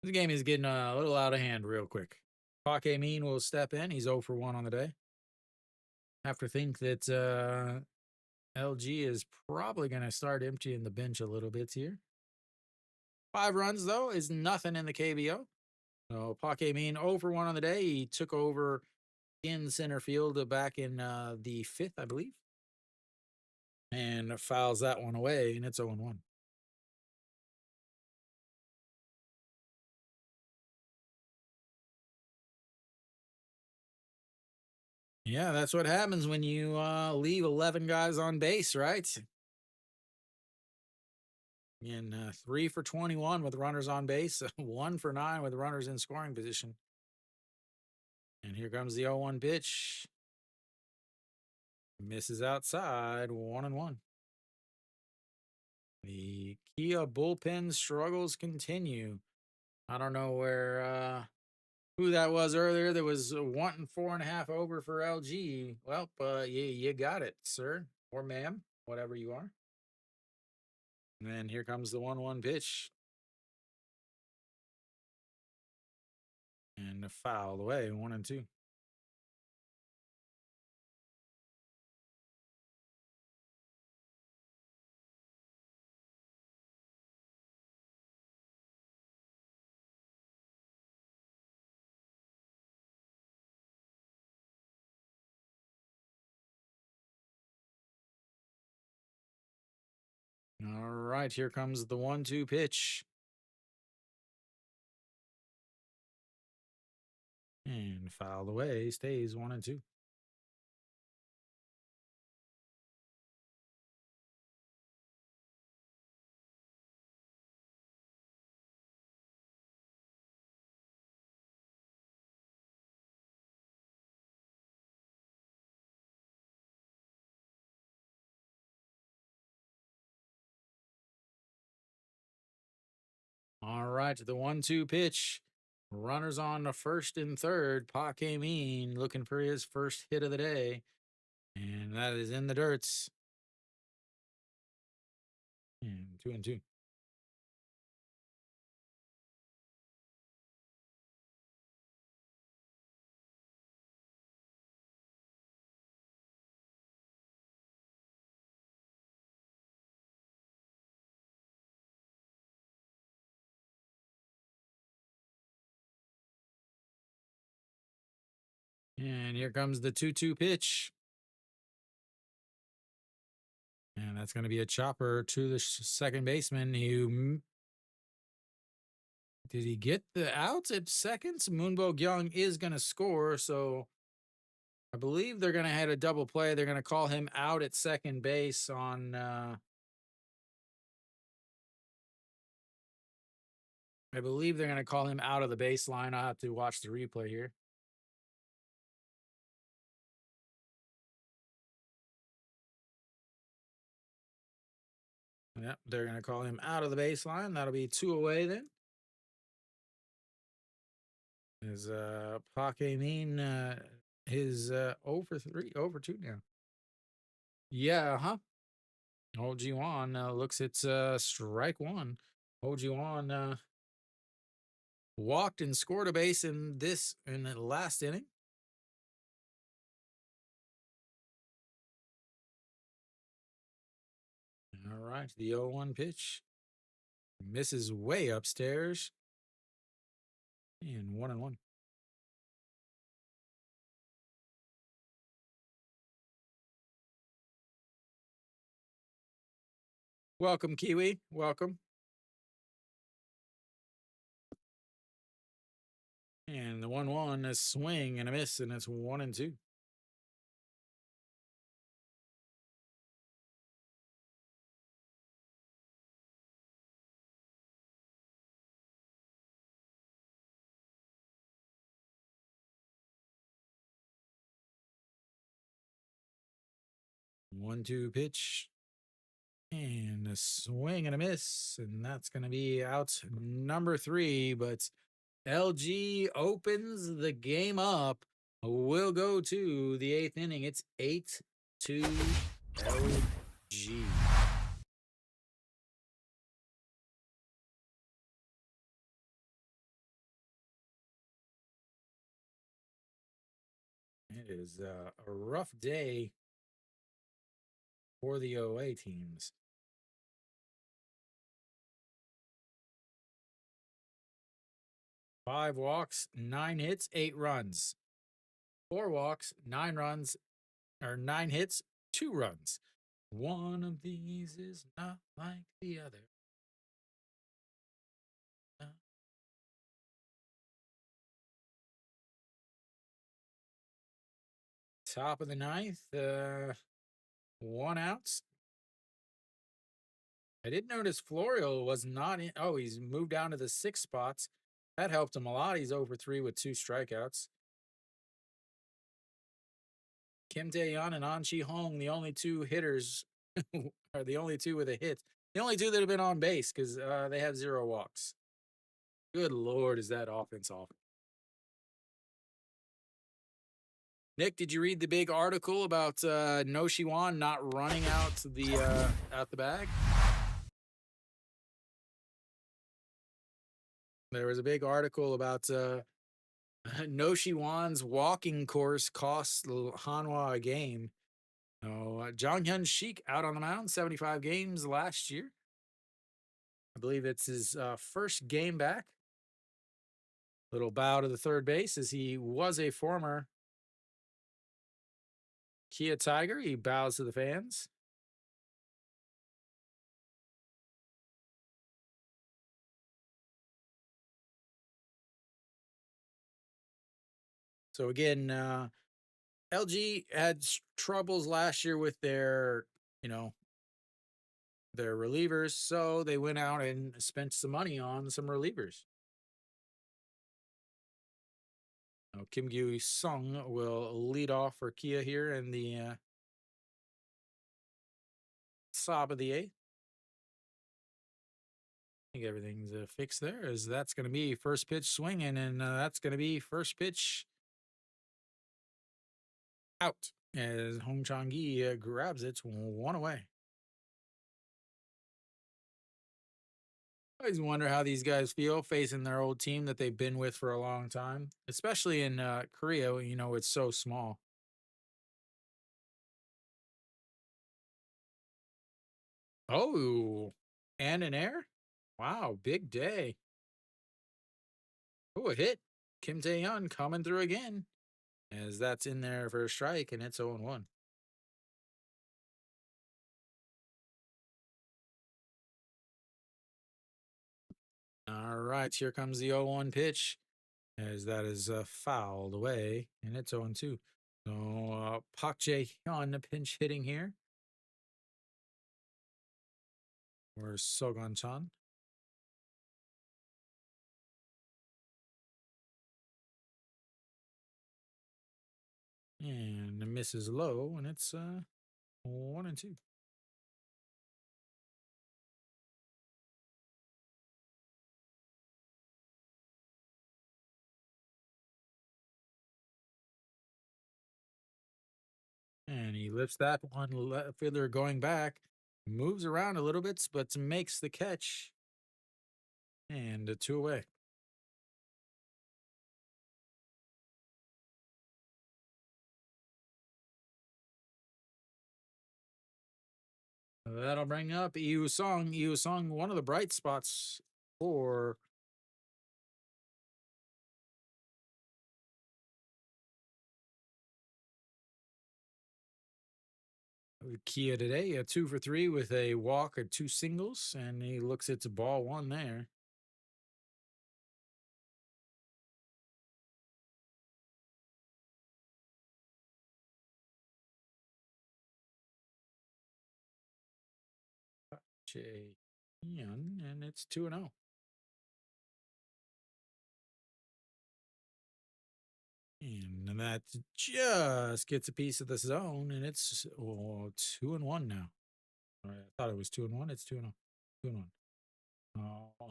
This game is getting a little out of hand real quick. Park Min will step in. He's 0 for 1 on the day. Have to think that LG is probably going to start emptying the bench a little bit here. 5 runs, though, is nothing in the KBO. So Park Min 0 for 1 on the day. He took over in center field back in the 5th, I believe. And fouls that one away, and it's 0-1. Yeah, that's what happens when you leave 11 guys on base, right? And 3 for 21 with runners on base, 1 for 9 with runners in scoring position. And here comes the 0-1 pitch. Misses outside, 1-1. The Kia bullpen struggles continue. I don't know who that was earlier that was wanting 4.5 over for LG. Well, you got it, sir or ma'am, whatever you are. And then here comes the 1-1 pitch. And a foul away, 1-2. All right, here comes the 1-2 pitch. And fouled away, stays 1-2. All right, the 1-2 pitch. Runners on the first and third. Park Min looking for his first hit of the day. And that is in the dirts. And 2-2. And here comes the 2-2 pitch. And that's going to be a chopper to the second baseman. Did he get the outs at seconds? Moonbo Young is going to score, so I believe they're going to have a double play. They're going to call him out at second base on. I believe they're going to call him out of the baseline. I'll have to watch the replay here. Yep, they're going to call him out of the baseline. That'll be 2 away then. Is Paque mean his 0 for 3, over 2 now? Yeah, huh? Old G1 looks it's strike one. Old G1 walked and scored a base in the last inning. All right, the 0-1 pitch misses way upstairs. And 1-1. Welcome, Kiwi. Welcome. And the 1-1 is swing and a miss, and it's 1-2. One-two pitch. And a swing and a miss. And that's going to be out number 3. But LG opens the game up. We'll go to the 8th inning. It's 8-2 LG. It is a rough day for the OA teams. 5 walks, 9 hits, 8 runs. 4 walks, 9 runs, or 9 hits, 2 runs. One of these is not like the other. Top of the 9th, 1 out. I did notice Florio was not in. Oh, he's moved down to the 6th spots. That helped him a lot. He's over 3 with 2 strikeouts. Kim Tae-yeon and An Chi-hong, the only 2 hitters, are the only 2 with a hit. The only 2 that have been on base because they have 0 walks. Good Lord, is that offense off? Nick, did you read the big article about No Shiwan not running out the bag? There was a big article about No Shiwan's walking course cost Hanwha a game. Jong Hyun Sheik out on the mound, 75 games last year. I believe it's his first game back. Little bow to the third base as he was a former Kia Tiger. He bows to the fans. So again, LG had troubles last year with their relievers, so they went out and spent some money on some relievers. Kim Gyu Sung will lead off for Kia here in the top of the 8th. I think everything's fixed there, as that's going to be first pitch swinging, and that's going to be first pitch out as Hong Chang-gi grabs it 1 away. I always wonder how these guys feel facing their old team that they've been with for a long time, especially in Korea. It's so small. Oh, and an air? Wow, big day. Oh, a hit. Kim Tae-yeon coming through again, as that's in there for a strike, and it's 0-1. All right, here comes the 0-1 pitch as that is fouled away, and it's 0-2. So Pak Jae Hyun pinch hitting here for Sogon Chan. And misses low, and it's 1-2. And he lifts that one left fielder going back, moves around a little bit, but makes the catch. And a two away. That'll bring up Yu Song. Yu Song, one of the bright spots for Kia today. A 2 for 3 with a walk and two singles, and he looks at ball one there. Jay Ian, and it's 2-0. And that just gets a piece of the zone, and it's 2-1 now. All right, I thought it was 2-1. It's 2-0. 2-1.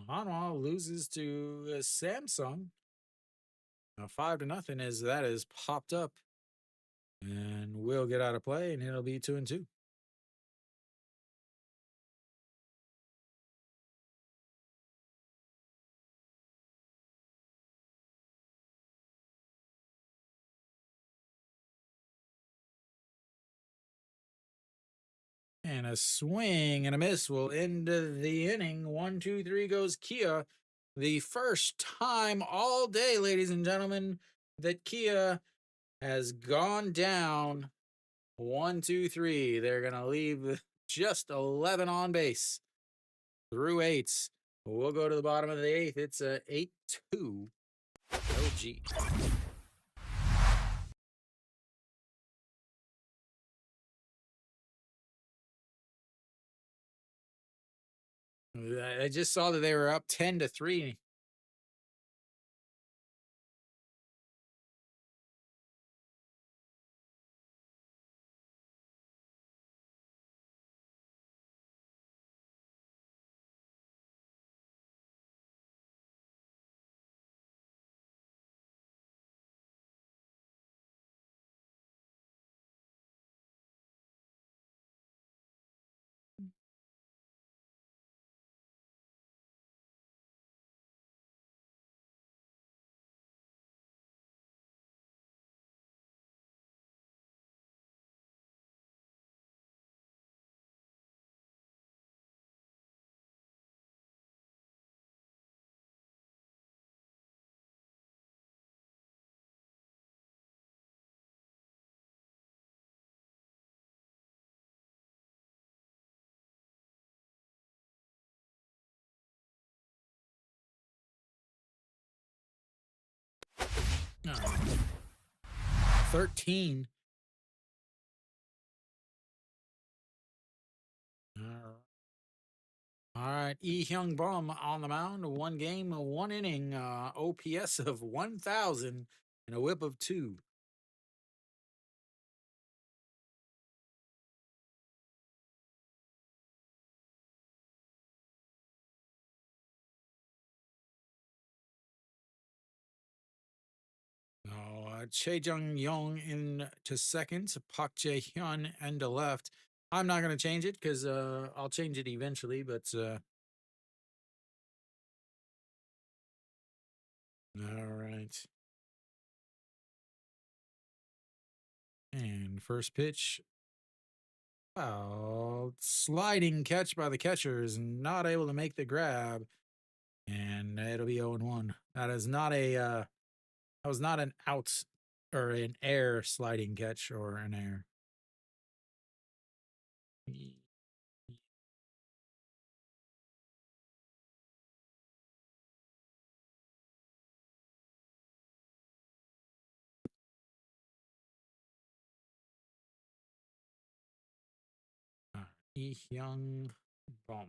Hanwha loses to Samsung. 5-0 as that is popped up, and will get out of play, and it'll be 2-2. And a swing and a miss will end the inning. 1-2-3 goes Kia. The first time all day, ladies and gentlemen, that Kia has gone down 1-2-3. They're going to leave just 11 on base through eights. We'll go to the bottom of the eighth. It's a 8-2 LG. I just saw that they were up 10-3. Oh, 13. All right, Lee Hyung Bum on the mound. One game, one inning, OPS of 1,000 and a whip of 2. Chae Jung Yong in to second, Park Jae Hyun and to left. I'm not going to change it because I'll change it eventually, but all right. And first pitch, wow, sliding catch by the catcher is not able to make the grab, and it'll be 0-1. That is not a that was not an out or an air sliding catch or an air. Y- Young Bum.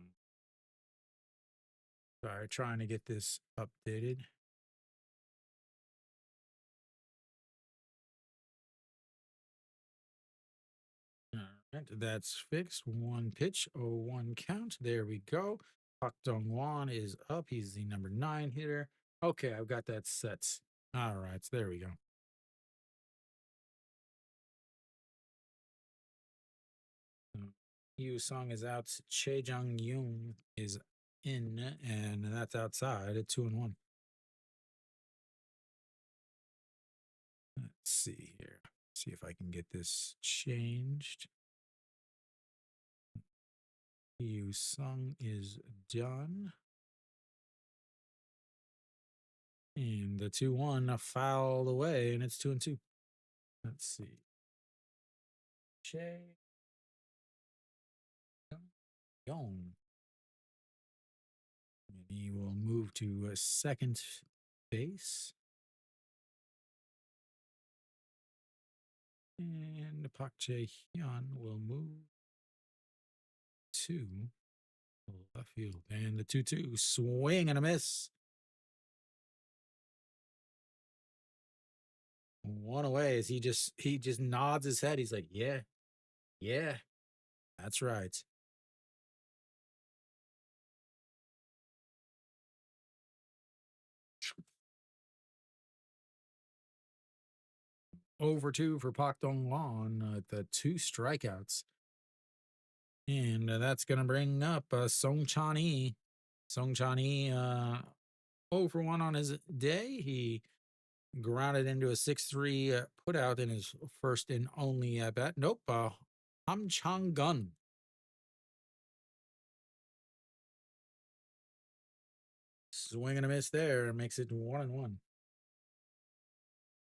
Sorry, trying to get this updated. All right, that's fixed. One pitch, 0-1 count. There we go. Pak Dong Wan is up. He's the number 9 hitter. Okay, I've got that set. All right, so there we go. Yu Song is out. Che Jung Yoon is in, and that's outside at 2-1. Let's see here. See if I can get this changed. Yu Sung is done. And the 2-1 fouled away, and it's 2-2. Let's see. Che Young. And he will move to second base. And Park Jae Hyun will move to left field. And the 2-2 swing and a miss. One away as he just nods his head. He's like, yeah, yeah, that's right. Over 2 for Pak Dong Won at the 2 strikeouts. And that's going to bring up Song Chan Yi. Song Chan Yi, 0 for 1 on his day. He grounded into a 6-3 put out in his first and only at bat. Nope. Ham Chang Gun. Swing and a miss there. Makes it 1-1.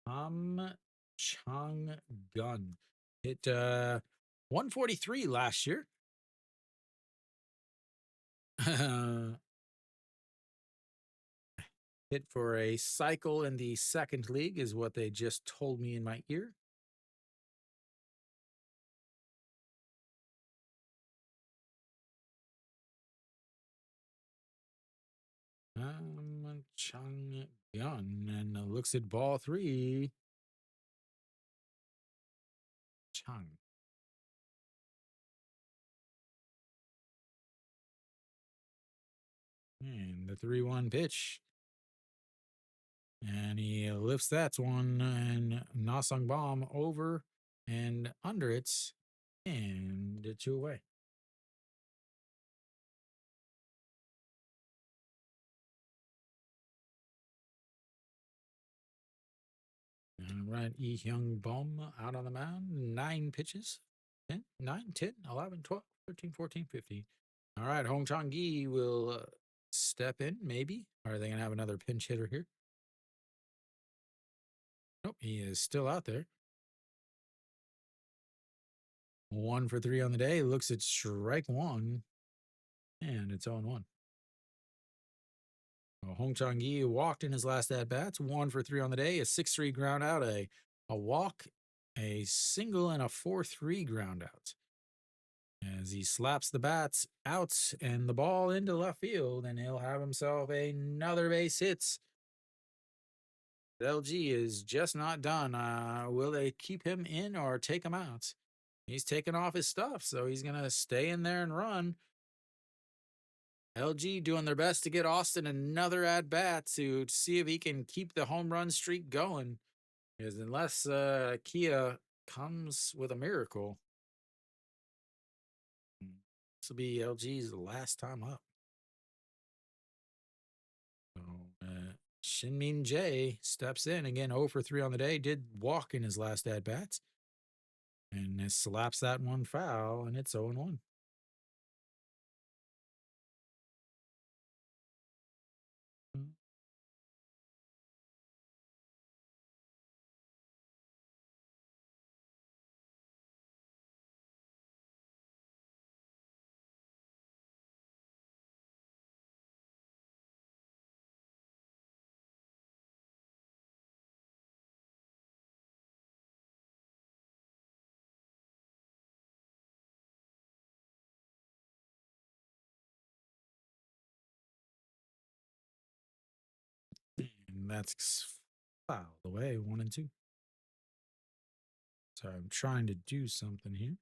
Ham Chang Gun hit 143 last year. Hit for a cycle in the second league is what they just told me in my ear. Chang Gun and looks at ball 3. Chang. And the 3-1 pitch. And he lifts that one and Nasang Bomb over and under it. And 2 away. All right, Yi Hyung Bom out on the mound. 9 pitches. 10, 9, 10, 11, 12, 13, 14, 15. All right, Hong Chang Gi will step in, maybe. Are they going to have another pinch hitter here? Nope, he is still out there. 1 for 3 on the day. Looks at strike 1. And it's 0-1. Well, Hong Chang Yi walked in his last at bats. 1 for 3 on the day. A 6-3 ground out, a walk, a single, and a 4-3 ground out. As he slaps the bats out and the ball into left field, and he'll have himself another base hit. LG is just not done. Will they keep him in or take him out? He's taking off his stuff, so he's going to stay in there and run. LG doing their best to get Austin another at bat to see if he can keep the home run streak going. Because unless Kia comes with a miracle, this will be LG's last time up. So, Shinmin Jae steps in again, 0 for 3 on the day. Did walk in his last at bats, and slaps that one foul, and it's 0-1. And that's fouled away, 1-2. So I'm trying to do something here.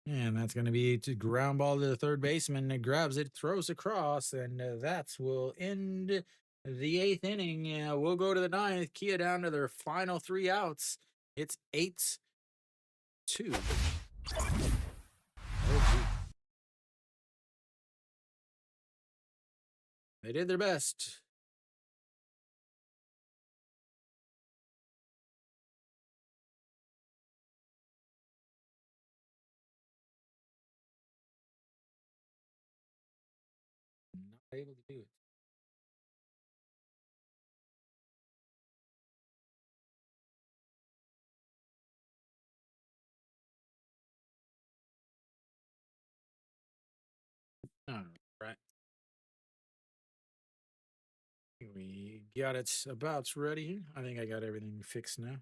And that's going to be to ground ball to the third baseman. It grabs it, throws across, and that will end the eighth inning. We'll go to the ninth. Kia down to their final 3 outs. It's 8-2. Oh, they did their best. Not able to do it. All right. We got it about ready here. I think I got everything fixed now.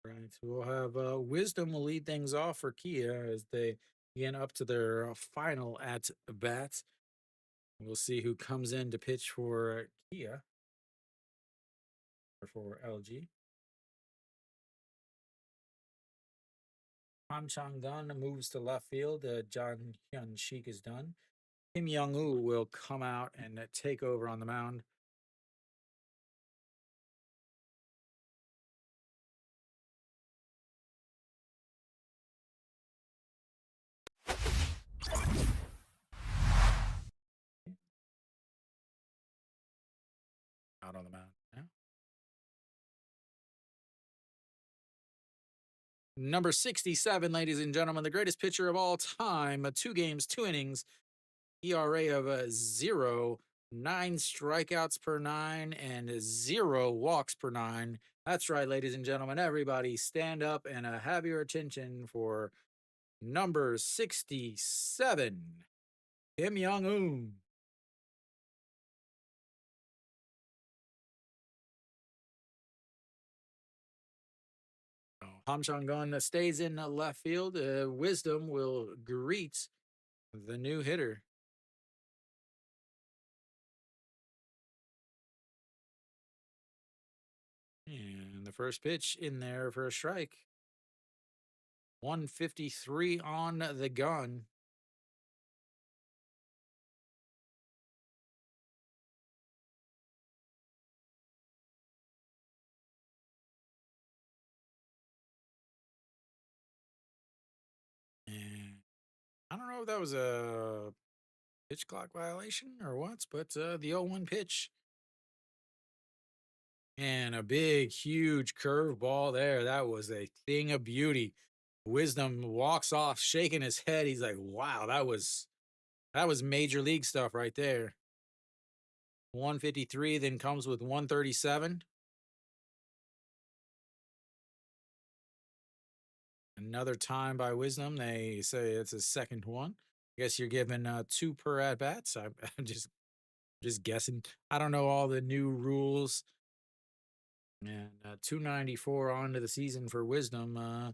Right. We'll have Wisdom will lead things off for Kia as they begin up to their final at bats. We'll see who comes in to pitch for Kia or for LG. Han Chang-gun moves to left field. John Hyun Shik is done. Kim Young-woo will come out and take over on the mound. Out on the mound now. Number 67, ladies and gentlemen, the greatest pitcher of all time. 2 games, 2 innings, ERA of 0, 9 strikeouts per 9, and 0 walks per 9. That's right, ladies and gentlemen. Everybody stand up and have your attention for number 67, Kim Young-un. Ham Chang-gun stays in left field. Wisdom will greet the new hitter. And the first pitch in there for a strike. 153 on the gun. And I don't know if that was a pitch clock violation or what, but the 0-1 pitch. And a big, huge curve ball there. That was a thing of beauty. Wisdom walks off, shaking his head. He's like, wow, that was major league stuff right there. 153 then comes with 137. Another time by Wisdom. They say it's his second one. I guess you're given 2 per at bats. I'm just guessing. I don't know all the new rules. And 294 on to the season for Wisdom.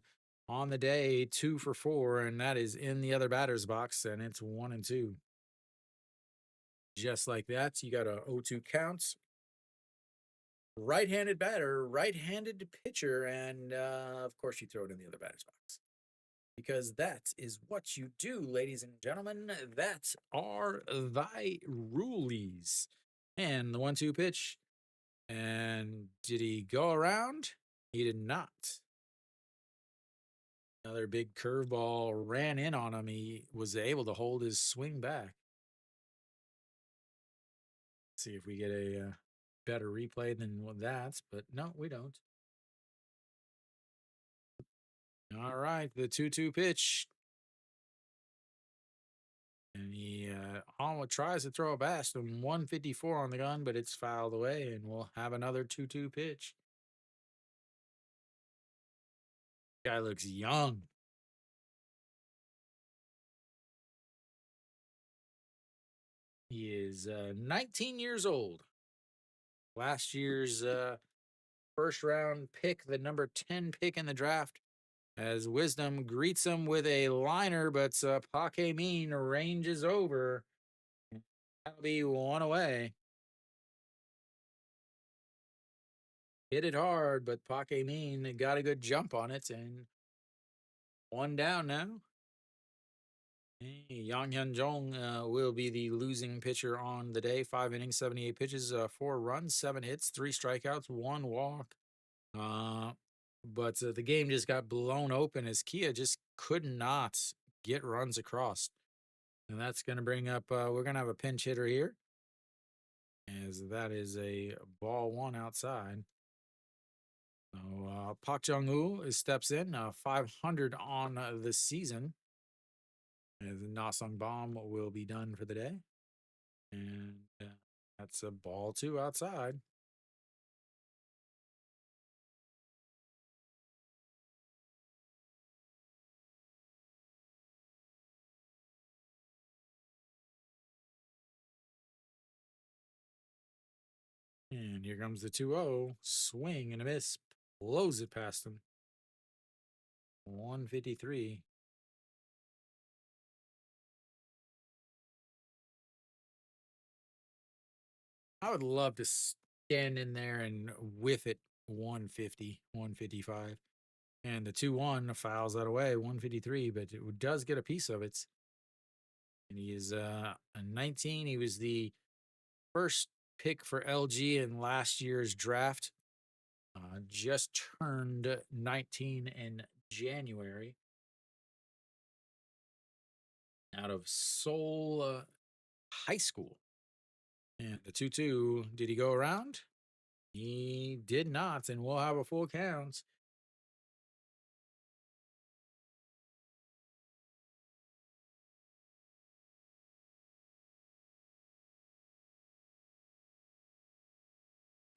On the day, 2 for 4, and that is in the other batter's box, and it's 1-2. Just like that, you got a 0-2 counts. Right-handed batter, right-handed pitcher, and of course you throw it in the other batter's box. Because that is what you do, ladies and gentlemen. That are thy rules. And the 1-2 pitch. And did he go around? He did not. Another big curveball ran in on him. He was able to hold his swing back. See if we get a better replay than that, but no, we don't. All right, the 2-2 pitch. And he almost tries to throw a bass to 154 on the gun, but it's fouled away, and we'll have another 2-2 pitch. Guy looks young. He is 19 years old. Last year's first round pick, the number 10 pick in the draft, as Wisdom greets him with a liner, but Pake Mean ranges over. That'll be one away. Hit it hard, but Pake Mean got a good jump on it, and one down now. Yang Hyun Jong will be the losing pitcher on the day. 5 innings, 78 pitches, 4 runs, 7 hits, 3 strikeouts, 1 walk. Uh, but the game just got blown open as Kia just could not get runs across. And that's going to bring up, we're going to have a pinch hitter here, as that is a ball one outside. So Park Jung-woo steps in, 500 on the season. As Nasung Bomb will be done for the day. And that's a ball two outside. And here comes the 2-0. Swing and a miss. Blows it past him. 153. I would love to stand in there and whiff it 150, 155. And the 2-1 fouls that away, 153, but it does get a piece of it. And he is a 19. He was the first pick for LG in last year's draft. Just turned 19 in January. Out of Seoul High School. And the 2-2, did he go around? He did not, and we'll have a full count.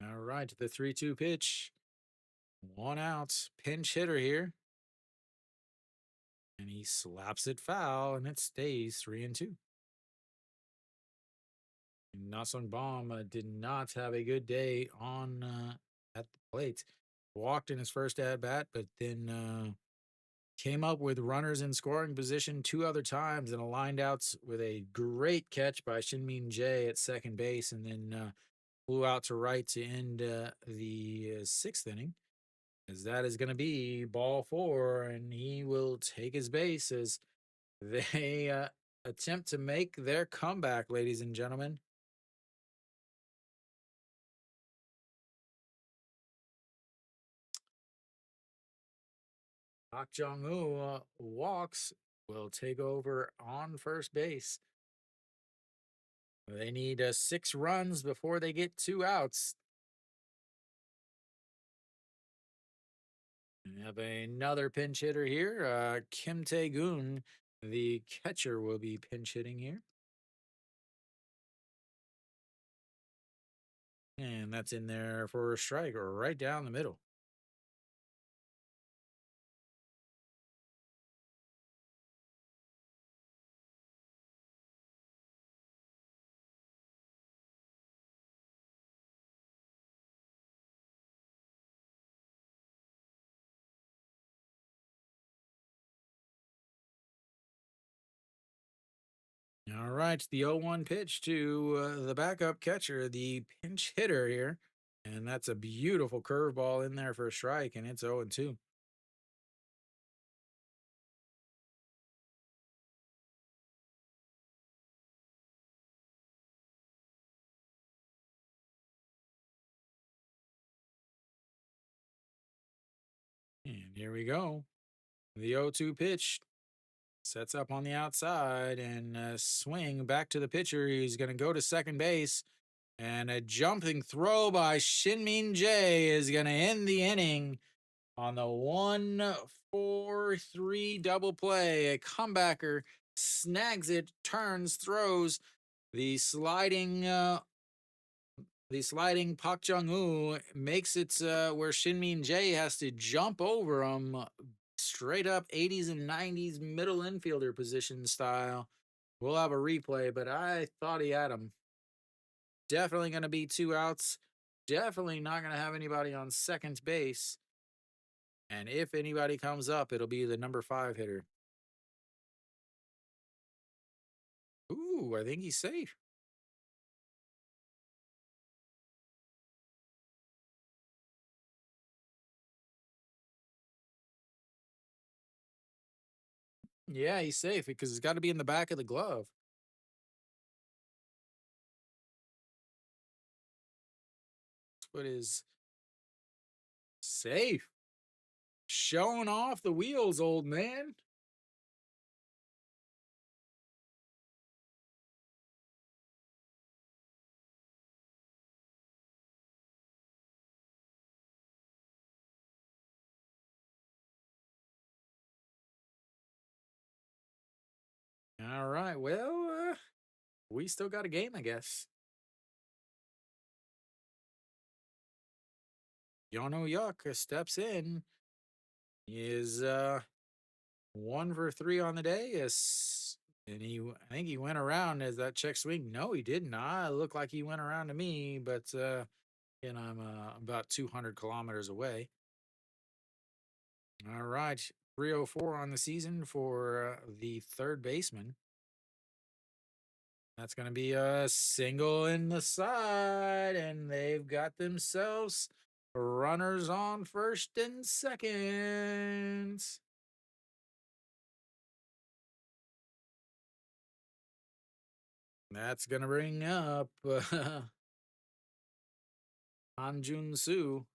All right, the 3-2 pitch. 1 out. Pinch hitter here. And he slaps it foul, and it stays 3-2. Nasung Bomb did not have a good day on at the plate. Walked in his first at bat, but then came up with runners in scoring position 2 other times and a lined outs with a great catch by Shinmin Jae at second base, and then flew out to right to end the 6th inning. As that is going to be ball 4, and he will take his base as they attempt to make their comeback, ladies and gentlemen. Park Jong-woo walks, will take over on first base. They need 6 runs before they get 2 outs. We have another pinch hitter here. Kim Tae-gun, the catcher, will be pinch hitting here. And that's in there for a strike right down the middle. All right, the 0-1 pitch to the backup catcher, the pinch hitter here. And that's a beautiful curveball in there for a strike, and it's 0-2. And here we go. The 0-2 pitch sets up on the outside and swing back to the pitcher. He's going to go to second base. And a jumping throw by Shinmin Jae is going to end the inning on the 1-4-3 double play. A comebacker snags it, turns, throws. The sliding Park Jung-woo makes it where Shinmin Jae has to jump over him straight up 80s and 90s middle infielder position style. We'll have a replay, but I thought he had him. Definitely going to be two outs. Definitely not going to have anybody on second base. And if anybody comes up, it'll be the number 5 hitter. Ooh, I think he's safe. Yeah, he's safe because it's got to be in the back of the glove. What is safe? Showing off the wheels, old man. All right. Well, we still got a game, I guess. Yono Yuck steps in. He is 1 for 3 on the day. Yes. And I think he went around as that check swing. No, he didn't. It looked like he went around to me, but I'm about 200 kilometers away. All right, 304 on the season for the third baseman. That's going to be a single in the side, and they've got themselves runners on first and second. That's going to bring up Hanjun Soo.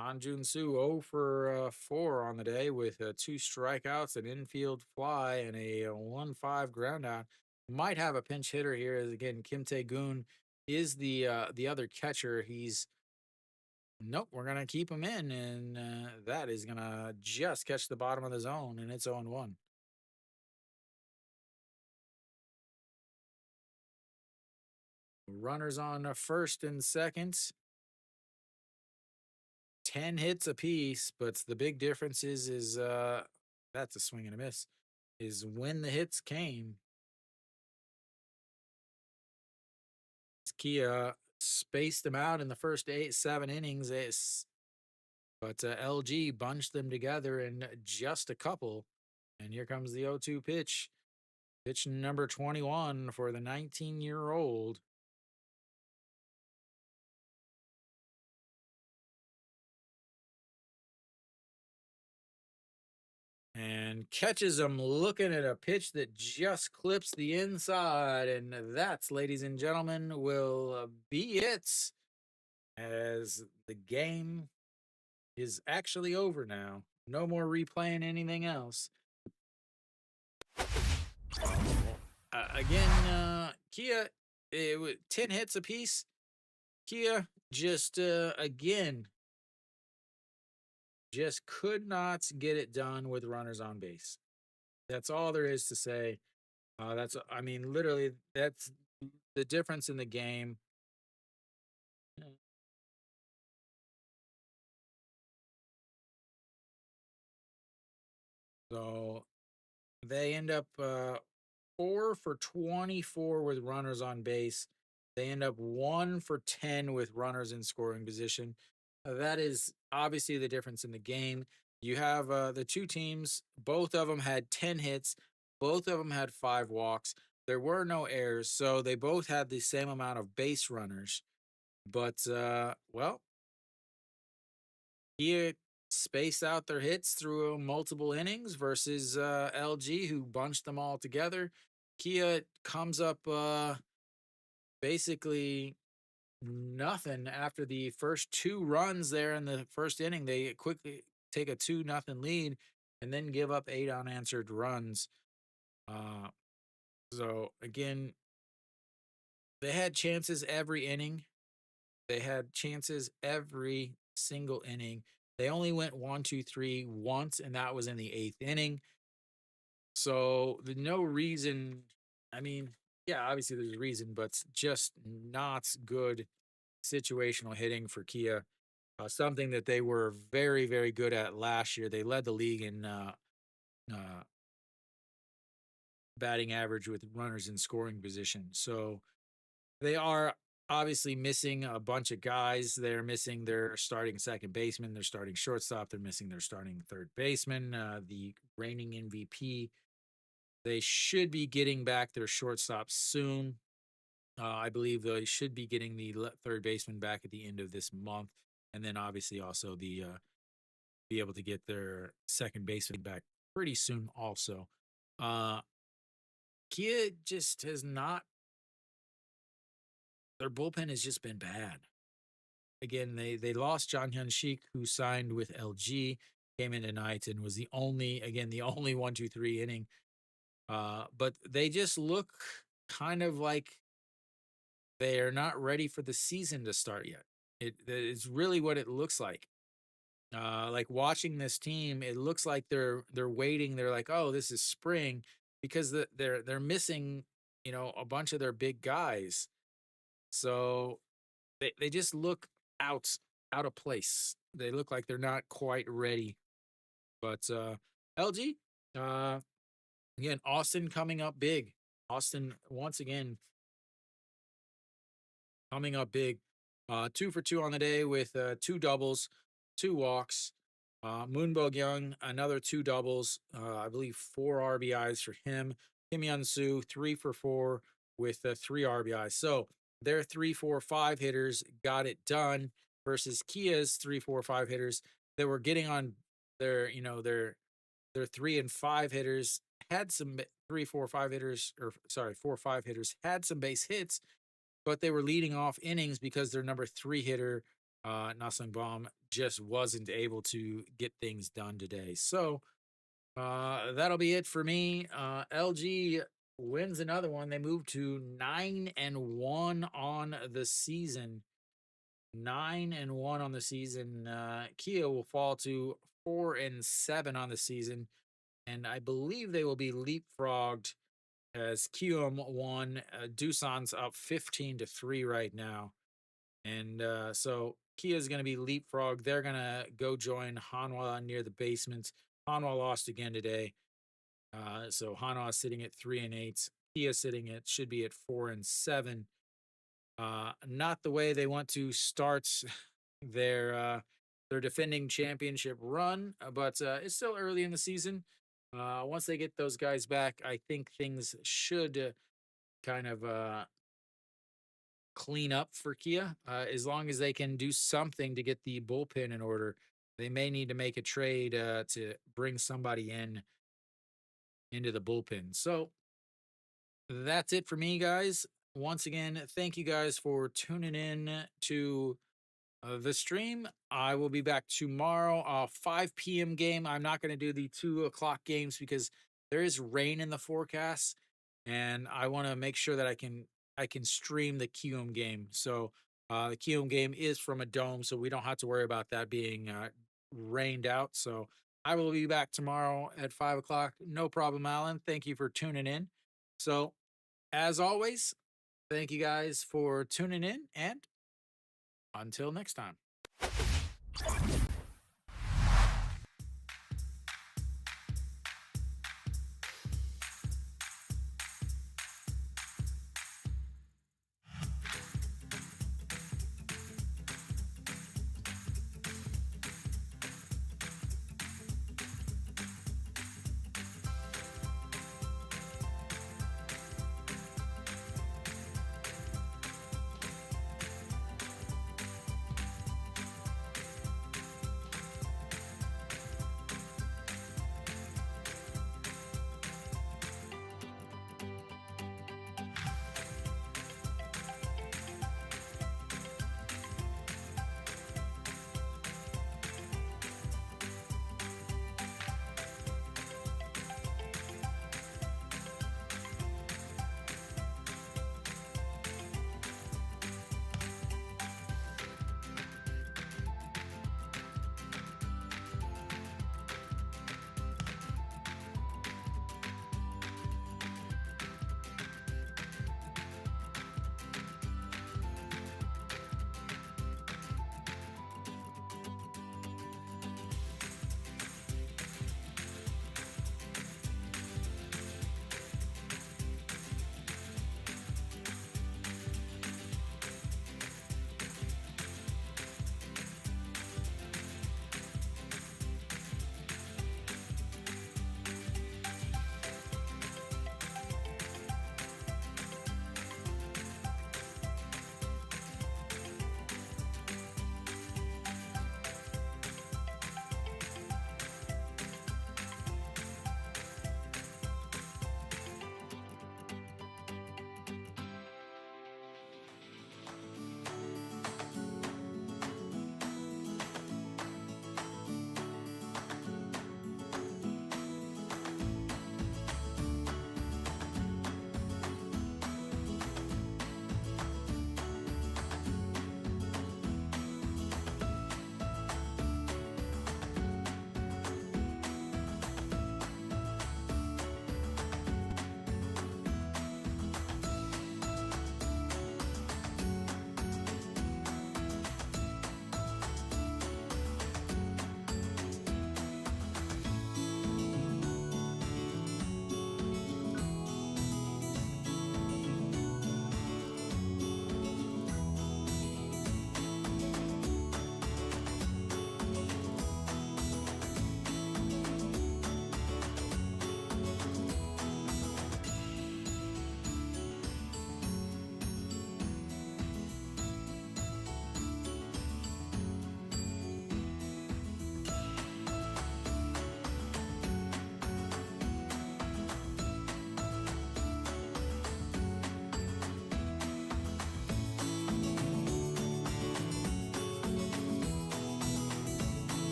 Hanjun Soo 0 for 4 on the day with 2 strikeouts, an infield fly, and a 1-5 ground out. Might have a pinch hitter here as again Kim Tae-goon is the other catcher. He's nope, we're gonna keep him in, and that is gonna just catch the bottom of the zone, and it's 0-1. Runners on first and second. 10 hits apiece, but the big difference is that's a swing and a miss. Is when the hits came. Kia spaced them out in the first 7 innings. But LG bunched them together in just a couple. And here comes the 0-2 pitch. Pitch number 21 for the 19-year-old. And catches him looking at a pitch that just clips the inside. And that's, ladies and gentlemen, will be it as the game is actually over now. No more replaying anything else. Again, Kia, it was 10 hits apiece. Kia just again just could not get it done with runners on base. That's all there is to say. I mean, literally, that's the difference in the game. So they end up 4 for 24 with runners on base. They end up 1 for 10 with runners in scoring position. That is obviously the difference in the game. You have the two teams, both of them had 10 hits, both of them had 5 walks. There were no errors, so they both had the same amount of base runners. But, well, he spaced out their hits through multiple innings versus LG, who bunched them all together. Kia comes up basically nothing after the first 2 runs there in the first inning. They quickly take a 2-0 lead and then give up 8 unanswered runs. Uh, so again, they had chances every inning. They had chances every single inning. They only went 1-2-3 once, and that was in the 8th inning. So the no reason. I mean, yeah, obviously there's a reason, but just not good situational hitting for Kia. Something that they were very, very good at last year. They led the league in batting average with runners in scoring position. So they are obviously missing a bunch of guys. They're missing their starting second baseman, their starting shortstop, they're missing their starting third baseman, the reigning MVP. They should be getting back their shortstop soon. I believe they should be getting the third baseman back at the end of this month, and then obviously also the be able to get their second baseman back pretty soon. Also, uh, Kia just has not. Their bullpen has just been bad. Again, they lost John Hyun Sheik, who signed with LG, came in tonight and was the only 1, 2, 3 inning. But they just look kind of like they are not ready for the season to start yet. It's really what it looks like. Like watching this team, it looks like they're waiting. They're like, oh, this is spring because they're missing, a bunch of their big guys. So they just look out out of place. They look like they're not quite ready. But LG, uh, again, Austin coming up big. Austin once again coming up big. 2 for 2 on the day with two doubles, two walks. Moonbug Young, another two doubles. I believe four RBIs for him. Kim Yun Soo, 3 for 4 with three RBIs. So their 3, 4, 5 hitters got it done versus Kia's 3, 4, 5 hitters that were getting on their 3 and 5 hitters had some 3, 4, 5 hitters, or sorry, 4, 5 hitters had some base hits, but they were leading off innings because their number 3 hitter, Nasung Baum, just wasn't able to get things done today. So that'll be it for me. LG wins another one. They move to 9-1 on the season. 9-1 on the season. Kia will fall to 4-7 on the season, and I believe they will be leapfrogged as Kium won. Doosan's up 15-3 right now. And so Kia is going to be leapfrog. They're going to go join Hanwha near the basement. Hanwha lost again today. So Hanwha is sitting at 3-8. Kia sitting at should be at 4-7. Not the way they want to start their defending championship run, but it's still early in the season. Once they get those guys back, I think things should kind of clean up for Kia. As long as they can do something to get the bullpen in order, they may need to make a trade to bring somebody into the bullpen. So that's it for me, guys. Once again, thank you guys for tuning in to the stream. I will be back tomorrow, 5 p.m. game. I'm not going to do the 2 o'clock games because there is rain in the forecast, and I want to make sure that I can stream the Kium game. So the Kium game is from a dome, so we don't have to worry about that being rained out. So I will be back tomorrow at 5 o'clock. No problem, Alan. Thank you for tuning in. So as always, thank you guys for tuning in, and until next time.